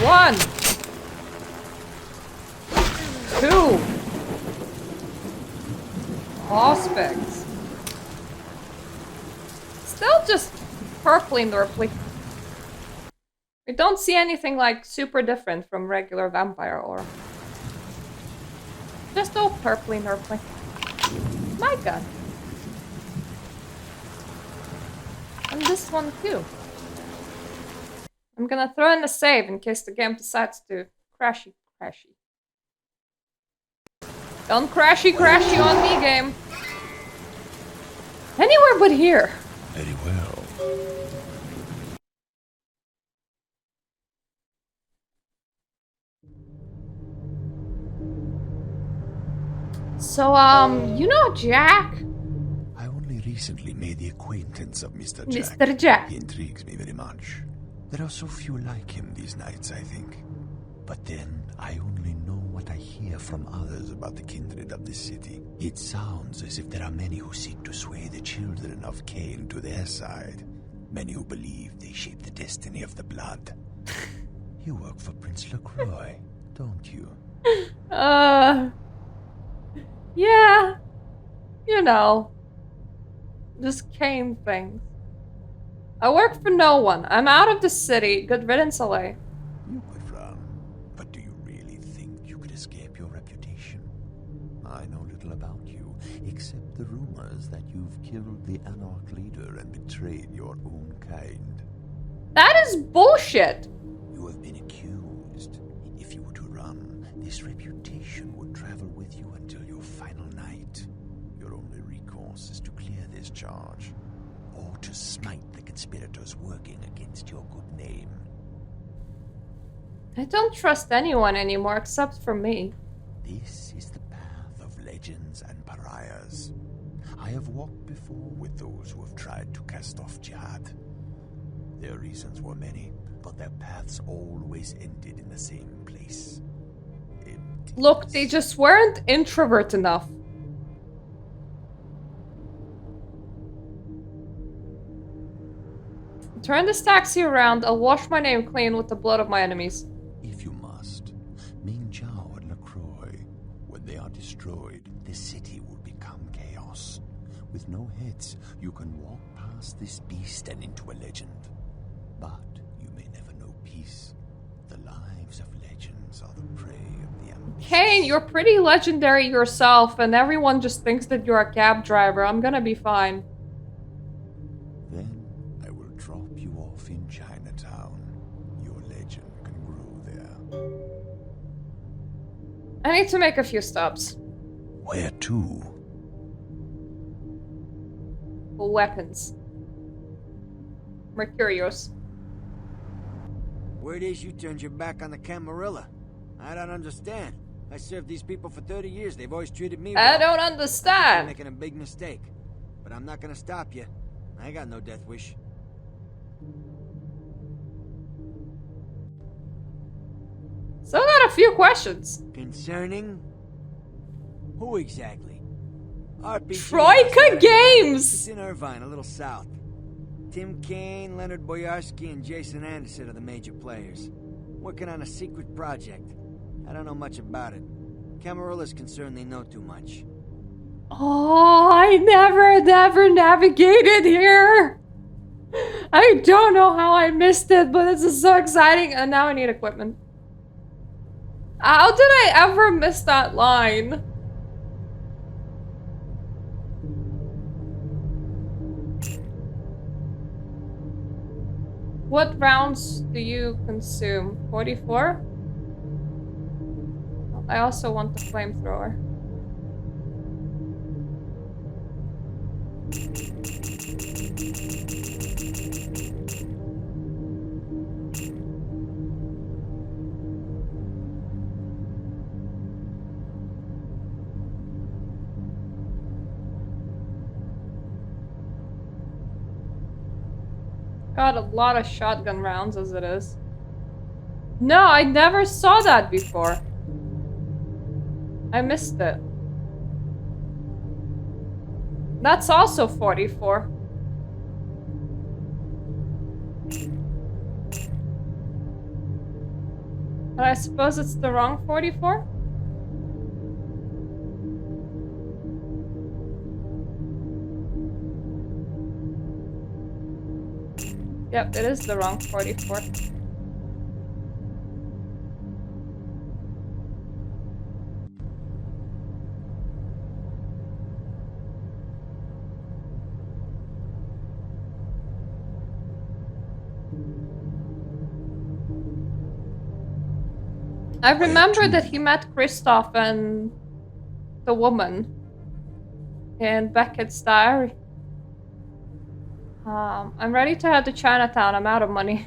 One. Two. Aspects. Still just purpling the replete. We don't see anything like super different from regular vampire aura. Just all purpling the replete. My god. And this one too. I'm gonna throw in a save in case the game decides to crashy. Don't crashy on me, game. Anywhere but here. Very well. So, you know Jack? I only recently made the acquaintance of Mr. Jack. Mr. Jack. He intrigues me very much. There are so few like him these nights, I think. But then, I only know what I hear from others about the kindred of this city. It sounds as if there are many who seek to sway the children of Cain to their side. Many who believe they shape the destiny of the blood. You work for Prince LaCroix, don't you? Yeah. You know. Just Cain things. I work for no one. I'm out of the city. Good riddance, LA. You could run, but do you really think you could escape your reputation? I know little about you, except the rumors that you've killed the Anarch leader and betrayed your own kind. That is bullshit. You have been accused. If you were to run, this reputation would travel with you until your final night. Your only recourse is to clear this charge, or to smite the conspirators working against your good name. I don't trust anyone anymore except for me. This is the path of legends and pariahs. I have walked before with those who have tried to cast off jihad. Their reasons were many, but their paths always ended in the same place. Emptiness. Look, they just weren't introvert enough. Turn this taxi around. I'll wash my name clean with the blood of my enemies. If you must. Ming Zhao and LaCroix, when they are destroyed, the city will become chaos. With no heads, you can walk past this beast and into a legend. But you may never know peace. The lives of legends are the prey of the ambitious. Cain, you're pretty legendary yourself, and everyone just thinks that you're a cab driver. I'm gonna be fine. Then I will drop you off in Chinatown. Your legend can grow there. I need to make a few stops. Where to? For weapons. Mercurius. Word is you turned your back on the Camarilla. I don't understand. I served these people for 30 years. They've always treated me I well. don't I understand. think you're making a big mistake. But I'm not gonna stop you. I got no death wish. Still got a few questions. Concerning? Who exactly? RPG. Troika Games! It's in Irvine, a little south. Tim Kaine, Leonard Boyarsky, and Jason Anderson are the major players. Working on a secret project. I don't know much about it. Camarolla's concerned they know too much. Oh, I never navigated here. I don't know how I missed it, but this is so exciting. And now I need equipment. How did I ever miss that line? What rounds do you consume? 44? I also want the flamethrower. Got a lot of shotgun rounds as it is. No, I never saw that before. I missed it. That's also 44. But I suppose it's the wrong 44? Yep, it is the wrong 44. I remember that he met Kristoff and the woman in Beckett's diary. I'm ready to head to Chinatown. I'm out of money.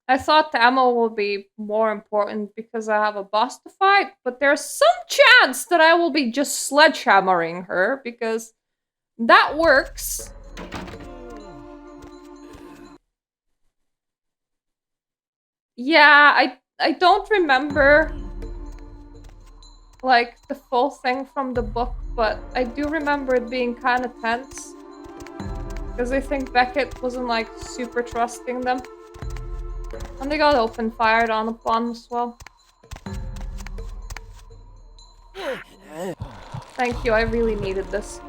I thought the ammo will be more important because I have a boss to fight, but there's some chance that I will be just sledgehammering her because that works. Yeah, I don't remember like the full thing from the book, but I do remember it being kind of tense because I think Beckett wasn't like super trusting them, and they got open fired on upon as well. Thank you, I really needed this.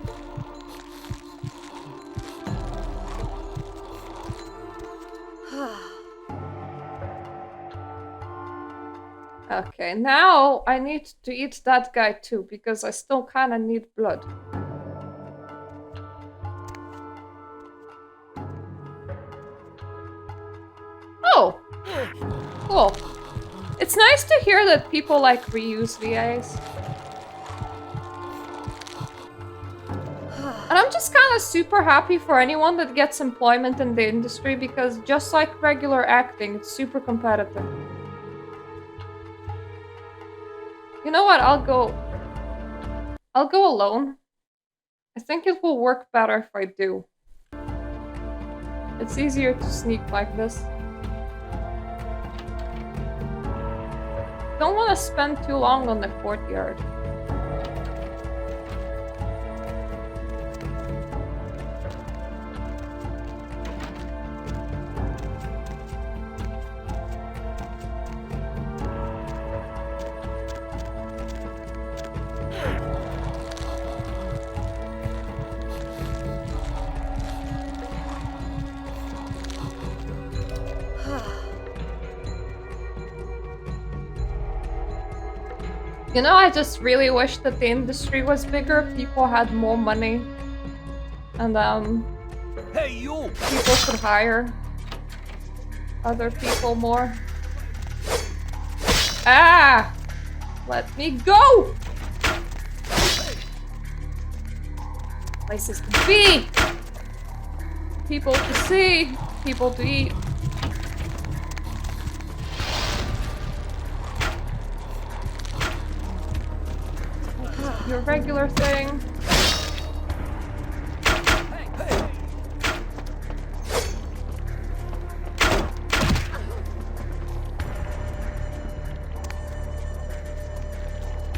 Okay, now I need to eat that guy too, because I still kind of need blood. Oh! Cool. It's nice to hear that people like reuse VAs. And I'm just kind of super happy for anyone that gets employment in the industry, because just like regular acting, it's super competitive. You know what? I'll go alone. I think it will work better if I do. It's easier to sneak like this. Don't want to spend too long on the courtyard. You know, I just really wish that the industry was bigger, people had more money, and Hey, you! people could hire other people more. Ah! Let me go! Places to be! People to see! People to eat. your regular thing.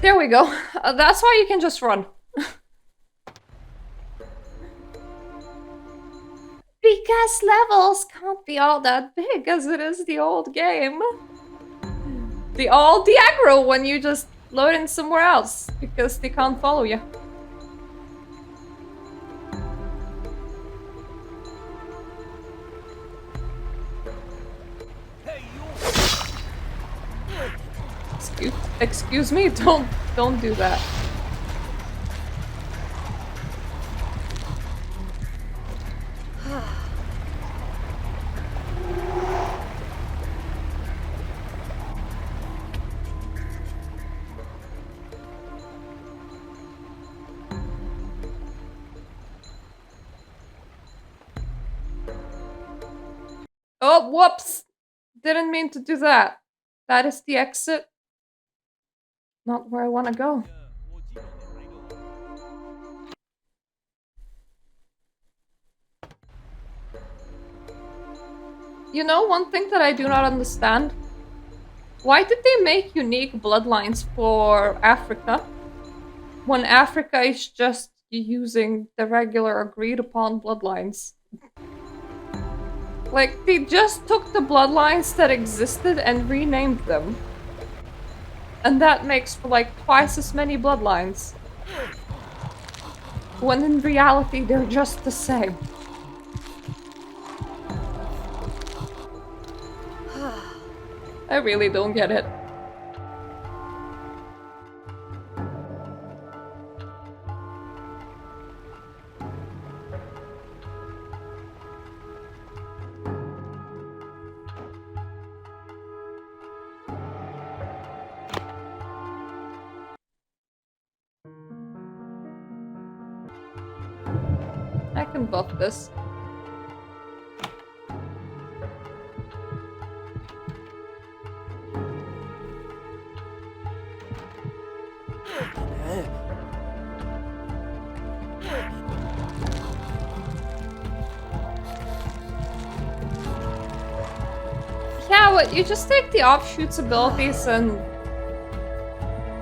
There we go. That's why you can just run. Because levels can't be all that big as it is the old game. All the aggro when you just load in somewhere else because they can't follow you. Excuse me, don't do that. Oh, whoops! Didn't mean to do that. That is the exit. Not where I want to go. You know, one thing that I do not understand? Why did they make unique bloodlines for Africa? When Africa is just using the regular agreed upon bloodlines. Like, they just took the bloodlines that existed and renamed them. And that makes for like twice as many bloodlines. When in reality, they're just the same. I really don't get it. I can buff this. Yeah, what, you just take the offshoots abilities and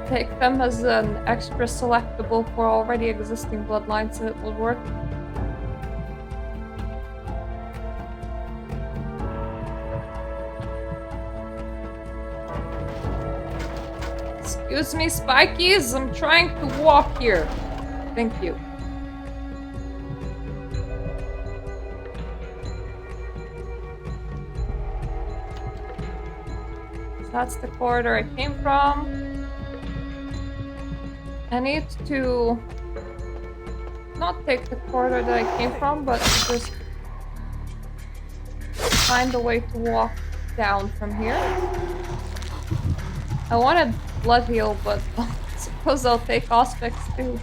take them as an extra selectable for already existing bloodlines and it will work. Excuse me, Spikies, I'm trying to walk here. Thank you. That's the corridor I came from. I need to not take the corridor that I came from, but just find a way to walk down from here. I wanted blood heal, but I suppose I'll take Auspex too.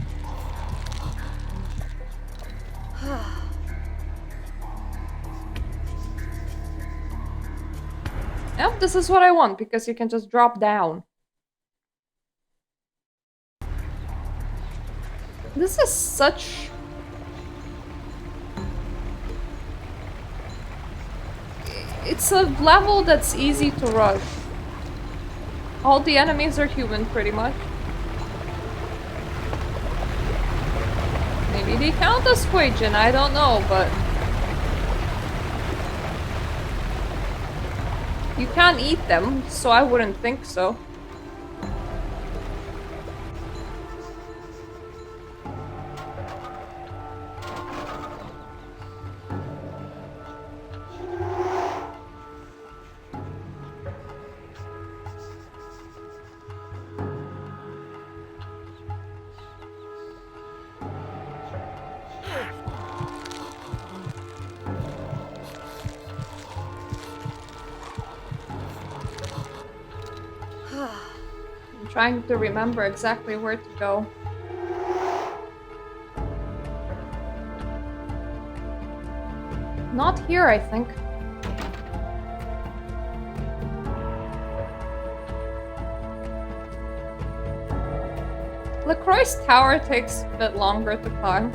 Yep, this is what I want, because you can just drop down. This is such... It's a level that's easy to rush. All the enemies are human, pretty much. Maybe they count as Quajan, I don't know, but... You can't eat them, so I wouldn't think so. Trying to remember exactly where to go. Not here, I think. LaCroix's tower takes a bit longer to climb.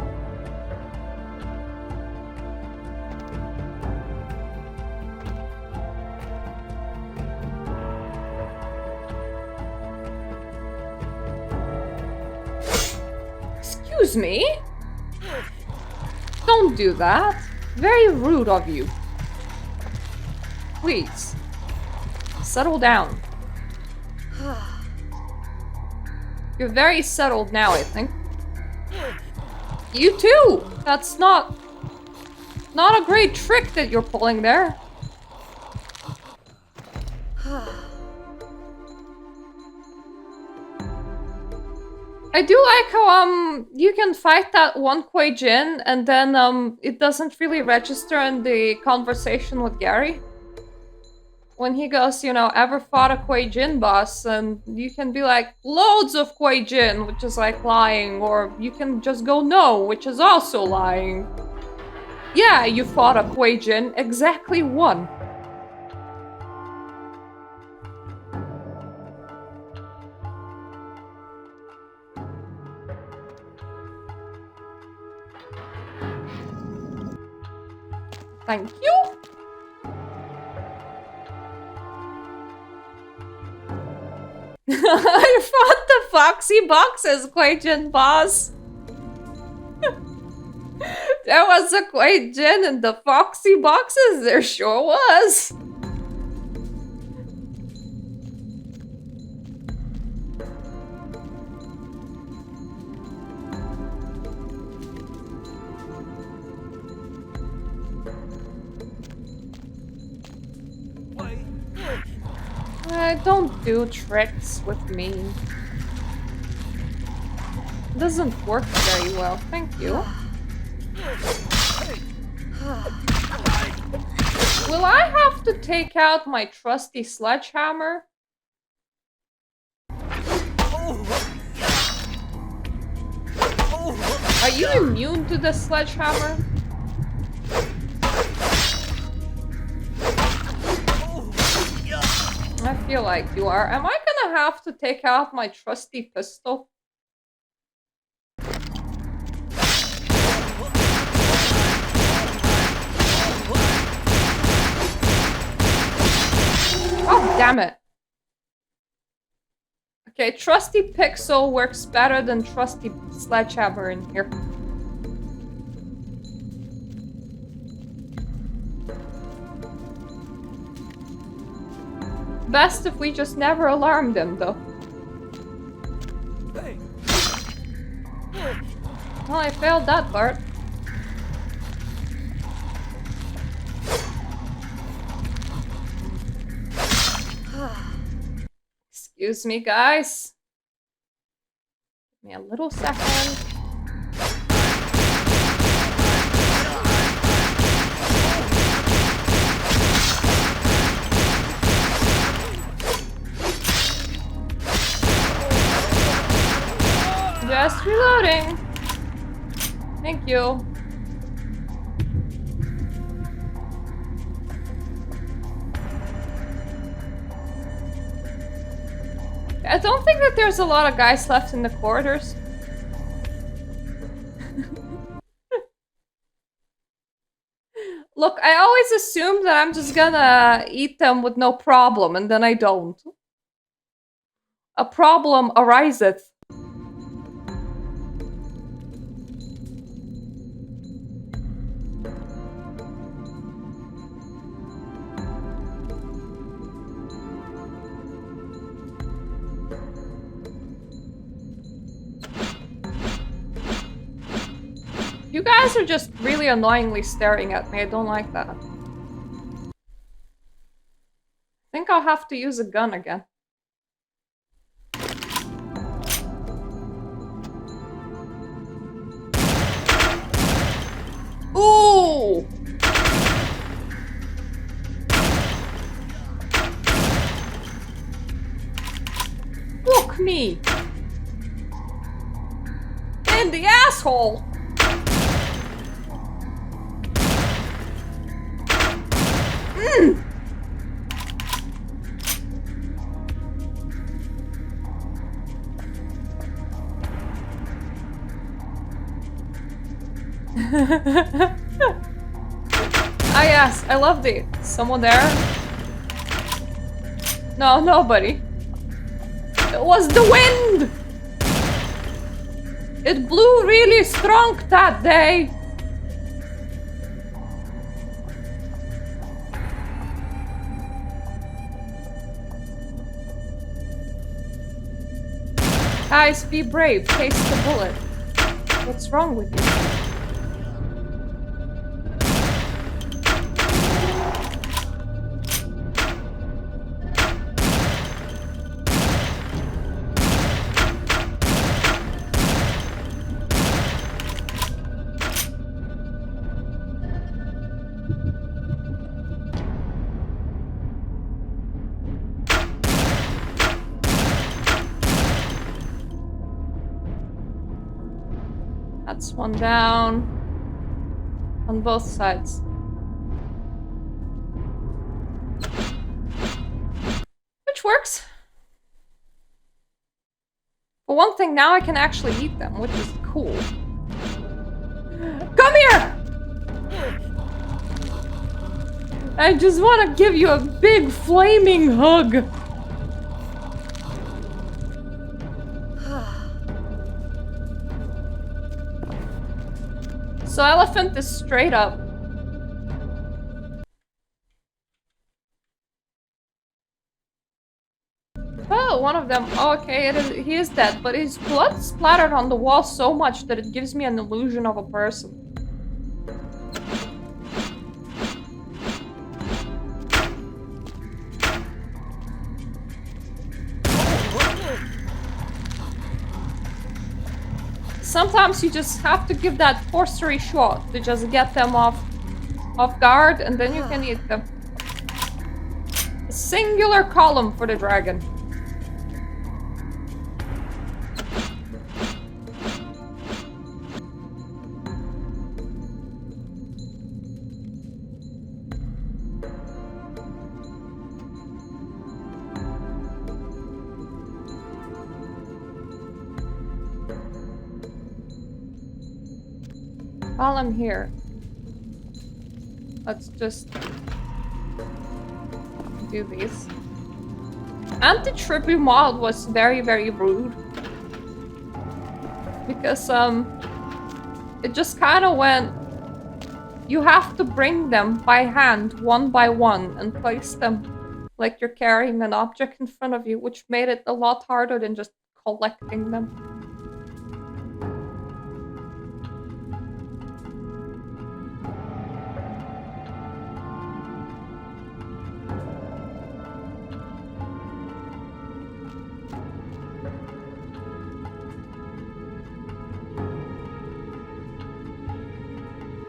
Excuse me? Don't do that. Very rude of you. Please. Settle down. You're very settled now, I think. You too! That's not a great trick that you're pulling there. I do like how you can fight that one Kuei Jin and then it doesn't really register in the conversation with Gary. When he goes, you know, ever fought a Kuei Jin boss, and you can be like, loads of Kuei Jin, which is like lying, or you can just go no, which is also lying. Yeah, you fought a Kuei Jin, exactly one. Thank you. I fought the Foxy Boxes Kuei Jin boss. There was a Kuei Jin in the Foxy Boxes, there sure was. Don't do tricks with me. It doesn't work very well, thank you. Will I have to take out my trusty sledgehammer? Are you immune to the sledgehammer? I feel like you are. Am I gonna have to take out my trusty pistol? Oh, damn it. Okay, trusty pixel works better than trusty sledgehammer in here. Best if we just never alarmed him, though. Well, I failed that part. Excuse me, guys. Give me a little second. Just reloading. Thank you. I don't think that there's a lot of guys left in the corridors. Look, I always assume that I'm just gonna eat them with no problem, and then I don't. A problem ariseth. You guys are just really annoyingly staring at me. I don't like that. I think I'll have to use a gun again. Ooh! Look me! In the asshole! Mm. Ah yes, I love the... Someone there? No, nobody. It was the wind! It blew really strong that day. Guys, be brave. Taste the bullet. What's wrong with you? That's one down. On both sides. Which works. For one thing, now I can actually eat them, which is cool. Come here! I just want to give you a big flaming hug. So elephant is straight up. Oh, one of them. Oh, okay, he is dead, but his blood splattered on the wall so much that it gives me an illusion of a person. Sometimes you just have to give that forcery shot to just get them off guard, and then you can eat them. A singular column for the dragon. While I'm here, let's just do these. Anti-trippy mod was very, very rude. Because, it just kind of went... You have to bring them by hand, one by one, and place them like you're carrying an object in front of you, which made it a lot harder than just collecting them.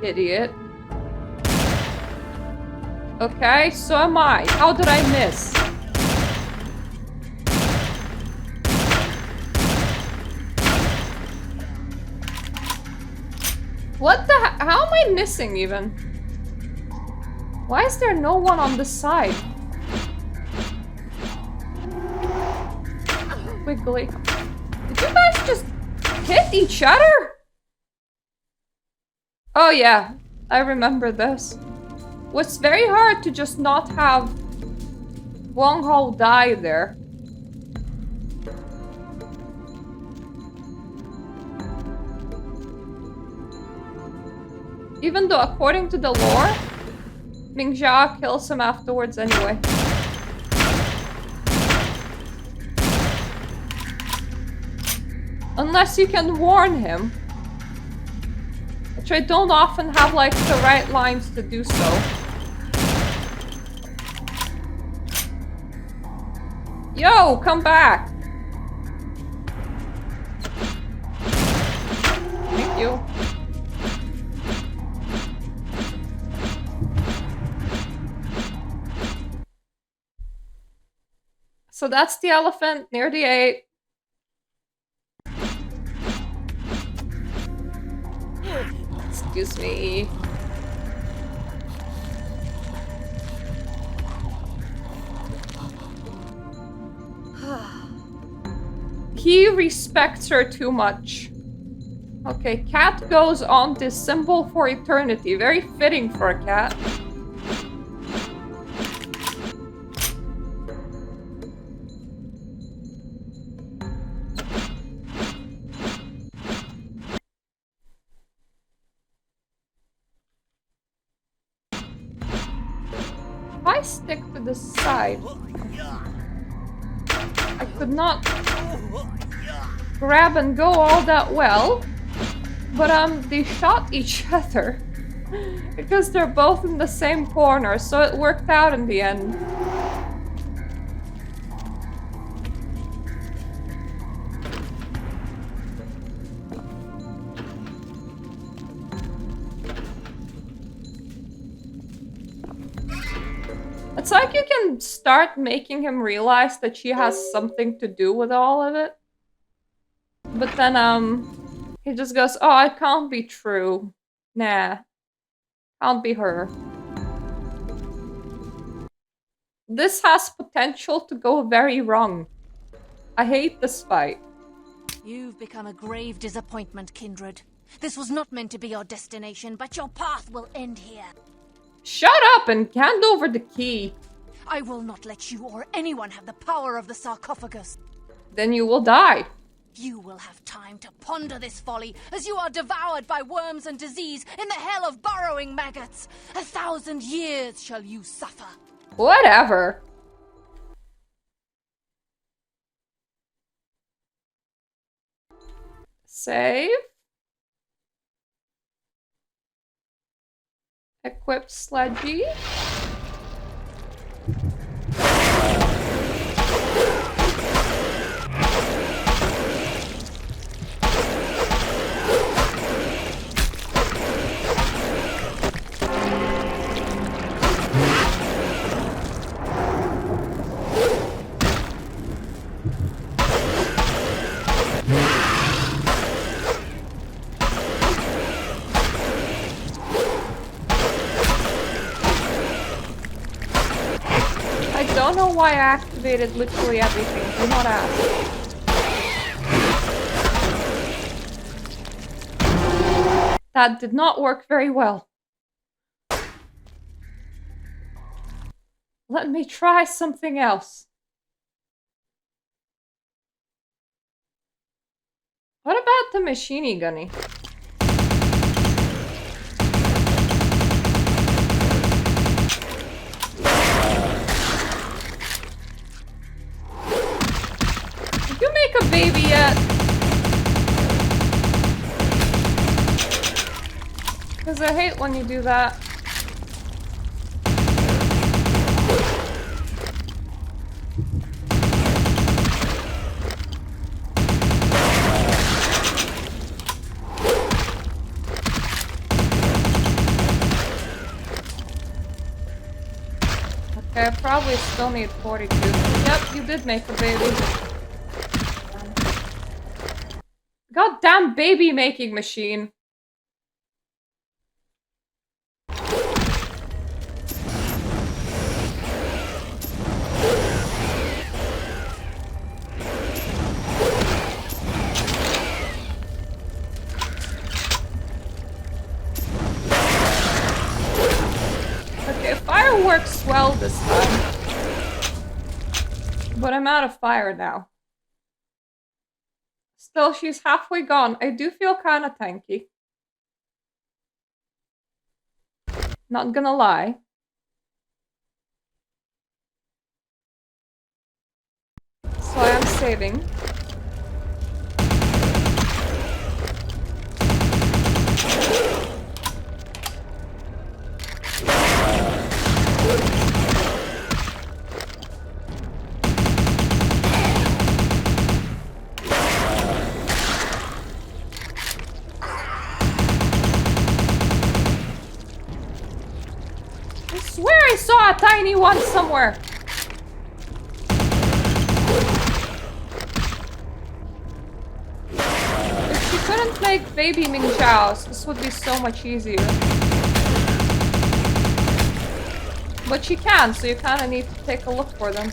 Idiot. Okay, so am I. How did I miss? What the heck? How am I missing even? Why is there no one on the side? Wiggly. Did you guys just hit each other? Oh yeah, I remember this. It was very hard to just not have Wong Ho die there. Even though according to the lore, Ming Jia kills him afterwards anyway. Unless you can warn him. Which I don't often have, like, the right lines to do so. Yo, come back! Thank you. So that's the elephant near the 8. Excuse me. He respects her too much. Okay, cat goes on this symbol for eternity. Very fitting for a cat. If I stick to the side, I could not grab and go all that well. But they shot each other because they're both in the same corner, so it worked out in the end. It's like you can start making him realize that she has something to do with all of it. But then, he just goes, oh, it can't be true. Nah. Can't be her. This has potential to go very wrong. I hate this fight. You've become a grave disappointment, Kindred. This was not meant to be your destination, but your path will end here. Shut up and hand over the key. I will not let you or anyone have the power of the sarcophagus. Then you will die. You will have time to ponder this folly as you are devoured by worms and disease in the hell of burrowing maggots. 1,000 years shall you suffer. Whatever. Save. Equip Sledgy. I don't know why I activated literally everything. Do not ask. That did not work very well. Let me try something else. What about the machine gunny? Did you make a baby yet? Because I hate when you do that. Okay, I probably still need 42. Yep, you did make a baby. Goddamn baby making machine. Okay, fire works well this time. But I'm out of fire now. Still, she's halfway gone. I do feel kind of tanky. Not gonna lie. So I am saving. I swear I saw a tiny one somewhere. If she couldn't make baby Ming Zhaos, this would be so much easier. But she can, so you kind of need to take a look for them.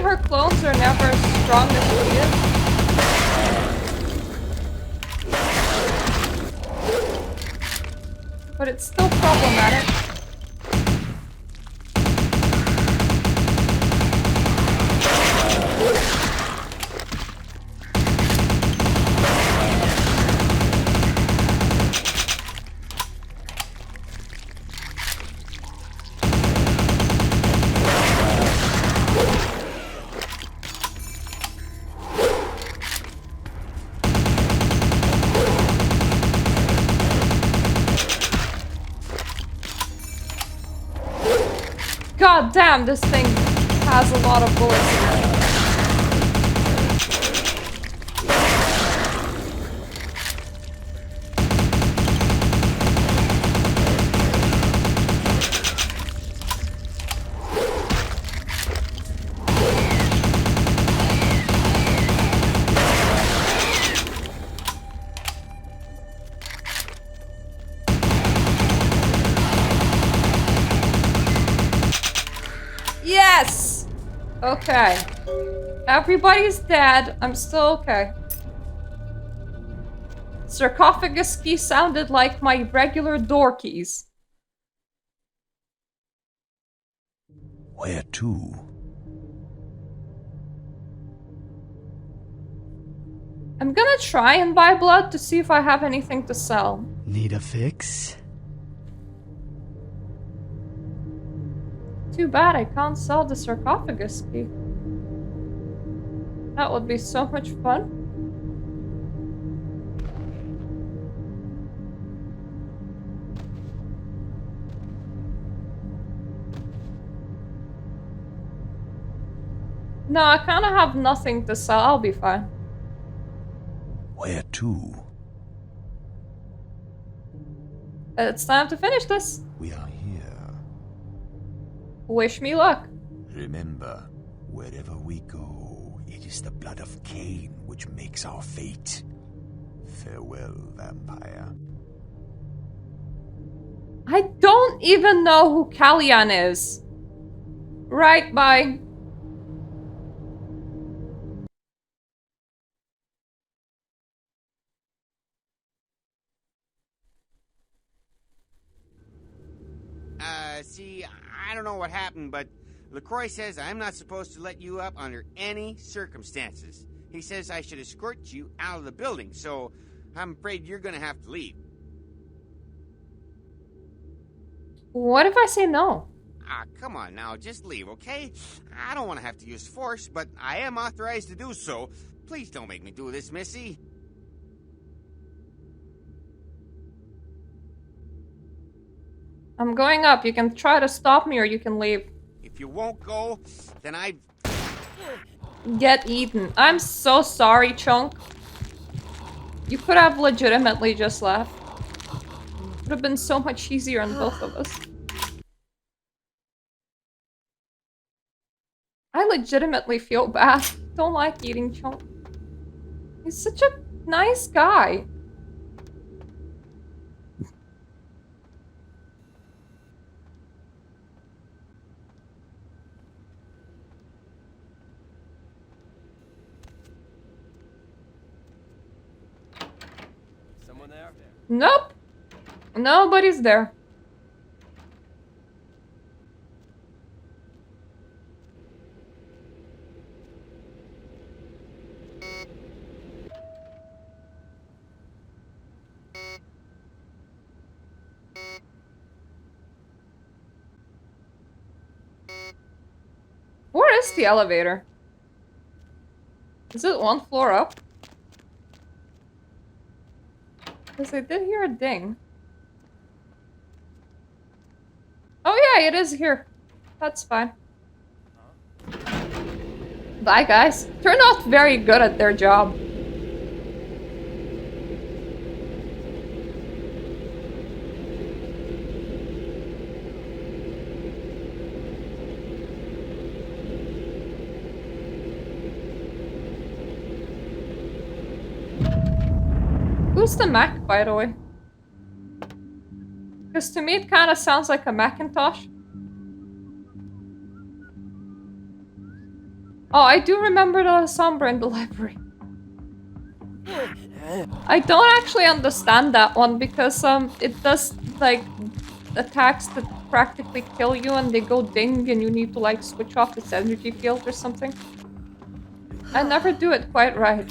her clones are never as strong as she is. But it's still problematic. God damn, this thing has a lot of bullets in it. Yes! Okay. Everybody's dead. I'm still okay. Sarcophagus key sounded like my regular door keys. Where to? I'm gonna try and buy blood to see if I have anything to sell. Need a fix? Too bad I can't sell the sarcophagus key. That would be so much fun. No, I kind of have nothing to sell. I'll be fine. Where to? It's time to finish this. We are here. Wish me luck. Remember, wherever we go, it is the blood of Cain which makes our fate. Farewell, vampire. I don't even know who Kallian is. Right, bye. See, I don't know what happened, but LaCroix says I'm not supposed to let you up under any circumstances. He says I should escort you out of the building, so I'm afraid you're gonna have to leave. What if I say no? Ah, come on now, just leave, okay? I don't want to have to use force, but I am authorized to do so. Please don't make me do this, Missy. I'm going up. You can try to stop me or you can leave. If you won't go, then I... Get eaten. I'm so sorry, Chunk. You could have legitimately just left. Would have been so much easier on both of us. I legitimately feel bad. Don't like eating Chunk. He's such a nice guy. Someone there? Nope. Nobody's there. Where is the elevator? Is it one floor up? Because I did hear a ding. Oh yeah, it is here. That's fine. Bye guys. They're not very good at their job. Who's the Mac, by the way? Because to me it kind of sounds like a Macintosh. Oh, I do remember the Sombra in the library. I don't actually understand that one because it does like attacks that practically kill you and they go ding and you need to like switch off its energy field or something. I never do it quite right.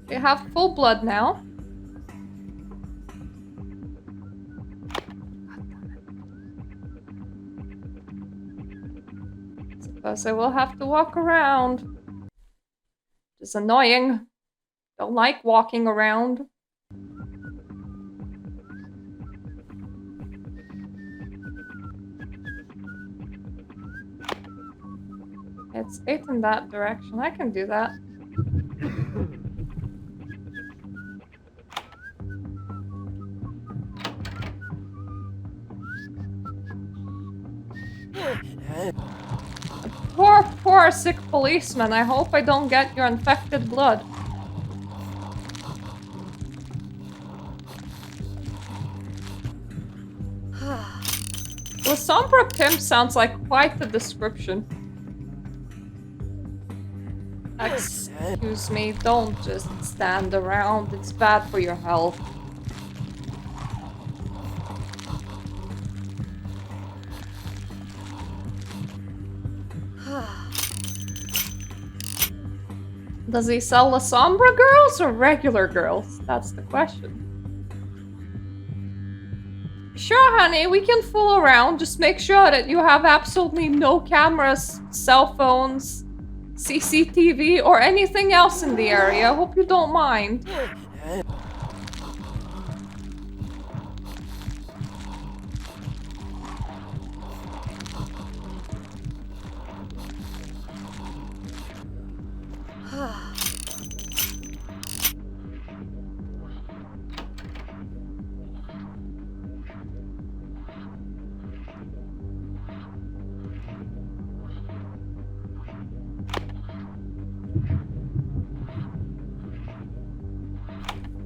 They have full blood now. Suppose I will have to walk around. It's annoying. Don't like walking around. It's 8 in that direction. I can do that. Poor sick policeman. I hope I don't get your infected blood. Well, Sombra Pimp sounds like quite the description. Excuse me, don't just stand around. It's bad for your health. Does he sell the Sombra girls or regular girls? That's the question. Sure, honey, we can fool around. Just make sure that you have absolutely no cameras, cell phones, CCTV, or anything else in the area. I hope you don't mind.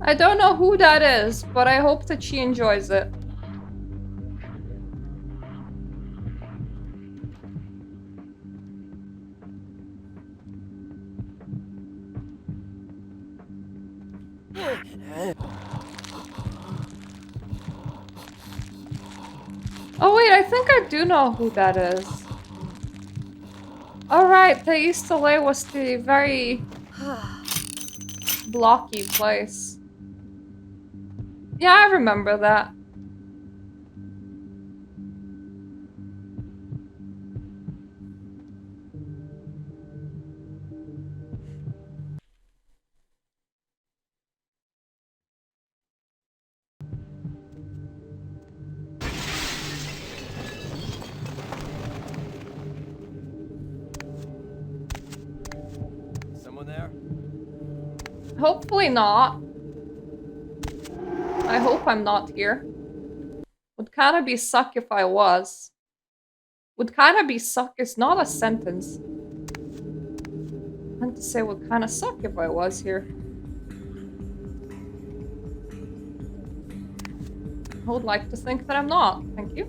I don't know who that is, but I hope that she enjoys it. Oh wait, I think I do know who that is. Alright, the East LA was the very blocky place. Yeah, I remember that. Someone there? Hopefully not. I hope I'm not here. Would kinda be suck if I was. Would kinda be suck is not a sentence. I meant to say would kinda suck if I was here. I would like to think that I'm not. Thank you.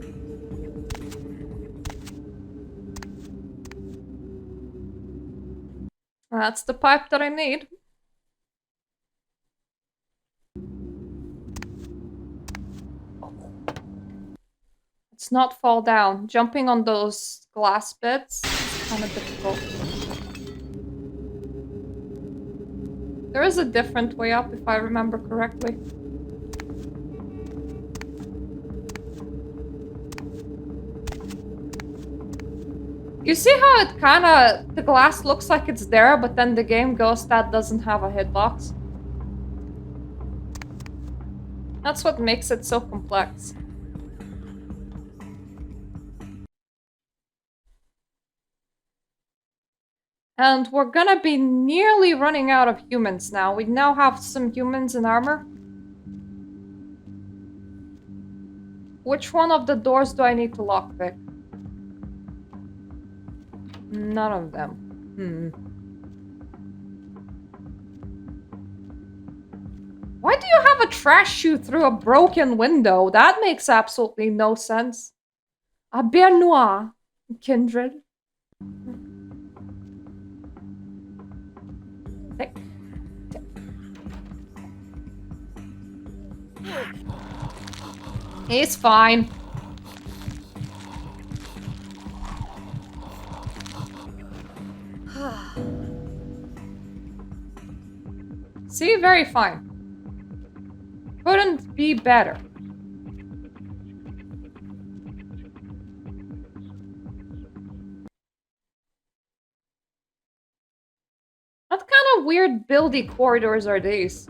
That's the pipe that I need. Let's not fall down. Jumping on those glass bits is kind of difficult. There is a different way up if I remember correctly. You see how it kinda... the glass looks like it's there, but then the game goes that doesn't have a hitbox? That's what makes it so complex. And we're gonna be nearly running out of humans now. We now have some humans in armor. Which one of the doors do I need to lockpick? None of them. Why do you have a trash chute through a broken window? That makes absolutely no sense. A bière noire, kindred. Tick, tick. He's fine. See, very fine. Couldn't be better. What kind of weird buildy corridors are these?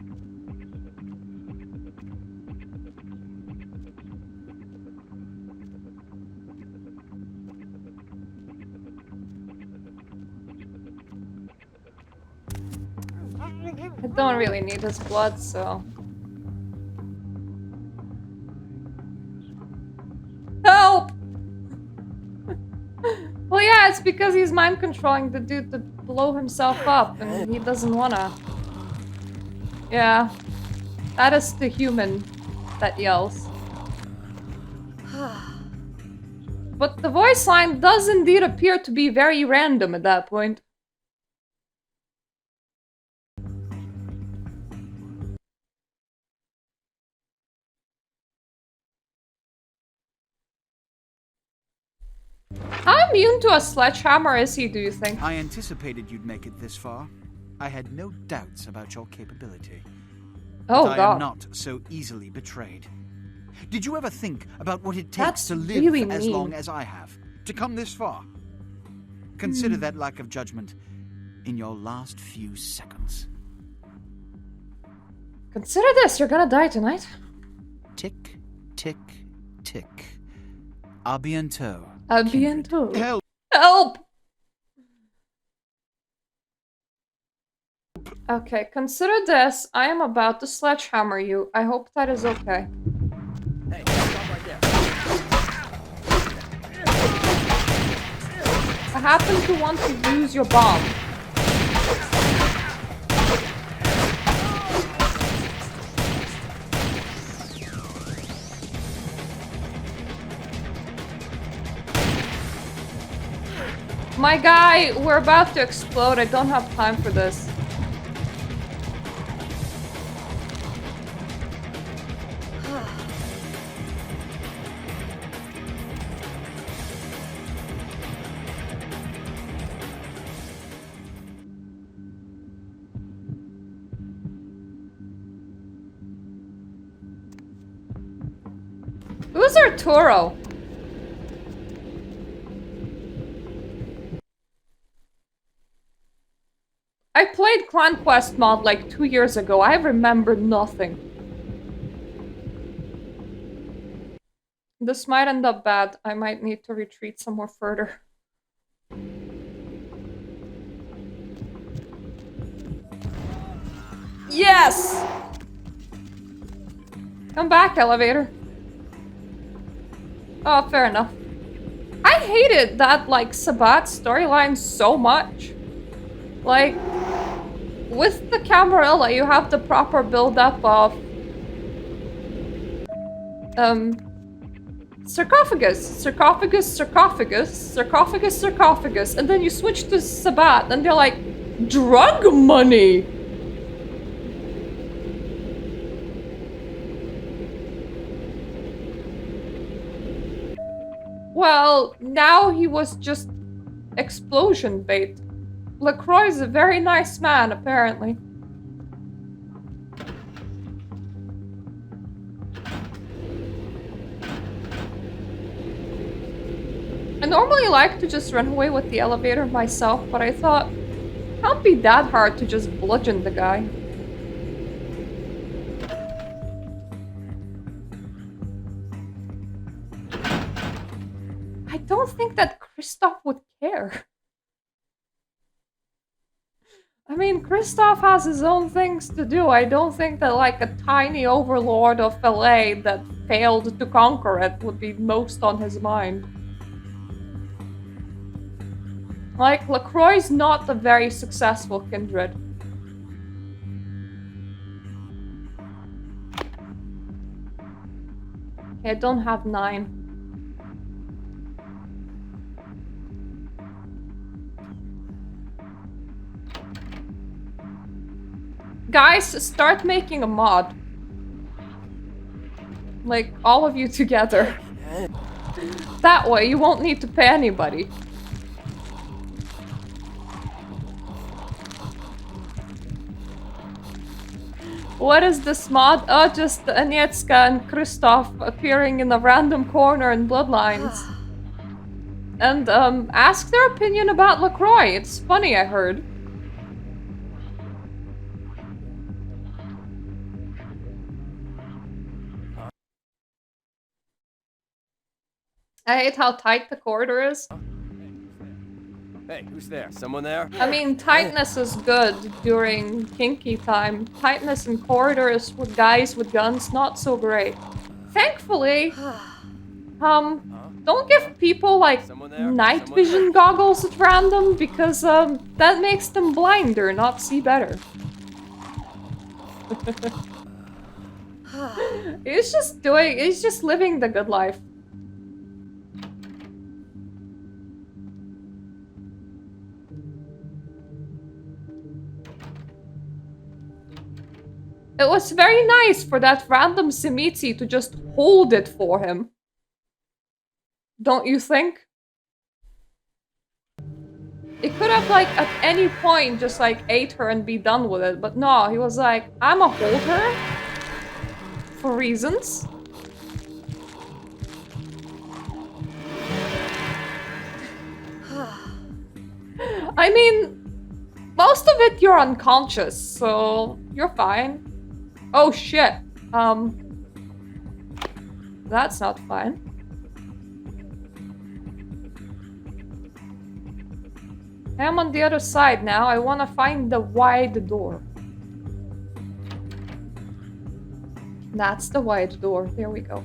I don't really need his blood, so... Help! Well, yeah, it's because he's mind controlling the dude to blow himself up, and he doesn't wanna. Yeah. That is the human that yells. But the voice line does indeed appear to be very random at that point. How immune to a sledgehammer is he, do you think? I anticipated you'd make it this far. I had no doubts about your capability. Oh, but I God. am not so easily betrayed. Did you ever think about what it takes That's to live really as mean. long as I have? To come this far? Consider that lack of judgment in your last few seconds. Consider this, you're gonna die tonight. Tick, tick, tick. A bientôt. A bientôt. Help! Help! Okay, consider this. I am about to sledgehammer you. I hope that is okay. Hey, stop right there. I happen to want to use your bomb. My guy, we're about to explode. I don't have time for this. Who's Arturo? I played Clan Quest mod like 2 years ago. I remember nothing. This might end up bad. I might need to retreat somewhere further. Yes! Come back, elevator. Oh, fair enough. I hated that, like, Sabat storyline so much. Like, with the Camarilla, you have the proper build-up of... sarcophagus, sarcophagus, sarcophagus, sarcophagus, sarcophagus, and then you switch to Sabat, and they're like, drug money! Well, now he was just explosion bait. LaCroix is a very nice man, apparently. I normally like to just run away with the elevator myself, but I thought, it can't be that hard to just bludgeon the guy. I don't think that Kristoff would care. I mean, Kristoff has his own things to do. I don't think that, like, a tiny overlord of LA that failed to conquer it would be most on his mind. Like, LaCroix's not a very successful kindred. I don't have 9. Guys, start making a mod. Like, all of you together. That way, you won't need to pay anybody. What is this mod? Oh, just Agnieszka and Kristoff appearing in a random corner in Bloodlines. And, ask their opinion about LaCroix. It's funny, I heard. I hate how tight the corridor is. Hey, who's there? Someone there? I mean, tightness is good during kinky time. Tightness in corridors with guys with guns, not so great. Thankfully, don't give people, like, night vision goggles at random, because, that makes them blinder, not see better. He's just living the good life. It was very nice for that random Simitsi to just hold it for him. Don't you think? He could have, like, at any point just, like, ate her and be done with it. But no, he was like, I'ma hold her. For reasons. I mean, most of it you're unconscious, so you're fine. Oh shit. That's not fine. I'm on the other side now. I want to find the wide door. That's the wide door. There we go.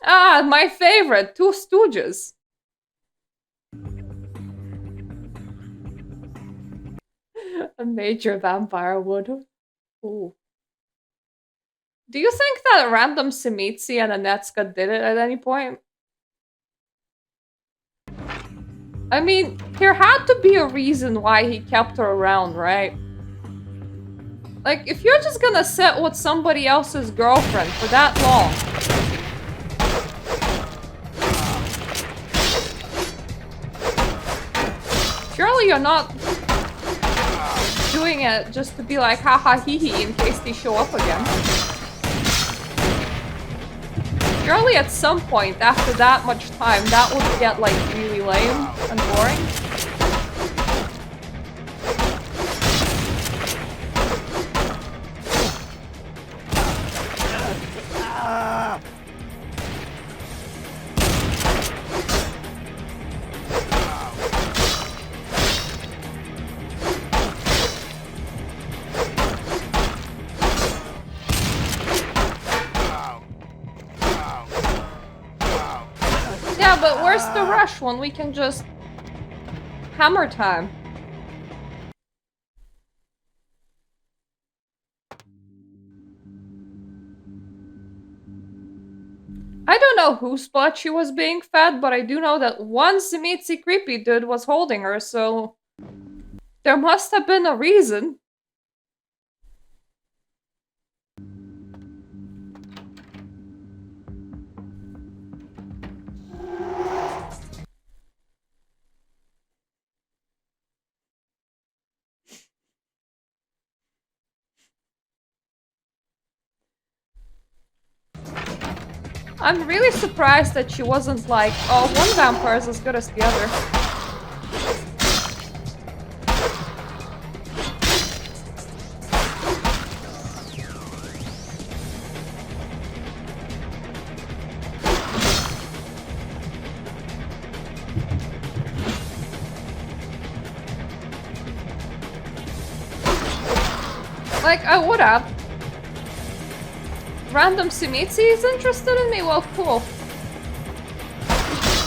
Ah, my favorite. Two Stooges. A major vampire would. Ooh. Do you think that random Simitsi and Agnieszka did it at any point? I mean, there had to be a reason why he kept her around, right? Like, if you're just gonna sit with somebody else's girlfriend for that long... surely you're not doing it just to be like haha hee hee in case they show up again. Surely at some point after that much time that would get like really lame and boring. But where's the rush when we can just hammer time? I don't know whose butt she was being fed, but I do know that one Simitsi creepy dude was holding her, so there must have been a reason. I'm really surprised that she wasn't like, oh, one vampire is as good as the other. Like, I would have. Random Simitsi is interested in me? Well, cool.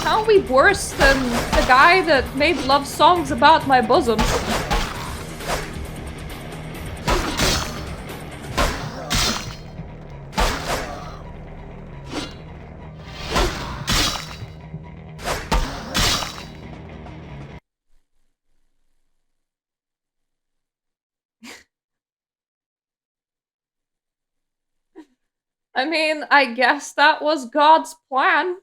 Can't be worse than the guy that made love songs about my bosoms. I mean, I guess that was God's plan.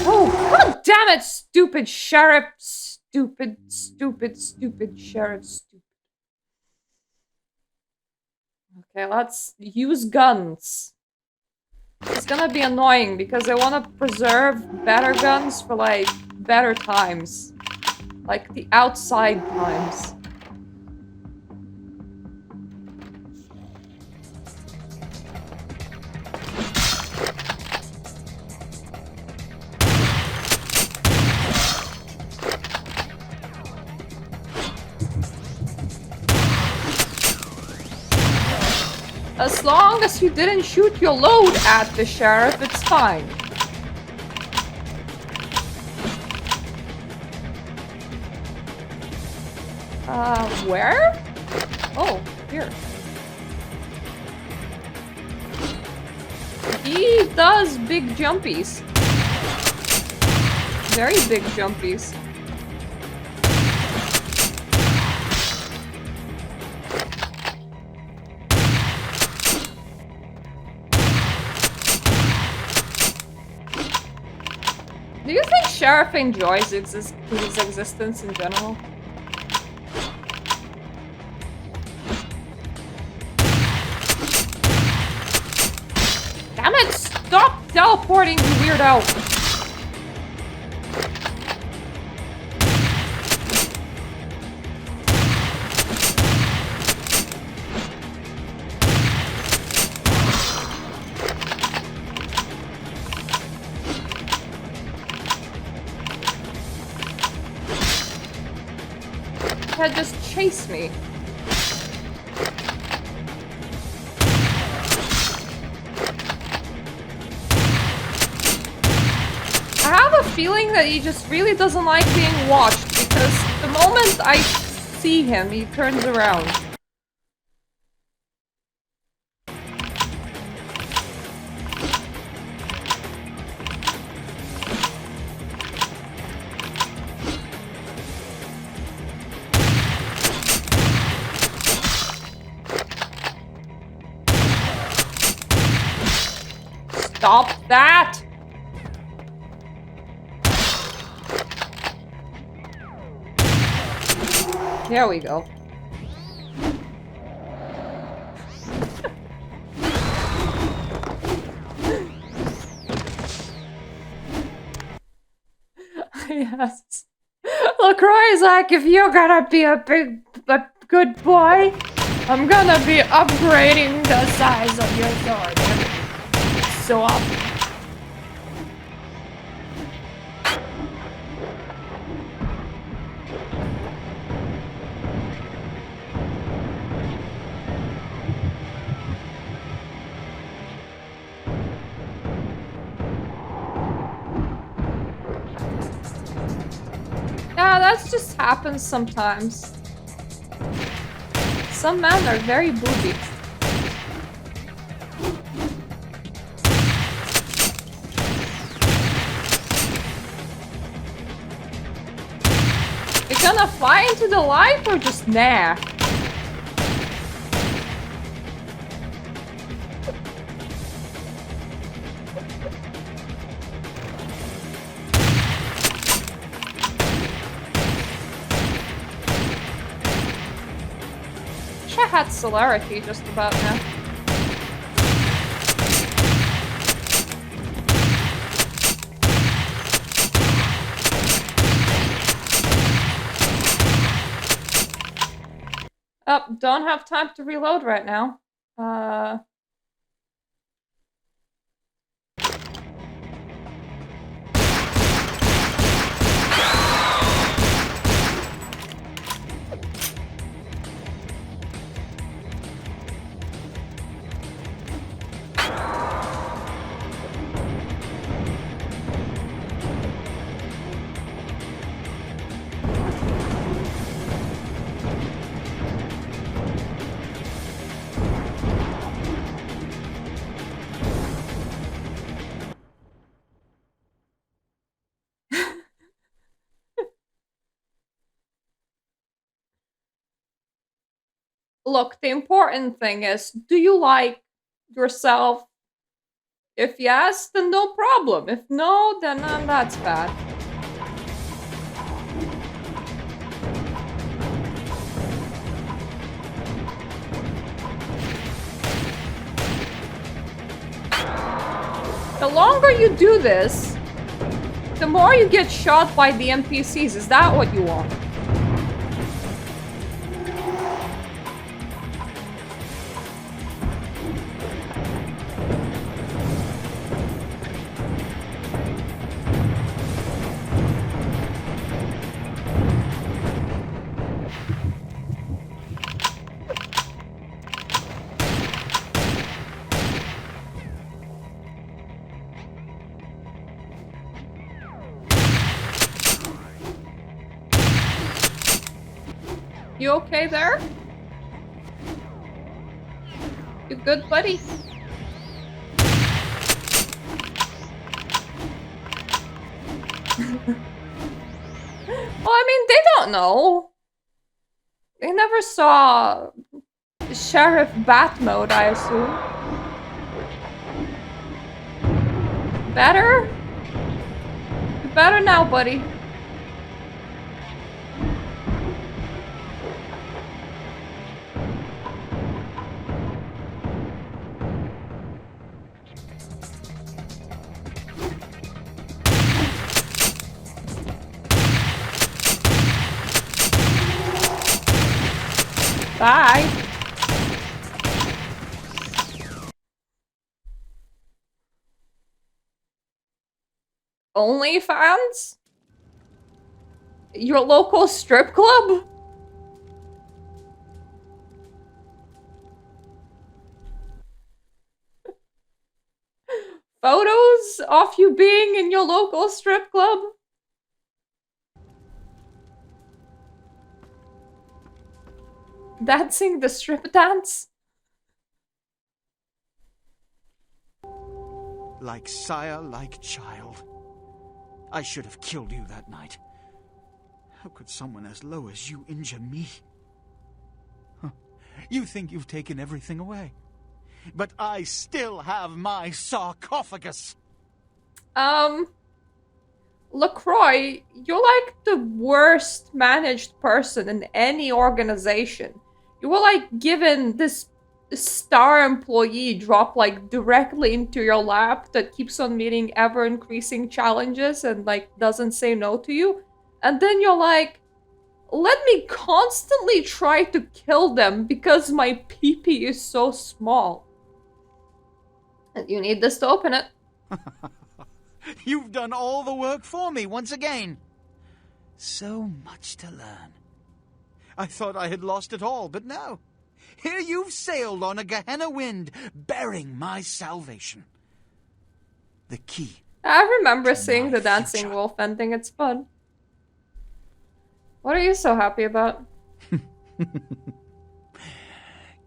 Oh, god damn it, stupid sheriff. Stupid sheriff. Stupid. Okay, let's use guns. It's gonna be annoying because I want to preserve better guns for, like, better times. Like the outside times. As long as you didn't shoot your load at the sheriff, it's fine. Where? Oh, here. He does big jumpies. Very big jumpies. Do you think Sheriff enjoys his existence in general? Damn it! Stop teleporting, you weirdo! Just chase me. I have a feeling that he just really doesn't like being watched because the moment I see him, he turns around. Stop that! There we go. Yes. LaCroix's like, if you're gonna be a good boy, I'm gonna be upgrading the size of your sword. So up. Yeah, that just happens sometimes. Some men are very booby. You're gonna fly into the light or just nah? I had celerity just about now. Oh, don't have time to reload right now. Look, the important thing is, do you like yourself? If yes, then no problem. If no, then that's bad. The longer you do this, the more you get shot by the NPCs. Is that what you want? You okay there? You good, buddy? Well, I mean, they don't know. They never saw Sheriff Bat mode, I assume. Better? You better now, buddy. Bye. OnlyFans? Your local strip club? Photos of you being in your local strip club? Dancing the strip dance? Like sire, like child. I should have killed you that night. How could someone as low as you injure me? Huh. You think you've taken everything away. But I still have my sarcophagus. LaCroix, you're like the worst managed person in any organization. You were like given this star employee drop like directly into your lap that keeps on meeting ever increasing challenges and like doesn't say no to you. And then you're like, let me constantly try to kill them because my pee-pee is so small. And you need this to open it. You've done all the work for me once again. So much to learn. I thought I had lost it all, but no. Here you've sailed on a Gehenna wind, bearing my salvation. The key. I remember seeing the dancing wolf ending. It's fun. What are you so happy about?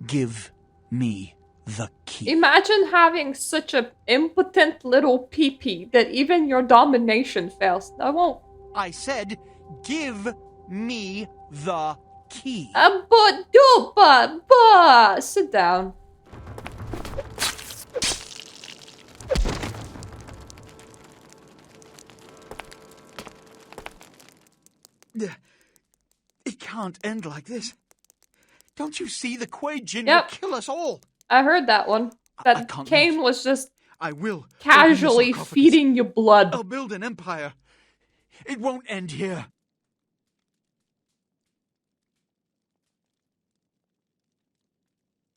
Give me the key. Imagine having such an impotent little pee-pee that even your domination fails. I won't. I said, give me the key. Sit down. It can't end like this. Don't you see the Quaid Yep. will kill us all? I heard that one. That Kane was just I will casually open the sarcophagus. feeding you blood. I'll build an empire. It won't end here.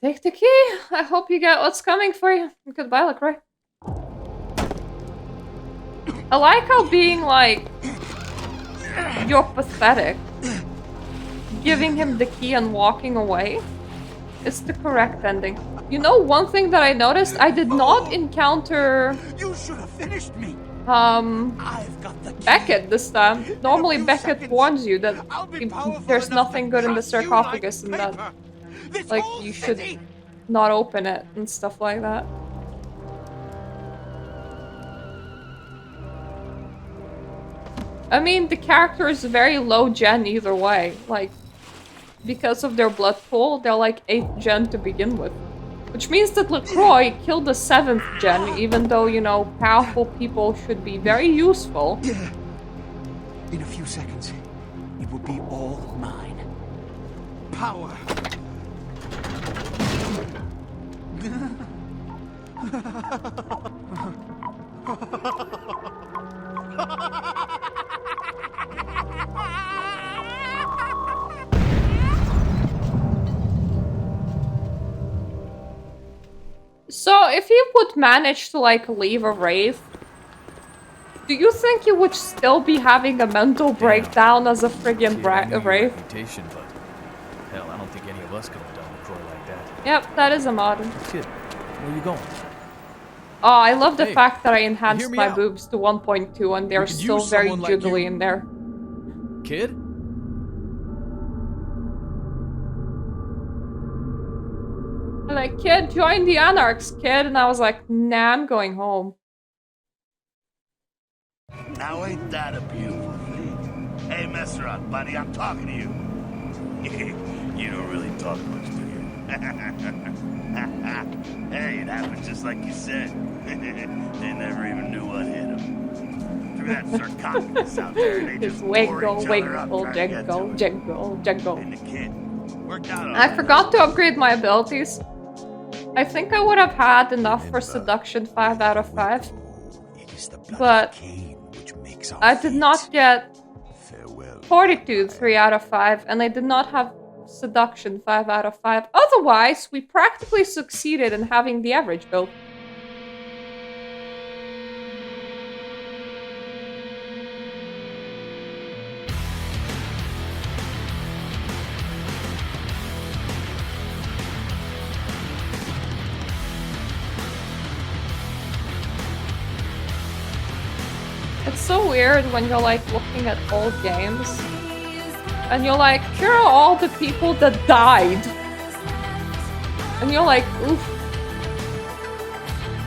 Take the key. I hope you get what's coming for you. Goodbye, LaCroix. I like how being like, you're pathetic, giving him the key and walking away is the correct ending. You know, one thing that I noticed, I did not encounter You should have finished me. I've got the Beckett this time. Normally Beckett warns you that there's nothing good in the sarcophagus and that like you should not open it and stuff like that. I mean, the character is very low gen either way. Like, because of their blood pool, they're like 8th gen to begin with. Which means that LaCroix killed the 7th gen, even though, you know, powerful people should be very useful. Yeah. In a few seconds, it will be all mine. Power. So, if you would manage to, like, leave a Wraith, do you think you would still be having a mental breakdown as a friggin' Wraith? Reputation, but hell, I don't think any of us could have done LaCroix like that. Yep, that is a mod. Kid, where are you going? Oh, I love the Hey, fact that I enhanced hear me my out. boobs to 1.2 and they're We could still use very someone like jiggly you. in there. Kid? They're like, kid, join the Anarchs, kid. And I was like, nah, I'm going home. Now ain't that a beautiful thing? Hey, mess around, buddy. I'm talking to you. You don't really talk much, do you? Hey, it happened just like you said. They never even knew what hit them. Through that sarcophagus out there, and they just tore Wiggle, each other up wiggle, trying to get to jiggle, it. jiggle, jiggle. And the kid worked out all I right. forgot to upgrade my abilities. I think I would have had enough for seduction 5 out of 5. But I did not get fortitude 3 out of 5, and I did not have seduction 5 out of 5. Otherwise, we practically succeeded in having the average build. It's so weird when you're like looking at old games and you're like, here are all the people that died. And you're like, oof.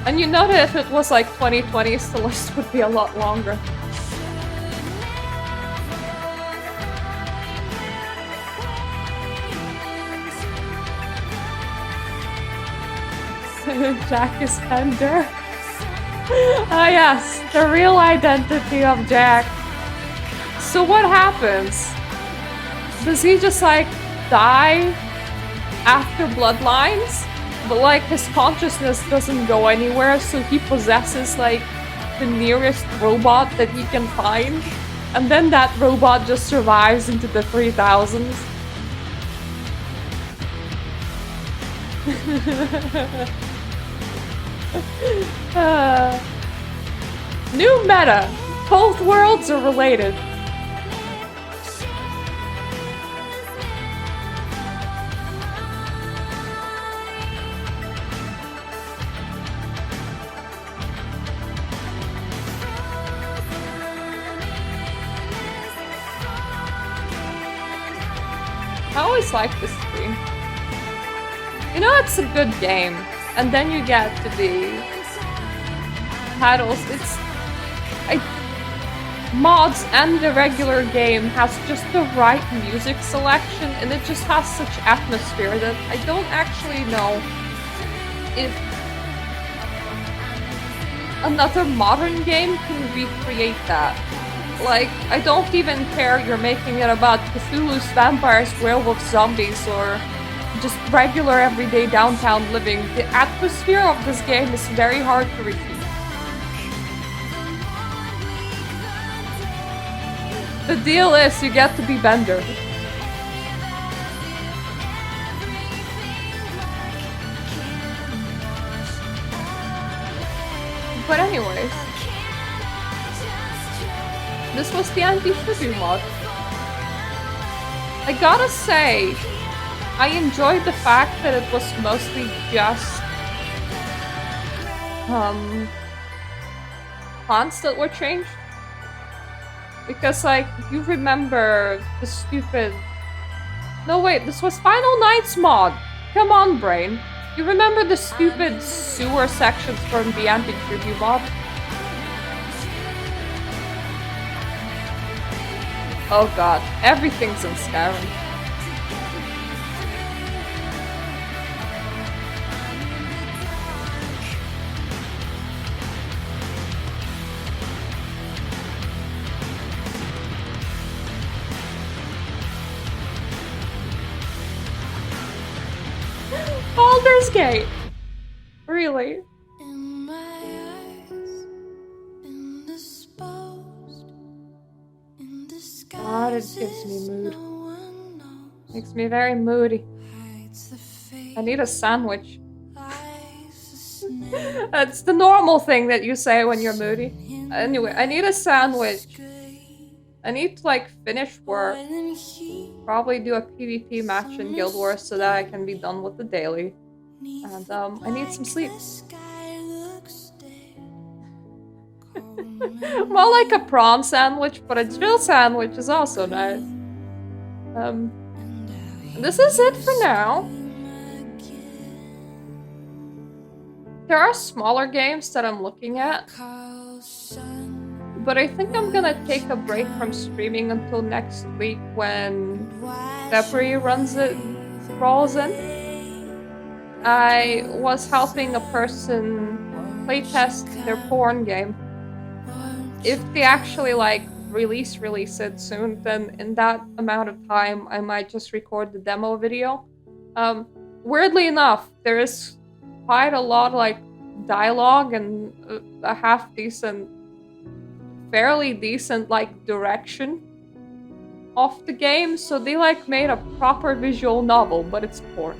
And you know that if it was like 2020s, the list would be a lot longer. Jack is Bender. Ah yes, the real identity of Jack. So what happens? Does he just like die after Bloodlines? But like his consciousness doesn't go anywhere, so he possesses like the nearest robot that he can find. And then that robot just survives into the 3000s. New meta. Both worlds are related. I always like this stream. You know, it's a good game, and then you get to the titles. Mods and the regular game has just the right music selection, and it just has such atmosphere that I don't actually know if another modern game can recreate that. Like, I don't even care you're making it about Cthulhu's, vampires, werewolves, zombies, or just regular everyday downtown living. The atmosphere of this game is very hard to repeat. The deal is you get to be Bender. But anyways, this was the anti-tribute mod. I gotta say, I enjoyed the fact that it was mostly just fonts that were changed. Because, like, you remember the stupid... No, wait, this was Final Night's mod. Come on, brain. You remember the stupid sewer sections from the anti-tribute mod? Oh god, everything's in Skyrim. Baldur's Gate. Really. God, it gives me mood. Makes me very moody. I need a sandwich. That's the normal thing that you say when you're moody. Anyway, I need a sandwich. I need to, like, finish work. Probably do a PvP match in Guild Wars so that I can be done with the daily. And, I need some sleep. More like a prawn sandwich, but a drill sandwich is also nice. This is it for now. There are smaller games that I'm looking at, but I think I'm gonna take a break from streaming until next week when February rolls in. I was helping a person playtest their porn game. If they actually, like, release it soon, then in that amount of time, I might just record the demo video. Weirdly enough, there is quite a lot, like, dialogue and a half-decent, fairly decent, like, direction of the game, so they, like, made a proper visual novel, but it's porn.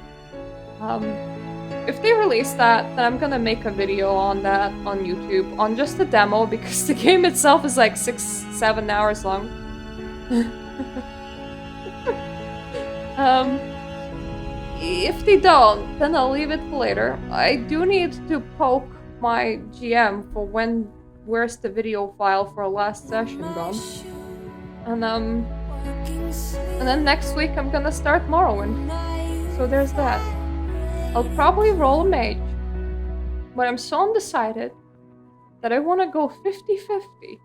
If they release that, then I'm gonna make a video on that on YouTube, on just the demo, because the game itself is like 6-7 hours long. If they don't, then I'll leave it for later. I do need to poke my GM for where's the video file for last session gone. And then next week I'm gonna start Morrowind. So there's that. I'll probably roll a mage, but I'm so undecided that I want to go 50-50,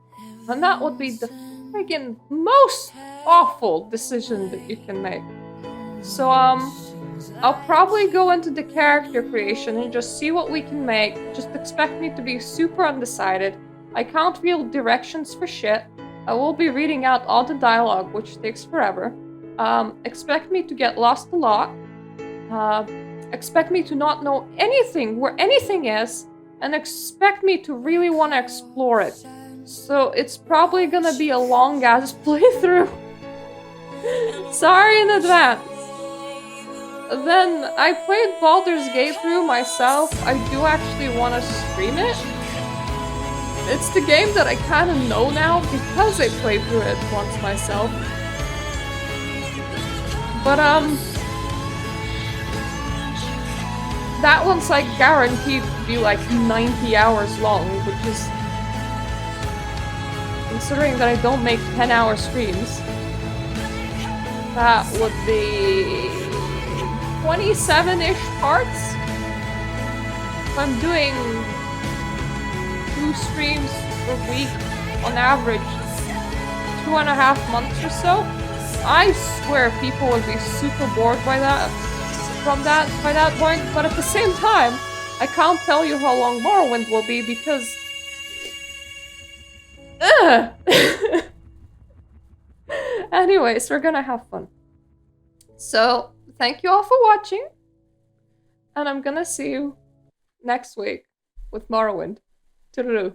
and that would be the friggin' most awful decision that you can make. So, I'll probably go into the character creation and just see what we can make. Just expect me to be super undecided. I can't read directions for shit. I will be reading out all the dialogue, which takes forever. Expect me to get lost a lot. Expect me to not know anything where anything is, and expect me to really want to explore it. So it's probably gonna be a long-ass playthrough. Sorry in advance. Then I played Baldur's Gate through myself. I do actually want to stream it. It's the game that I kind of know now because I played through it once myself. But that one's like guaranteed to be like 90 hours long, which is, considering that I don't make 10-hour streams, that would be 27-ish parts. If I'm doing 2 streams per week on average, 2.5 months or so, I swear people would be super bored by that. By that point, but at the same time, I can't tell you how long Morrowind will be because... Anyways, we're gonna have fun. So, thank you all for watching, and I'm gonna see you next week with Morrowind. Toodaloo.